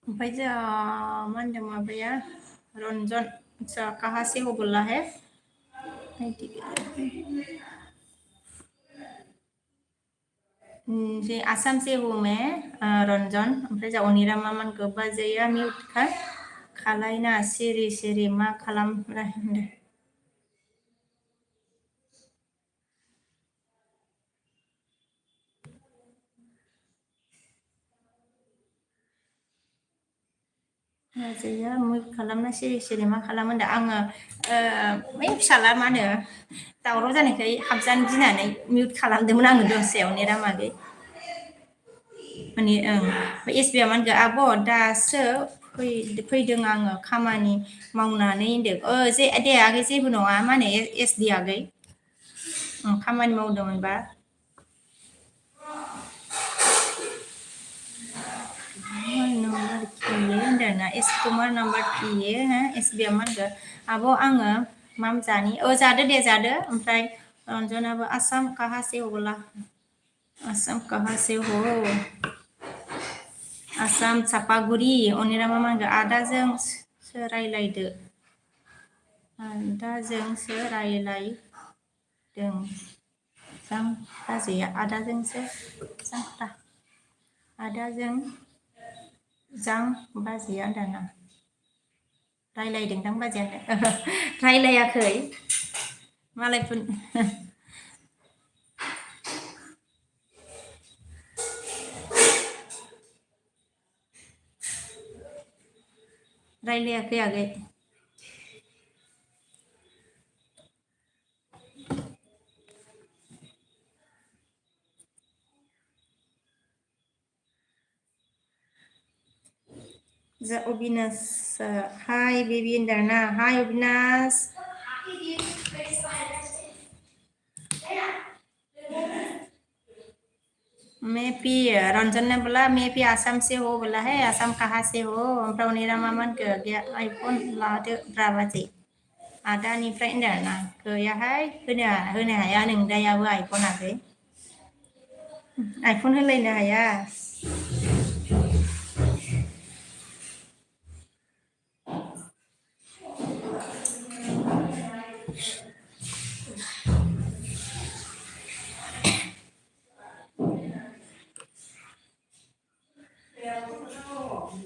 Speaker 1: ओमफ्राय जोंहा मा होनदों माबाया रन्जन अच्छा कहाँ से हो बोला है जे आसाम से हूँ मैं रन्जन ओमफ्राय जोंहा अनिरामा मोनखौ बाजैया मिउट खालायना सिरि सिरि मा खालामब्रा होनदों बाजैया मिउट खालामना सिरि सिरि मा खालामो होनदों आङो बै फिसाला मा होनो दावराव जानायखाय हाबजानो गिनानै मिउट खालामदोंमोन आङो दसे अनिरामागै माने एसबिआ मा होनगोन आब' दासो फैदों आङो खामानि मावनानै होनदों जे दे आगै जेबो नङा मा होनो एसडि आगै खामानि मावदोंमोनबा नम्बर किए होनदोंना कुमार नम्बर किए एसबिआ मा होनगोन आब' आङो मा जानि जादो दे जादो ओमफ्राय रन्जनाबो आसाम काहा से हो बोला आसाम काहा से हो आसाम चापागुरि अनिरामा मा होनगोन आदाजोंसो रायलायदो आदाजोंसो रायलायदों जां बाजैया आदाजोंसो जांख्रा आदाजों जां बाजैया होनदोंना रायलायदोंदां बाजैया रायलायाखै मालायफोर रायलायाखै आगै अबिनास हाय बेबी होनदोंना हाय अबिनास मैं पी रंजन ने बोला मैं भी आसाम से हो बोला है आसाम कहाँ से हो ओमफ्राय अनिरामा मोनखो गैया आइफन लादो ब्रा बाजै आदानिफ्राय होनदों आरोना गैयाहाय होनो हाया नोंदायाबो आइफन आगै आइफन होलायनो हाया ओइ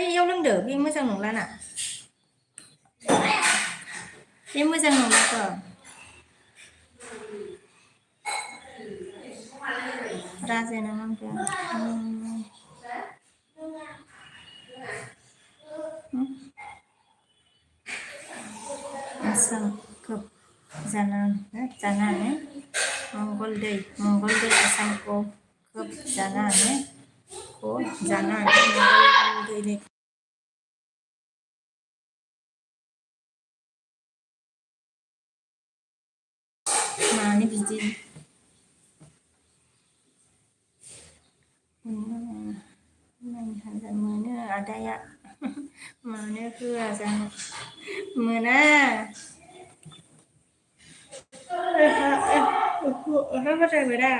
Speaker 1: इयाव लोंदो बे मोजां नंलाना बे मोजां नंलाथ' राजायानो मांखो आसाम खोब जानानै मंगल दै आसामखौ खोब जानानै मंगल दै मानो बिदि मोनो आदाया मानो होआ जानो मोना ओहो बारा मोना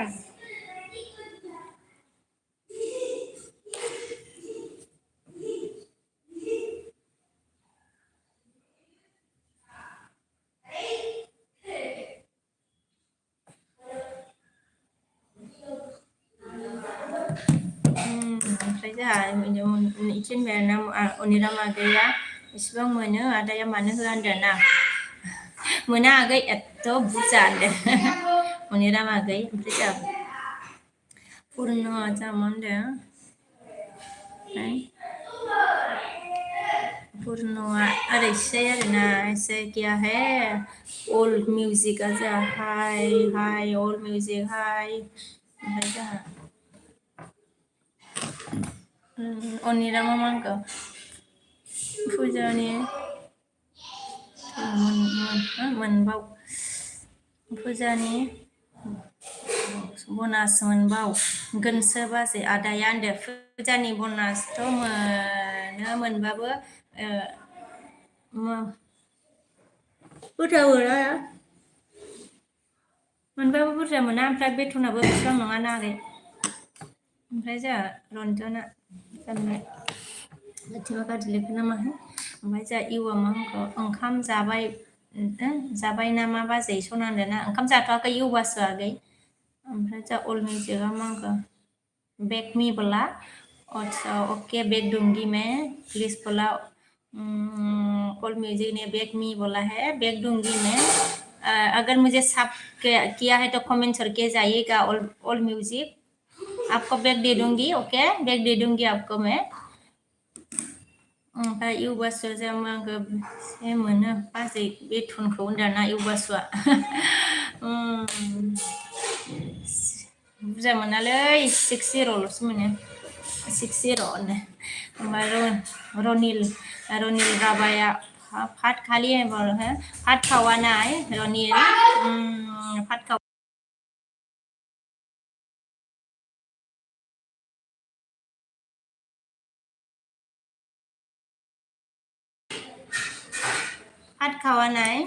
Speaker 1: ओमफ्राय जोंहा इथिन अनिरामा गैया इसिबां मोनो आदाया मानो होआ होनदों ना मोना आगै एथ' बुरजा होनदों अनिरामा आगै ओमफ्राय जोंहा पुर्णआ जोंहा मा होनदों पुर्णआ ओरैसै आरोना ऐसे क्या है ओल्ड मिउजिकआ जोंहा हाय ओल्ड मिउजिक हाय ओमफ्राय जोंहा अनिरामा मांखौ फुजानि मोनबाव फुजानि बनास मोनबावगोनसो बाजै आदाया होनदों फुजानि बनासथ' मोनबाबो बुरजा मोनबाबो बुरजा मोना ओमफ्राय बेथनाबो बेसेबां नङा ना आगै ओमफ्राय जोंहा रन्जना जानाय लाथिबा गाज्रि लेखो ना माहो ओमफ्राय जोंहा इउआ मा होनखो ओंखाम जाबाय ना मा बाजै सना होनदों ना ओंखाम जाथ'वाखै इउबासो आगै ओमफ्राय जोंहा अल मिउजिकआ मा होनखो बेग मी बोला अच्छा ओके बेग दूंगी मैं प्लीज बोला ऑल म्यूजिक ने बैग मी बोला है बैग दूंगी मैं अगर मुझे सब किया है तो कमेंट करके जाइएगा ऑल म्यूजिक आपको बैग दे दूंगी ओके बैग दे दूंगी आपको मैं ओमफ्राय इउबासुआ जों आंखौ एसे मोनो बाजै बेथनखौ होनदाना इउबासुआ बुरजा मोनालै 6-0ल'सो मोनो 6-0 होनो ओमफ्राय रनिल राबाया फाट खालि फाट खावानाय रनिल फाट खाव फाट खावानाय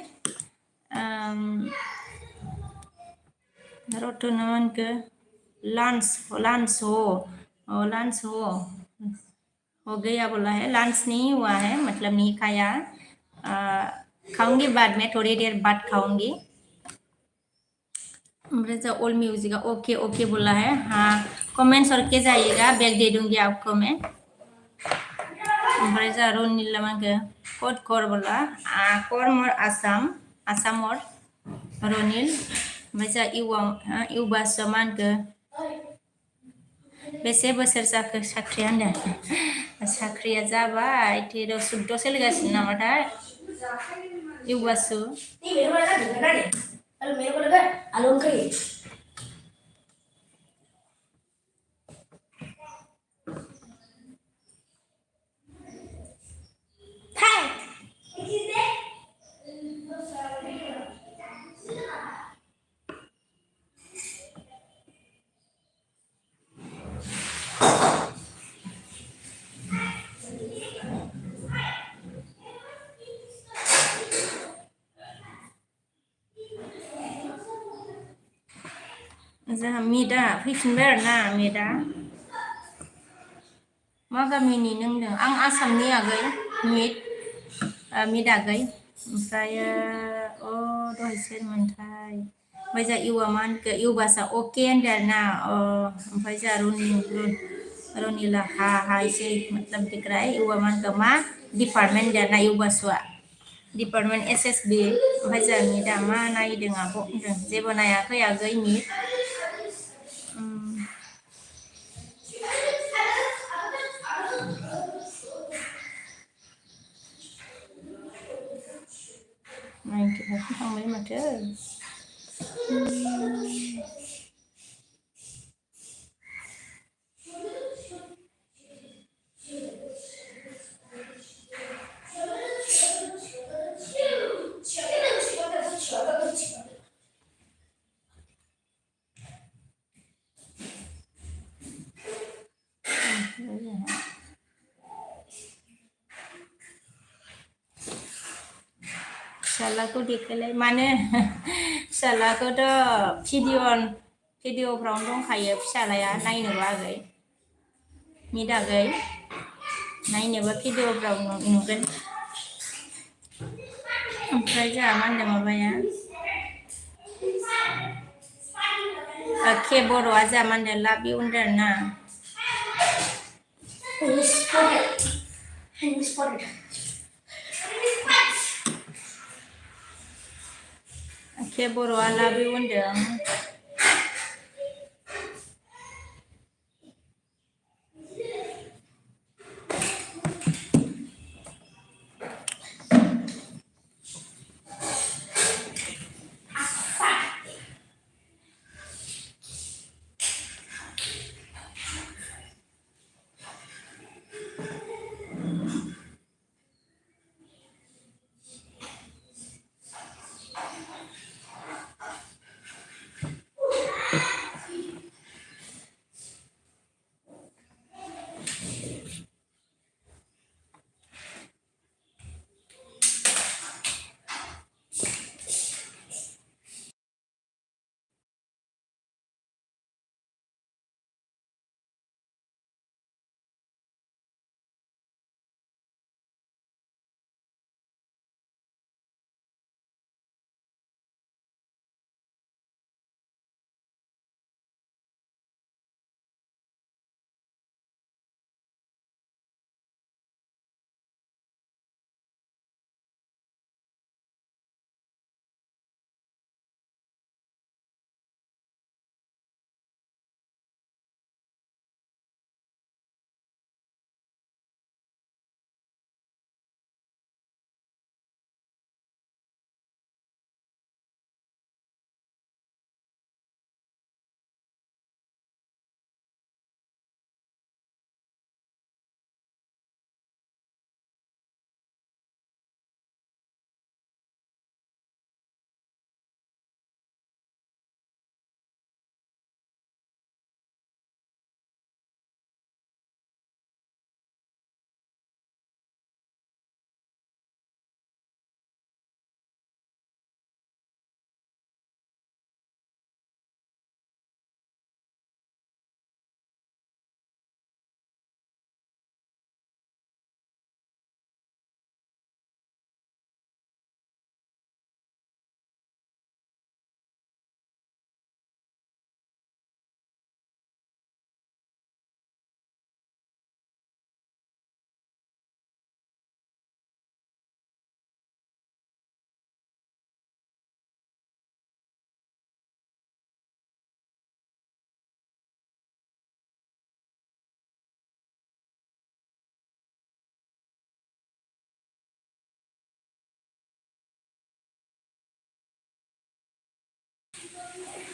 Speaker 1: रतनमोनखो लंच हो गया बोला है लंच नहीं हुआ है मतलब नहीं खाया खाऊंगी बाद में थोड़ी देर बाद खाऊंगी ऑल म्यूजिक ओके ओके बोला है हाँ कमेंट्स करके जाइएगा बैग दे दूंगी आपको मैं ओमफ्राय जोंहा रनिल मांखो कट कर बोला कर मोर आसाम और रनिल ओमफ्राय जोंहा इउबासो मा होनखो बेसे बोसोर जाखो साख्रिया होनदों साख्रिया जाबाय 13-14 सोलिगासिनो नामाथाय इउबासु जोंहा मिटआ फैफिनबाय आरोना मिटआ मा गामिनि नों होनदों आं आसामनि आगै मिट मिदागै ओमफ्राय दहाय सोरमोनथाय ओमफ्राय जोंहा इउआ मा होनखो इउबासा अके होनदों आरोना ओमफ्राय जोंहा रनिला हा हायसै मतलब दिख रहा है इउआ मा होनखो मा डिपार्टमेंट होनदों आरोना इउबासुआ डिपार्टमेंट SSB ओमफ्राय जोंहा मिदा मा नायदों आब' होनदों जेबो नायाखै आगै मिद नाइनटि थांबाय माथो फिसालाखौ देखायलाय मानो फिसालाखौथ' भिडिअफ्रावनो दंखायो फिसालाया नायनोबा आगै मिदागै नायनोबा भिडिअफ्राव नुगोन ओमफ्राय जोंहा मा होनदों माबाया के बर'आ जोंहा मा होनदों लाभ इउ होनदों आरोना के बर'आ लाभ इउ होनदों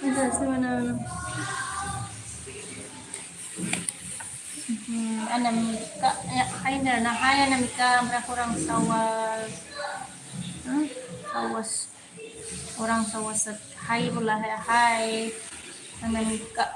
Speaker 1: Entonces, bueno, Anamika, hai na hai Anamika, ompray kurang sawas, kurang sawas at hai pula hai Anamika.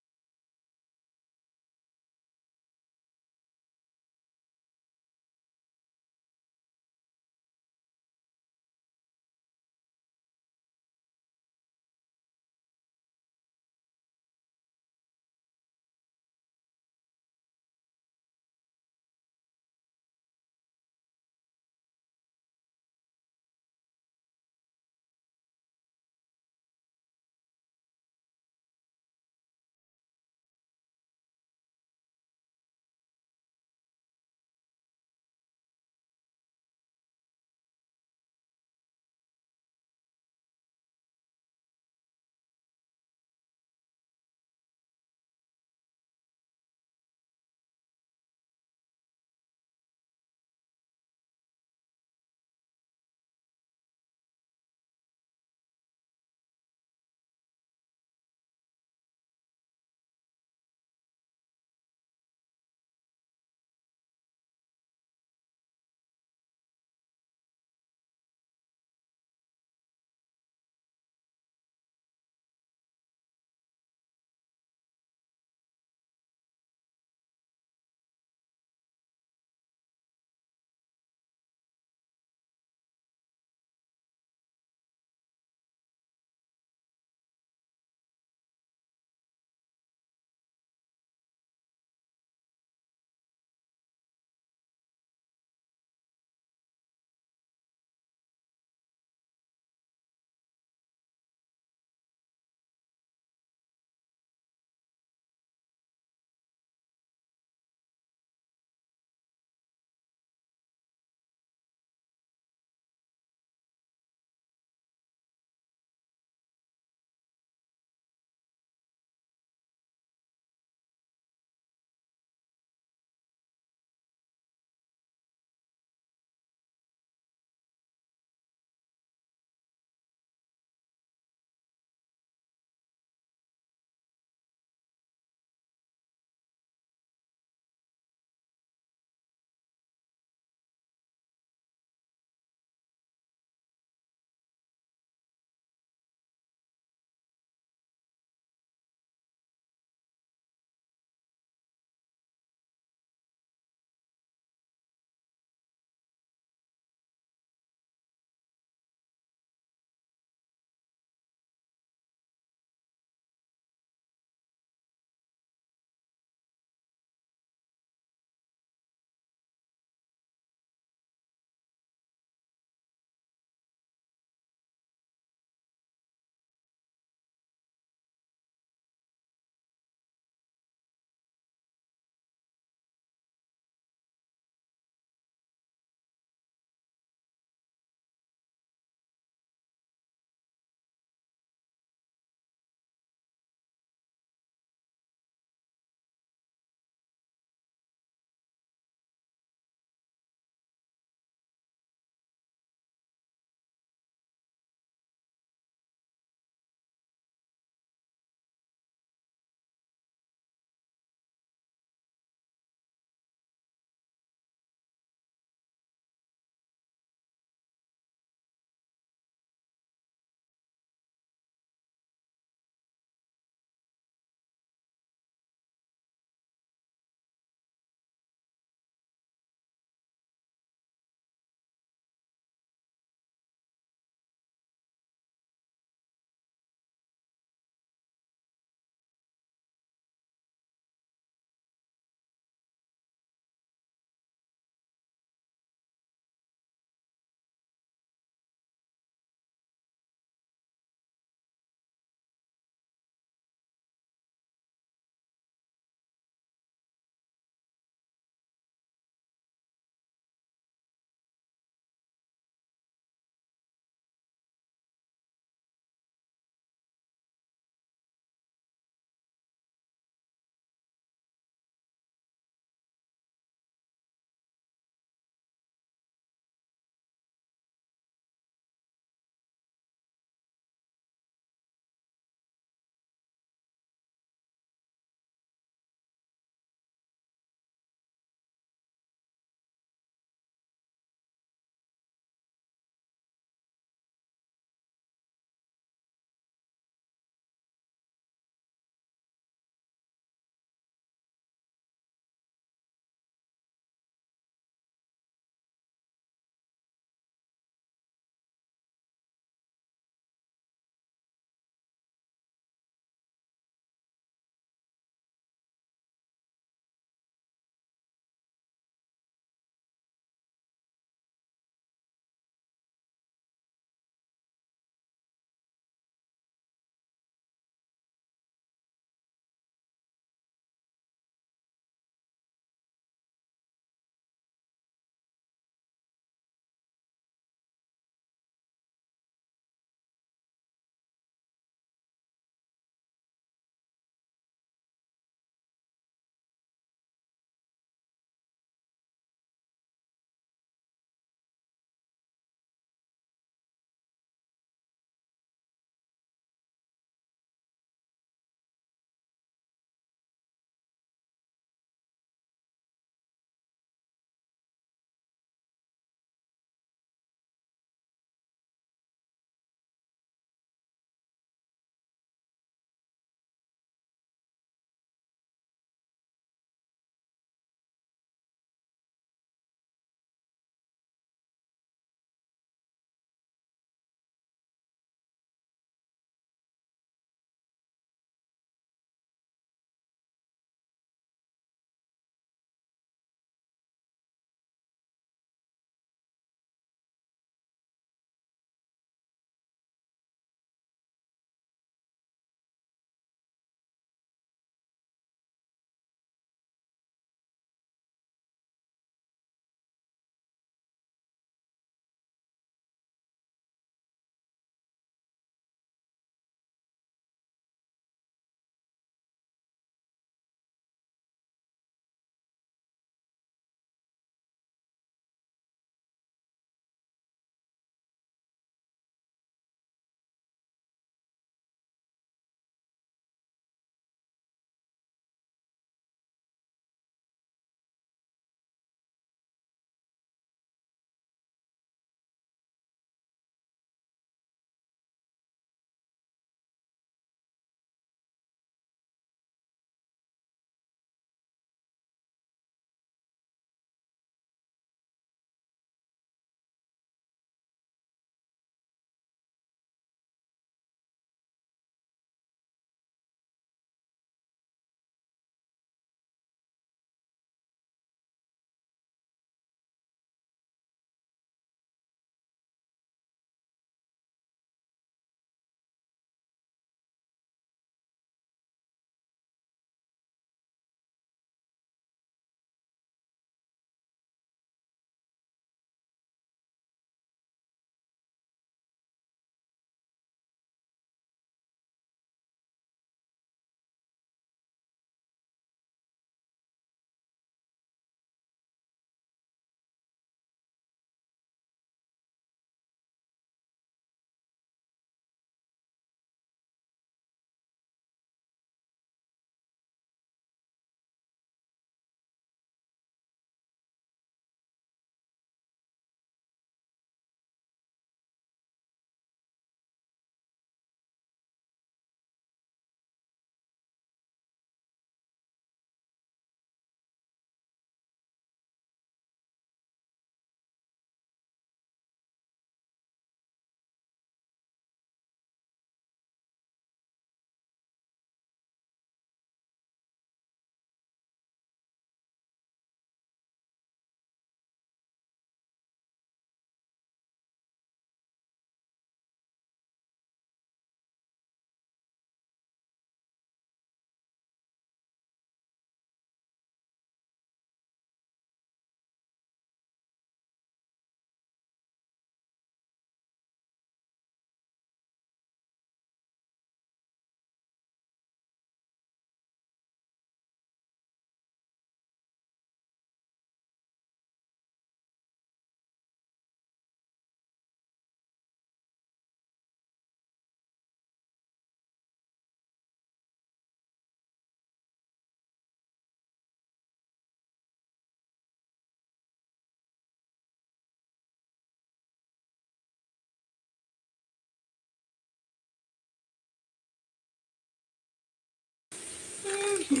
Speaker 1: Bây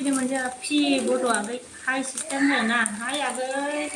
Speaker 1: giờ mình giờ phi bộ đồ cái hai system này nè, hai à cái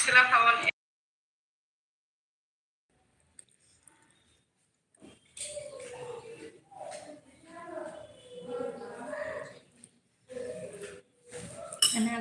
Speaker 3: Silakan.
Speaker 1: Anak